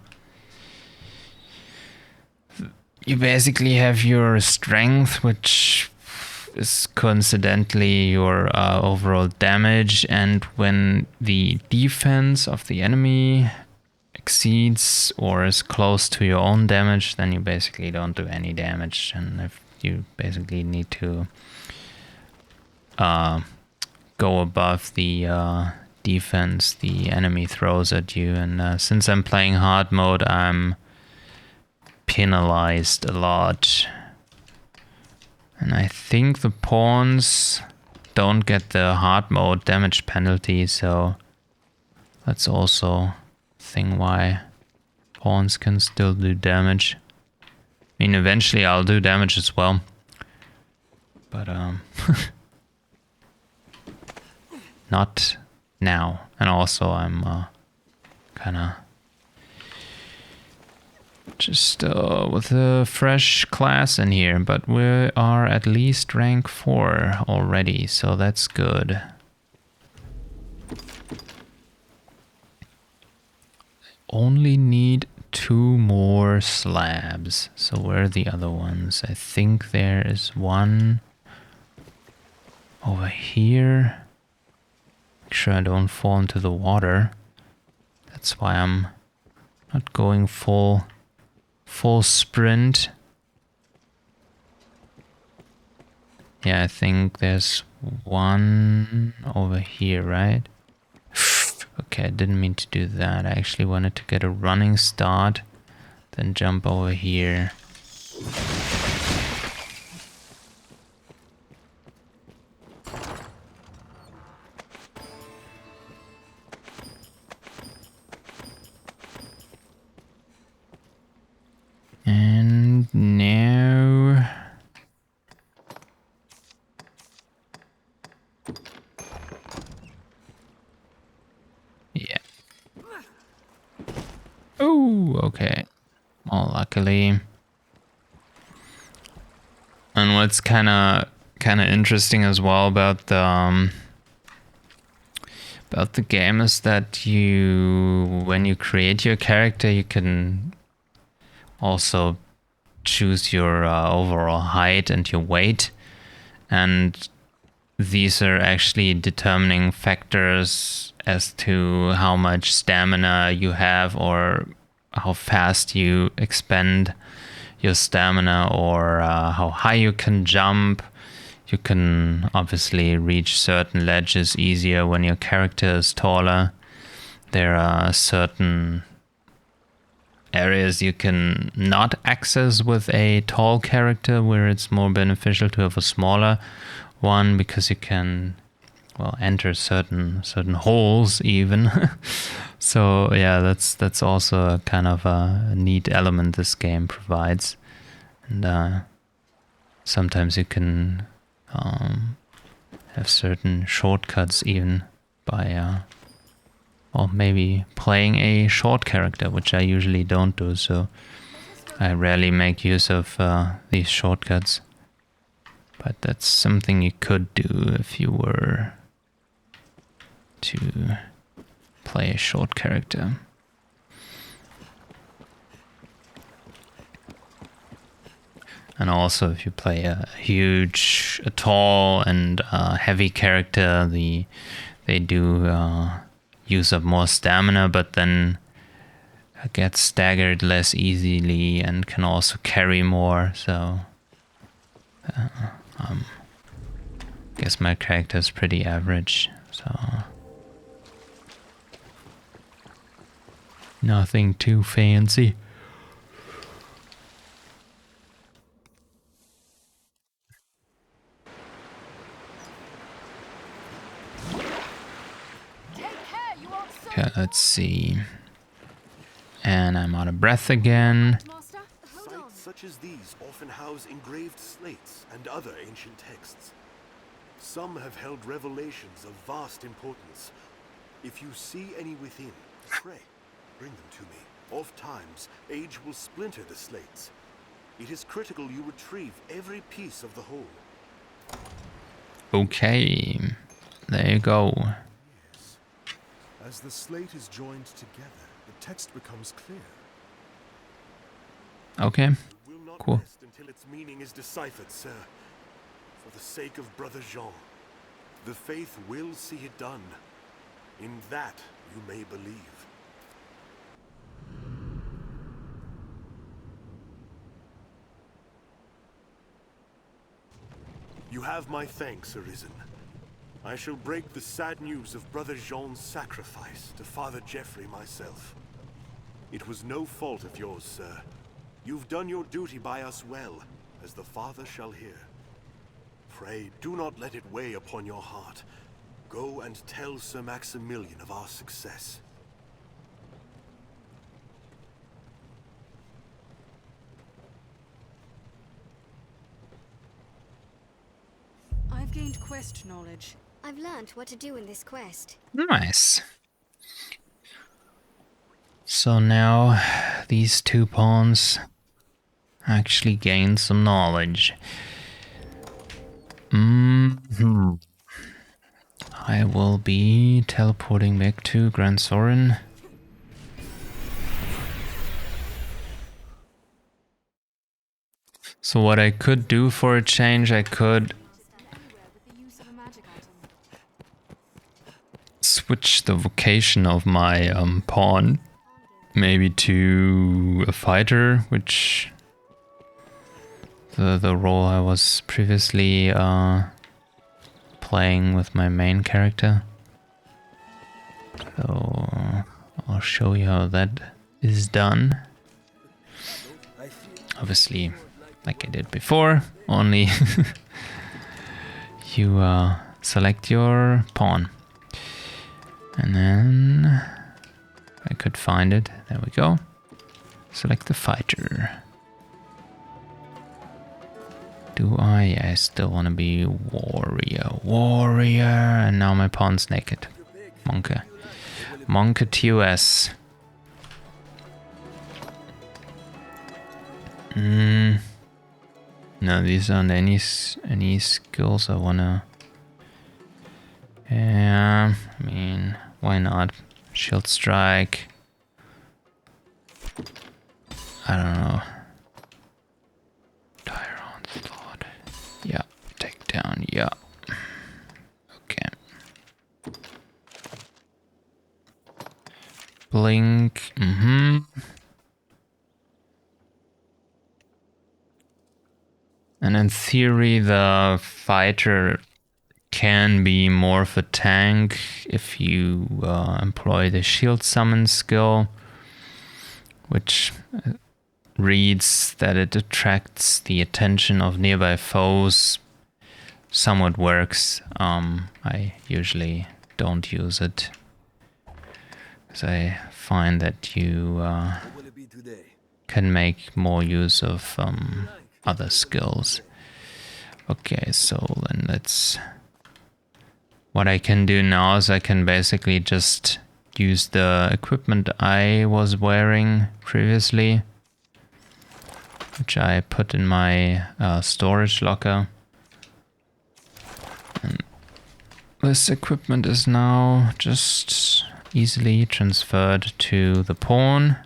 you basically have your strength, which is coincidentally your overall damage, and when the defense of the enemy exceeds or is close to your own damage, then you basically don't do any damage, and if you basically need to go above the defense the enemy throws at you, and since I'm playing hard mode, I'm penalized a lot. And I think the pawns don't get the hard mode damage penalty, so that's also thing why pawns can still do damage. I mean, eventually I'll do damage as well, but not now. And also I'm kind of just with a fresh class in here, but we are at least rank 4 already, so that's good. Only need 2 more slabs. So where are the other ones? I think there is one over here. Make sure I don't fall into the water. That's why I'm not going full sprint. Yeah, I think there's one over here, right? Okay, I didn't mean to do that. I actually wanted to get a running start, then jump over here. And Oh, okay. Well, luckily. And what's kind of interesting as well about the game is that when you create your character, you can also choose your overall height and your weight, and these are actually determining factors as to how much stamina you have or how fast you expend your stamina, or how high you can jump. You can obviously reach certain ledges easier when your character is taller. There are certain areas you can not access with a tall character where it's more beneficial to have a smaller one, because you can, well, enter certain holes even. So yeah, that's also a kind of a neat element this game provides. And sometimes you can have certain shortcuts even by or maybe playing a short character, which I usually don't do, so I rarely make use of these shortcuts. But that's something you could do if you were to play a short character. And also, if you play a huge, a tall and heavy character, they do use up more stamina, but then get staggered less easily and can also carry more. So, I guess my character is pretty average. So, nothing too fancy. Okay, let's see. And I'm out of breath again. Sites such as these often house engraved slates and other ancient texts. Some have held revelations of vast importance. If you see any within, pray, bring them to me. Oft times, age will splinter the slates. It is critical you retrieve every piece of the whole. Okay, there you go. Yes. As the slate is joined together, the text becomes clear. Okay, It will not cool. rest until its meaning is deciphered, sir. For the sake of Brother Jean, the faith will see it done. In that you may believe. You have my thanks, Arisen. I shall break the sad news of Brother Jean's sacrifice to Father Geoffrey myself. It was no fault of yours, sir. You've done your duty by us well, as the Father shall hear. Pray, do not let it weigh upon your heart. Go and tell Sir Maximilian of our success. I've gained quest knowledge. I've learned what to do in this quest. Nice. So now these 2 pawns actually gain some knowledge. I will be teleporting back to Grand Sorin. So what I could do for a change, I could switch the vocation of my pawn maybe to a fighter, which the role I was previously playing with my main character. So I'll show you how that is done. Obviously, like I did before, only you select your pawn. And then I could find it. There we go. Select the fighter. Do I? I still want to be warrior. Warrior! And now my pawn's naked. Monkey. Monkey TOS. No, these aren't any skills I wanna. Yeah, I mean, why not? Shield strike. I don't know. Dire onslaught. Yeah. Take down. Yeah. Okay. Blink. And in theory, the fighter can be more of a tank if you employ the shield summon skill, which reads that it attracts the attention of nearby foes. Somewhat works. I usually don't use it because I find that you can make more use of other skills. Okay, so then let's... What I can do now is I can basically just use the equipment I was wearing previously, which I put in my storage locker. And this equipment is now just easily transferred to the pawn.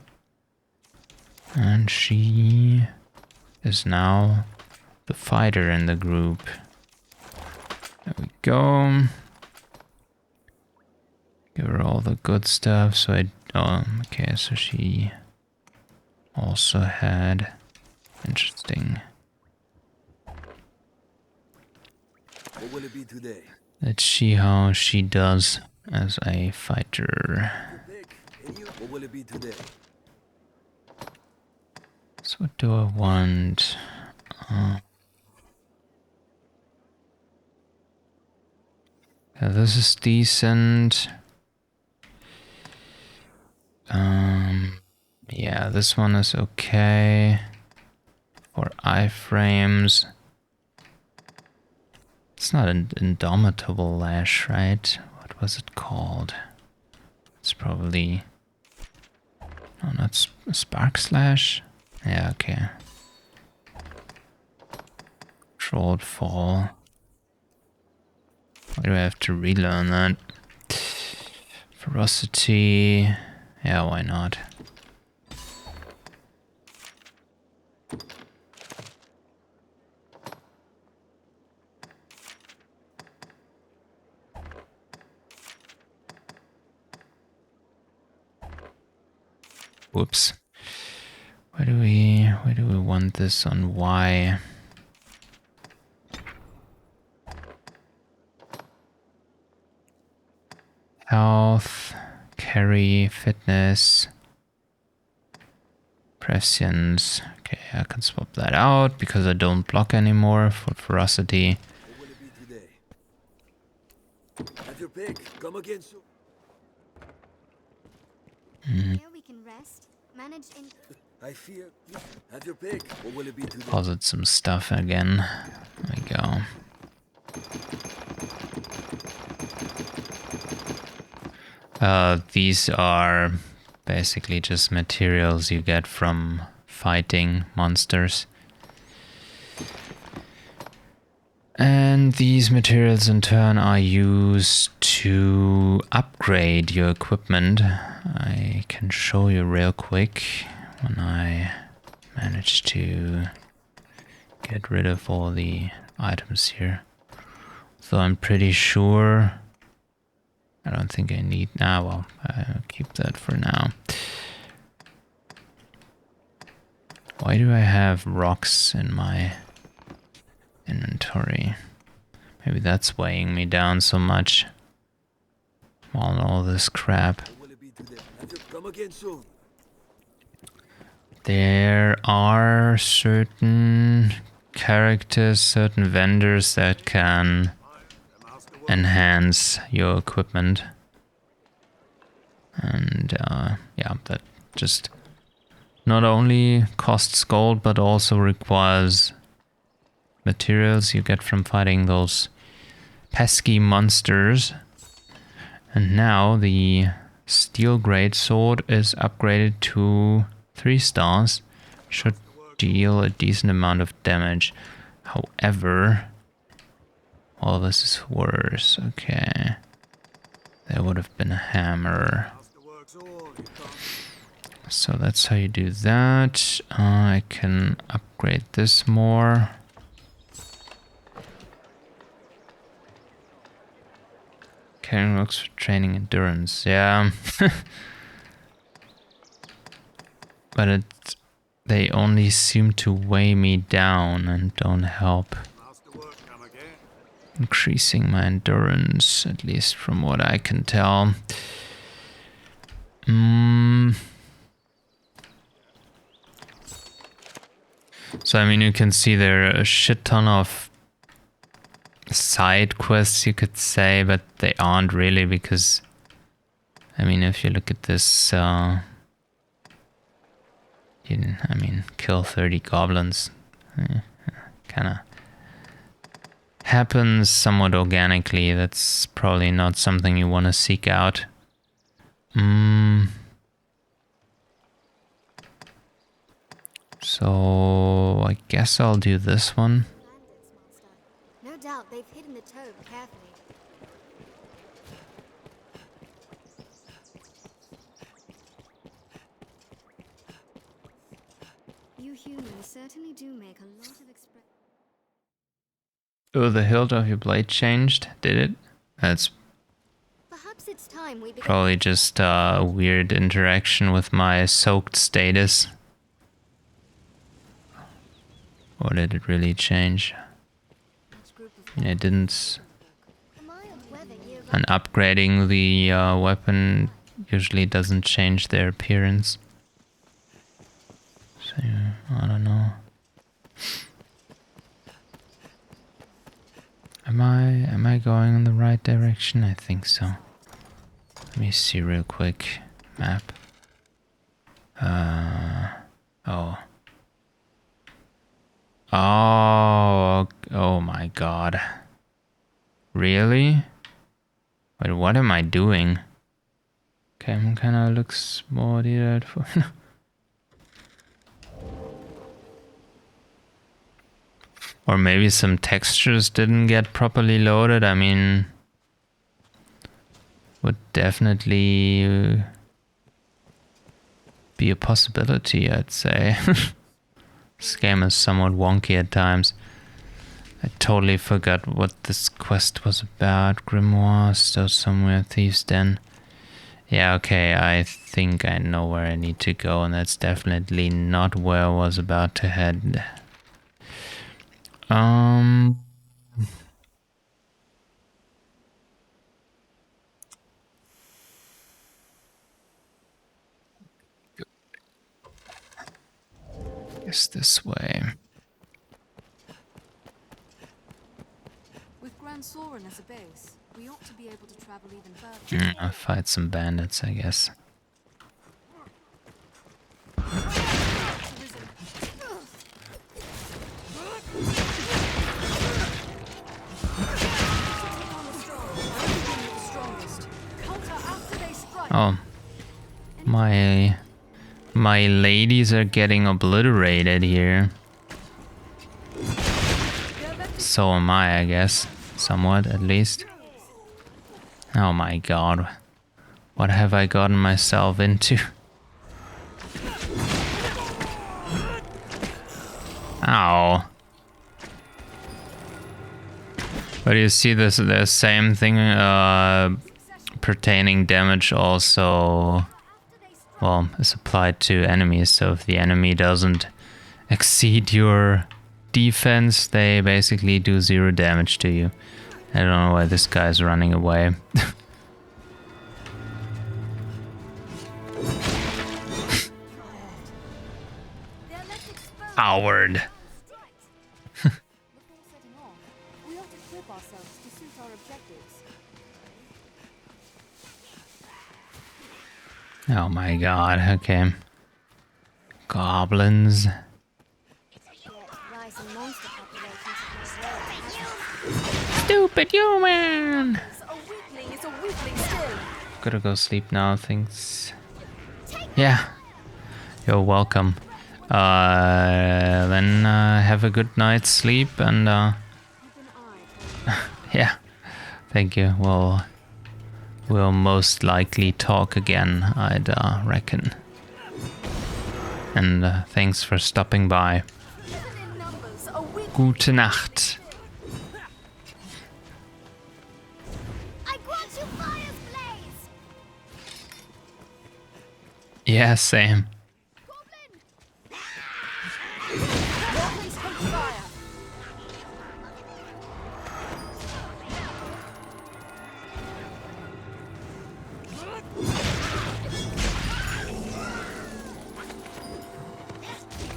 And she is now the fighter in the group. There we go. Give her all the good stuff. So okay, so she also had interesting. What will it be today? Let's see how she does as a fighter. What will it be today? So what do I want? Yeah, this is decent. Yeah, this one is okay. For iframes. It's not an indomitable lash, right? What was it called? It's probably... No, not spark slash? Yeah, okay. Controlled fall. Why do I have to relearn that? Ferocity. Yeah, why not? Whoops. Where do we want this on Y? Health, carry, fitness, prescience. Okay, I can swap that out because I don't block anymore for ferocity. What will it be today? Have your pick. Come again soon. Here we can rest. Manage in... I fear. Have your pick. What will it be today? Deposit some stuff again. There we go. These are basically just materials you get from fighting monsters. And these materials in turn are used to upgrade your equipment. I can show you real quick when I manage to get rid of all the items here. So I'm pretty sure... I don't think I need... well, I'll keep that for now. Why do I have rocks in my inventory? Maybe that's weighing me down so much. All this crap. What will it be today? Have your... Come again soon. There are certain characters, certain vendors that can enhance your equipment. And yeah, that just not only costs gold, but also requires materials you get from fighting those pesky monsters. And now the steel great sword is upgraded to 3 stars. Should deal a decent amount of damage. However, all this is worse. Okay. There would have been a hammer. So that's how you do that. I can upgrade this more. Carrying rocks for training endurance. Yeah. But they only seem to weigh me down and don't help increasing my endurance, at least from what I can tell. So, I mean, you can see there are a shit ton of side quests, you could say, but they aren't really, because, I mean, if you look at this, I mean, kill 30 goblins, kind of happens somewhat organically. That's probably not something you want to seek out. So I guess I'll do this one. No doubt they've hidden the toad carefully. You humans certainly do make a lot of expression. Oh, the hilt of your blade changed, did it? That's Perhaps it's time we probably just a weird interaction with my soaked status. Or did it really change? It didn't. And upgrading the weapon usually doesn't change their appearance. So, I don't know. Am I going in the right direction? I think so. Let me see real quick. Map. Oh. Oh my god. Really? Wait, what am I doing? Okay, kinda looks more detailed for or maybe some textures didn't get properly loaded. I mean, would definitely be a possibility, I'd say. This game is somewhat wonky at times. I totally forgot what this quest was about. Grimoire, still somewhere, Thieves' Den. Yeah, okay, I think I know where I need to go, and that's definitely not where I was about to head. Guess this way. With Grand Soren as a base, we ought to be able to travel even further. I'll fight some bandits, I guess. Oh, my ladies are getting obliterated here. So am I guess. Somewhat, at least. Oh my god. What have I gotten myself into? Ow. But you see this the same thing pertaining damage also, well, is applied to enemies. So if the enemy doesn't exceed your defense, they basically do 0 damage to you. I don't know why this guy's running away. Howard. Oh my god, okay. Goblins. Stupid human! Gotta go sleep now, thanks. Yeah, you're welcome. Then have a good night's sleep and yeah, thank you. We'll most likely talk again, I'd reckon. And thanks for stopping by. Gute Nacht. I grant you fire's blaze! Yeah, same. Goblins hate fire.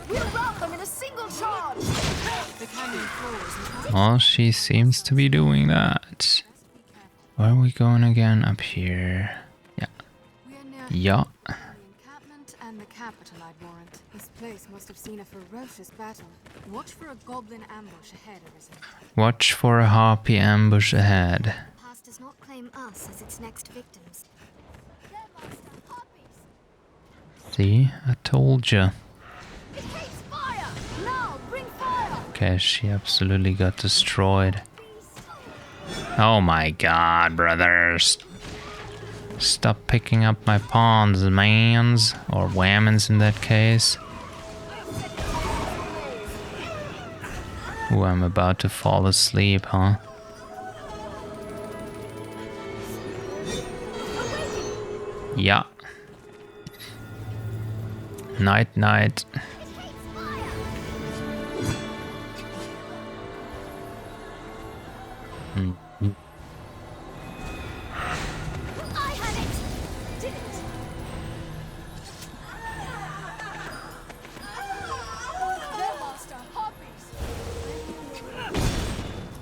We'll rout them in a single charge. The canyon floors and Well, she seems to be doing that. Where are we going again? Up here. Yeah. we are near Yeah. the encampment and the capital, I'd warrant. This place must have seen a ferocious battle. Watch for a goblin ambush ahead, Arisen. Watch for a harpy ambush ahead. The past does not claim us as its next victims. See? I told you. It hates fire! Now, bring fire! Okay, she absolutely got destroyed. Oh my god, brothers. Stop picking up my pawns, mans. Or whammons in that case. Ooh, I'm about to fall asleep, huh? Yeah. Night, night. I had it! Did it! Their master, harpies!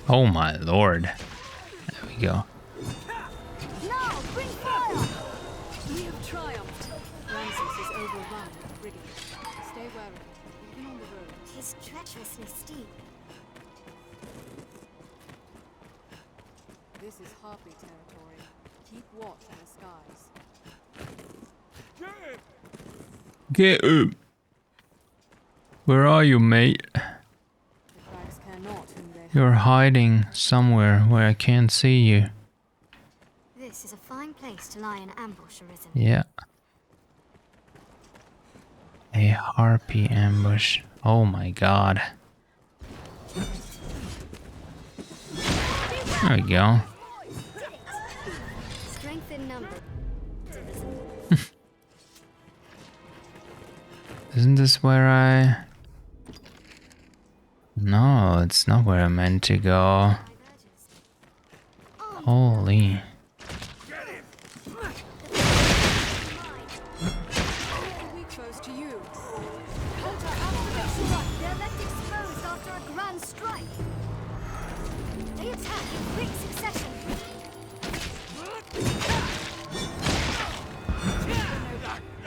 Oh my lord. There we go. Now, bring fire! We have triumphed. Ramses is overrun with brigands. Stay wary, even on the road. Tis treacherously steep. This is harpy territory. Keep watch in the skies. Get up. Where are you, mate? The crags cannot whom they You're hiding somewhere where I can't see you. This is a fine place to lie in ambush, Arisen. Yeah. A harpy ambush. Oh my god. There we go. Strength in numbers. Isn't this where I... No, it's not where I meant to go. Holy. weak foes to you. Counter after they strike. They're left exposed after a grand strike. They attack in quick succession.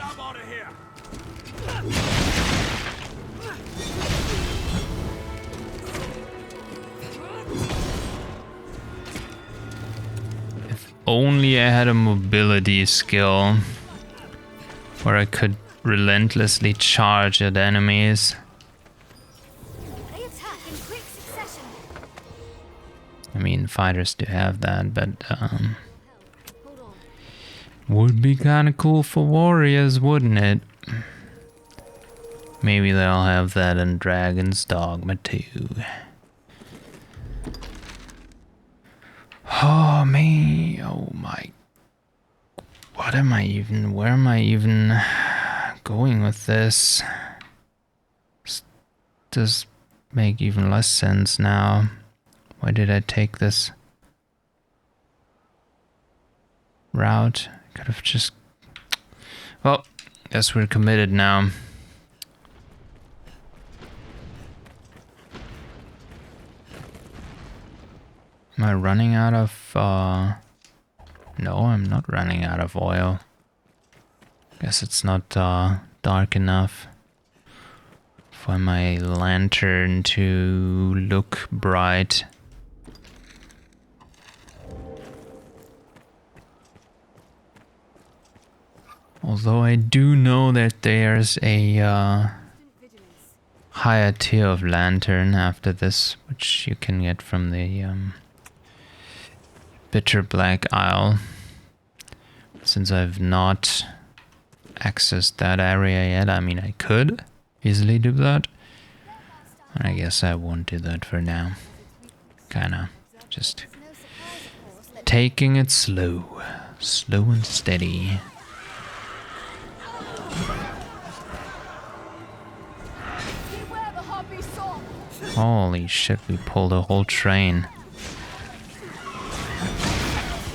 I'm out of here. If only I had a mobility skill where I could relentlessly charge at enemies. They attack in quick succession. I mean, fighters do have that, but Hold on. would be kind of cool for warriors, wouldn't it? Maybe they'll have that in Dragon's Dogma too. Oh me, oh my. What am I even, where am I even going with this? Does make even less sense now. Why did I take this route? Could have just... Well, guess we're committed now. Am I running out of... No, I'm not running out of oil. Guess it's not dark enough for my lantern to look bright. Although I do know that there's a higher tier of lantern after this, which you can get from the Bitter Black Isle. Since I've not accessed that area yet, I mean, I could easily do that. And I guess I won't do that for now. Kinda just taking it slow. Slow and steady. Holy shit, we pulled a whole train.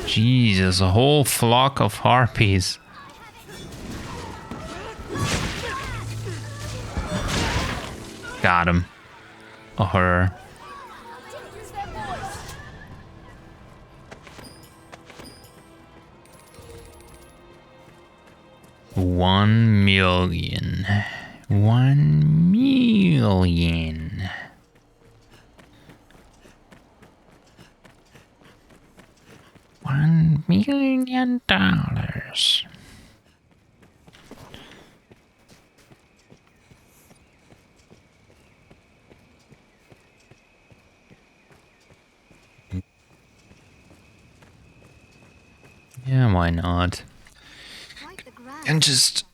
Jesus, a whole flock of harpies. Got him. Or her. $1 million. 1 million. $1 million. Yeah, why not? And just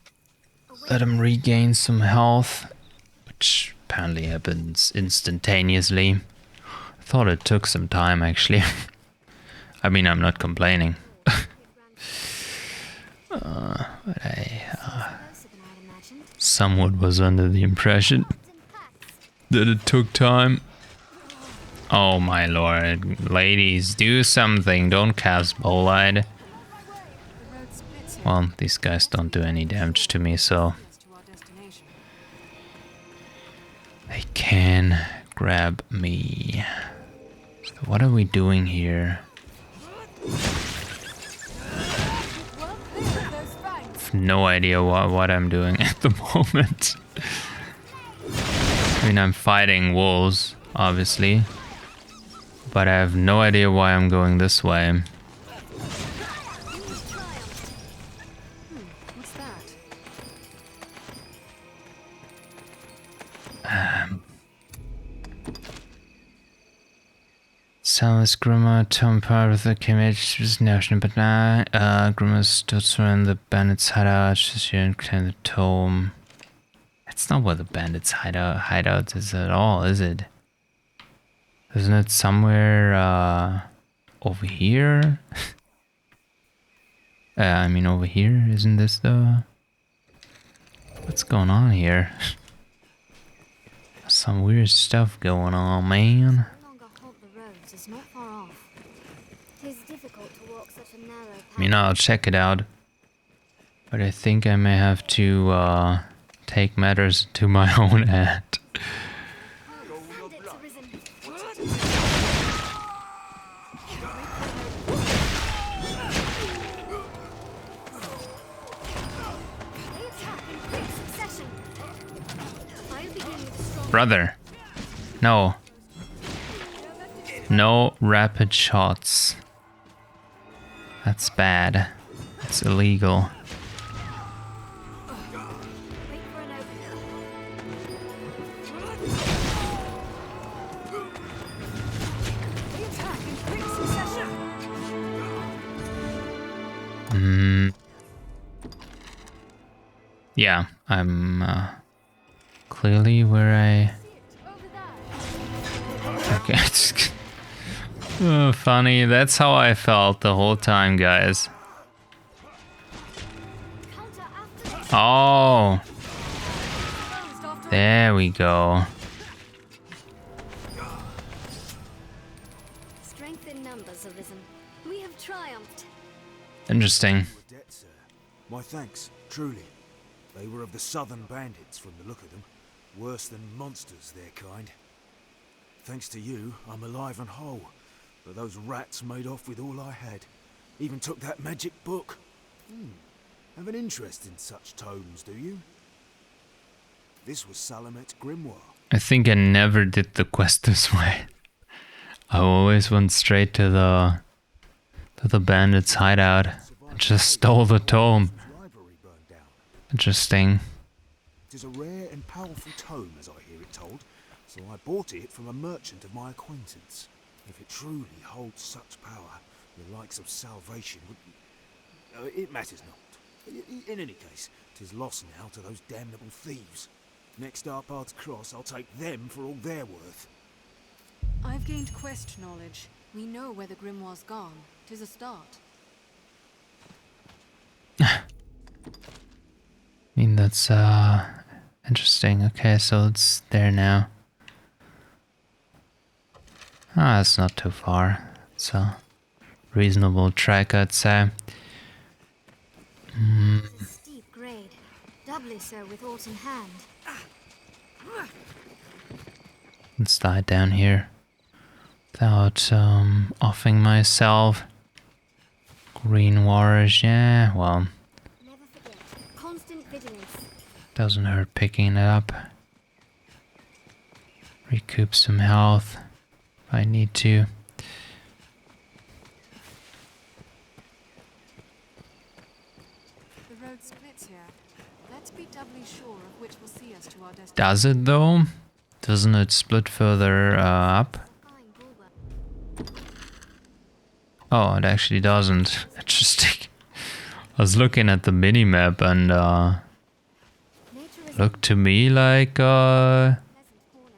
let him regain some health, which apparently happens instantaneously. I thought it took some time, actually. I mean, I'm not complaining. But I somewhat was under the impression that it took time. Oh my lord, ladies, do something, don't cast bolide. Well, these guys don't do any damage to me, so they can grab me. So what are we doing here? I've no idea what I'm doing at the moment. I mean, I'm fighting wolves, obviously, but I have no idea why I'm going this way. Salvus Grima, Tom part of the image was notion, but now Grima stood surrounding the bandits' hideout, just here and claim the tome. That's not where the bandits' hideout is at all, is it? Isn't it somewhere over here? I mean over here, isn't this the... What's going on here? Some weird stuff going on, man. I mean, I'll check it out, but I think I may have to take matters to my own hand. Brother, no. No rapid shots. That's bad. It's illegal. Yeah, I'm clearly where I... Okay, oh, funny, that's how I felt the whole time, guys. Oh, there we go. Strength in numbers arisen. We have triumphed. Interesting. My thanks, truly. They were of the southern bandits from the look of them. Worse than monsters, their kind. Thanks to you, I'm alive and whole. But those rats made off with all I had. Even took that magic book. Have an interest in such tomes, do you? This was Salamet's grimoire. I think I never did the quest this way. I always went straight to the bandits' hideout and just stole the tome. Interesting. It is a rare and powerful tome, as I hear it told, so I bought it from a merchant of my acquaintance. If it truly holds such power, the likes of salvation would... it matters not. In any case, 'tis lost now to those damnable thieves. Next our paths cross, I'll take them for all they're worth. I've gained quest knowledge. We know where the grimoire's gone. 'Tis a start. I mean, that's interesting. Okay, so it's there now. Ah, it's not too far. It's a reasonable trek, I'd say. Steep grade. Doubly so with ult in hand. Let's die down here without offing myself. Green waters, yeah, well, Never forget. Constant vigilance. doesn't hurt picking it up. Recoup some health if I need to. The road splits here. Let's be doubly sure of which will see us to our destination. Does it though? Doesn't it split further up? Fine, Bulwer. Oh, it actually doesn't. Interesting. I was looking at the minimap and Nature is looked to me like a pleasant corner.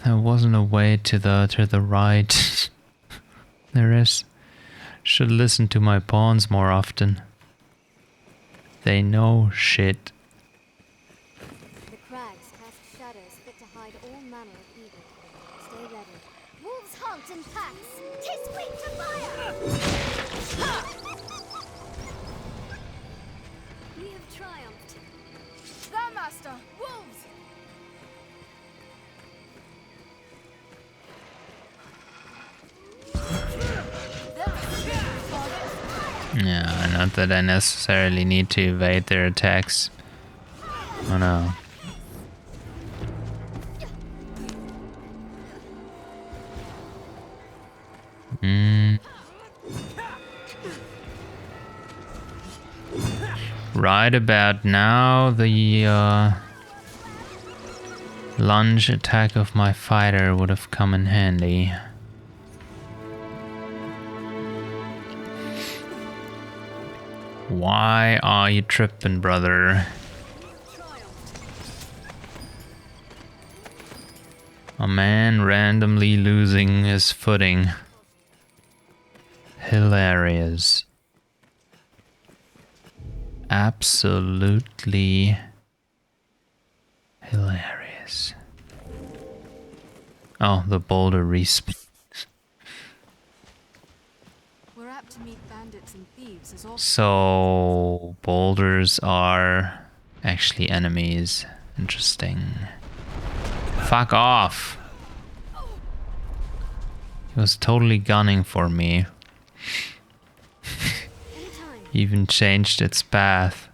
there wasn't a way to the right. There is. Should listen to my pawns more often. They know shit. The crags cast shadows fit to hide all manner of evil. Stay ready. Wolves hunt in packs. 'Tis quick to fire! We have triumphed. The master! Wolves! Yeah, not that I necessarily need to evade their attacks. Oh no. Right about now, the lunge attack of my fighter would have come in handy. Why are you tripping, brother? A man randomly losing his footing. Hilarious. Absolutely hilarious. Oh, the boulder respawns. We're apt to meet bandits and thieves as often. So boulders are actually enemies. Interesting. Fuck off. He was totally gunning for me. Anytime. Even changed its path.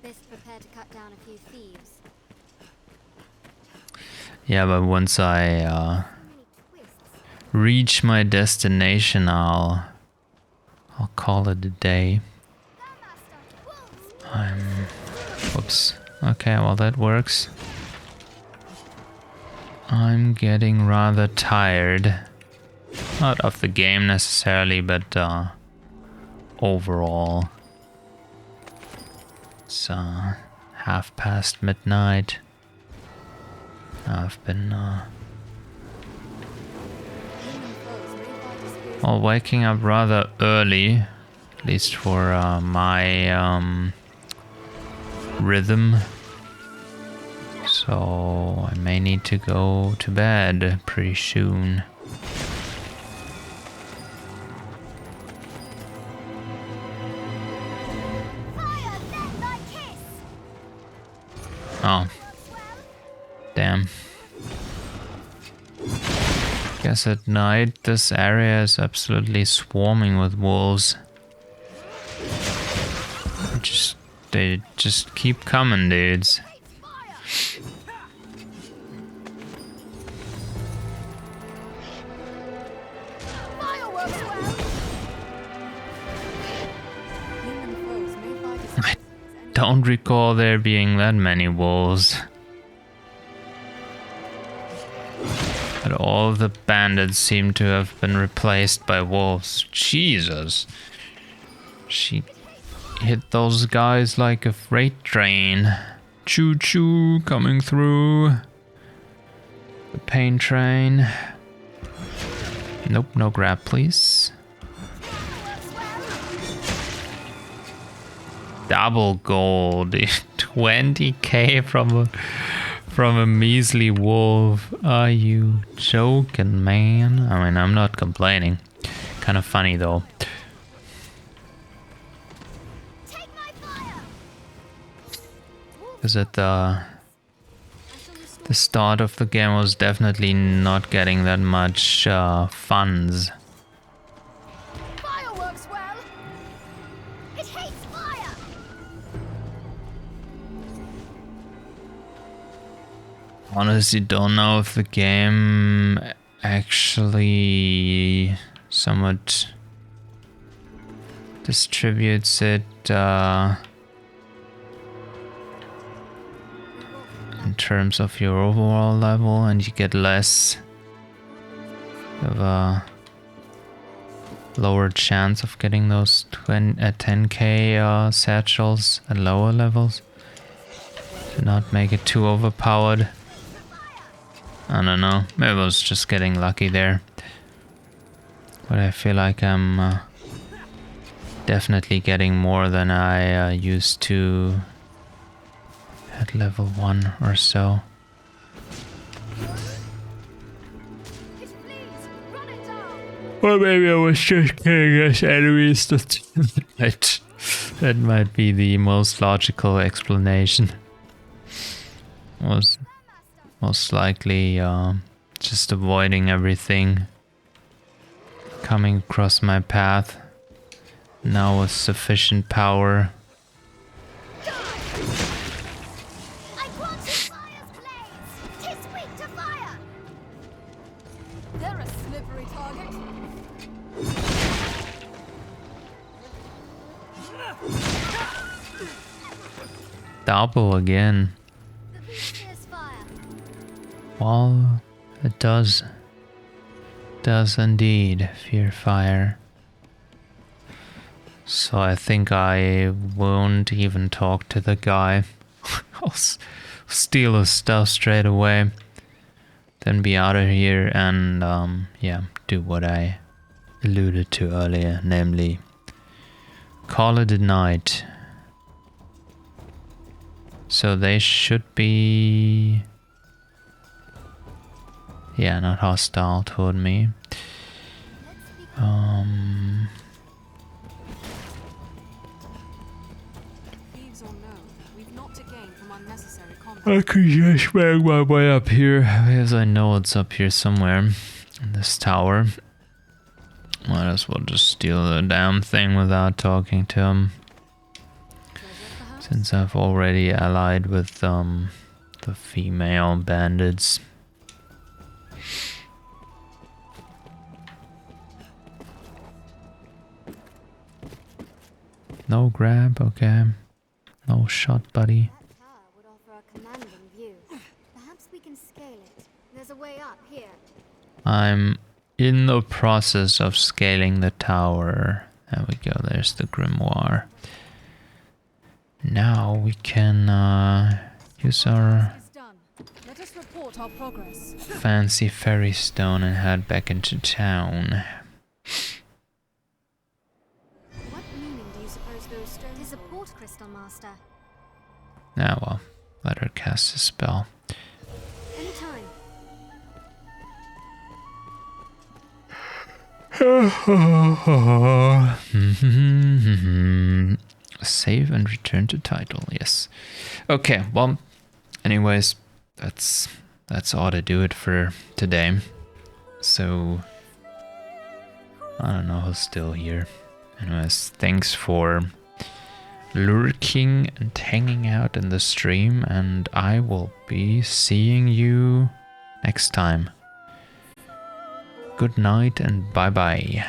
Best prepare to cut down a few thieves. Yeah, but once I Many twists. reach my destination, I'll call it a day. Whoops. Okay, well that works. I'm getting rather tired. Not of the game necessarily, but overall. It's midnight. I've been well, waking up rather early, at least for my rhythm. So I may need to go to bed pretty soon. Fire, let thy kiss! Oh, damn. Guess at night this area is absolutely swarming with wolves. They just keep coming, dudes. Fireworks well! don't recall there being that many wolves. But all the bandits seem to have been replaced by wolves. Jesus. She hit those guys like a freight train. Choo choo coming through. The pain train. Nope, no grab, please. Double gold. 20k from a measly wolf. Are you joking, man? I mean, I'm not complaining. Kind of funny though. Because at the start of the game I was definitely not getting that much funds. Fireworks, well, it hates fire. Honestly, don't know if the game actually somewhat distributes it in terms of your overall level, and you get less of a lower chance of getting those 10k satchels at lower levels to not make it too overpowered. I don't know, maybe I was just getting lucky there, but I feel like I'm definitely getting more than I used to at level 1 or so. Or maybe I was just killing us enemies. That might be the most logical explanation. Was most likely just avoiding everything coming across my path. Now with sufficient power. They're a slippery target. Double again. Well, it does indeed fear fire. So I think I won't even talk to the guy. I'll steal his stuff straight away, then be out of here and yeah, do what I alluded to earlier, namely call it a night. So they should be, yeah, not hostile toward me. Thieves or no, we've not to gain from unnecessary combat. I could just make my way up here, because I know it's up here somewhere in this tower. Might as well just steal the damn thing without talking to him. Since I've already allied with the female bandits. No grab, okay. No shot, buddy. That tower would offer a commanding view. Perhaps we can scale it. There's a way up here. I'm in the process of scaling the tower. There we go, there's the grimoire. Now we can use our Let us report our progress. fancy ferry stone and head back into town. What meaning do you suppose those stones? It is a port crystal, Master. Ah well, let her cast a spell. Anytime. Save and return to title, yes. Okay, well, anyways, that's all to do it for today. So, I don't know who's still here. Anyways, thanks for lurking and hanging out in the stream, and I will be seeing you next time. Good night and bye-bye.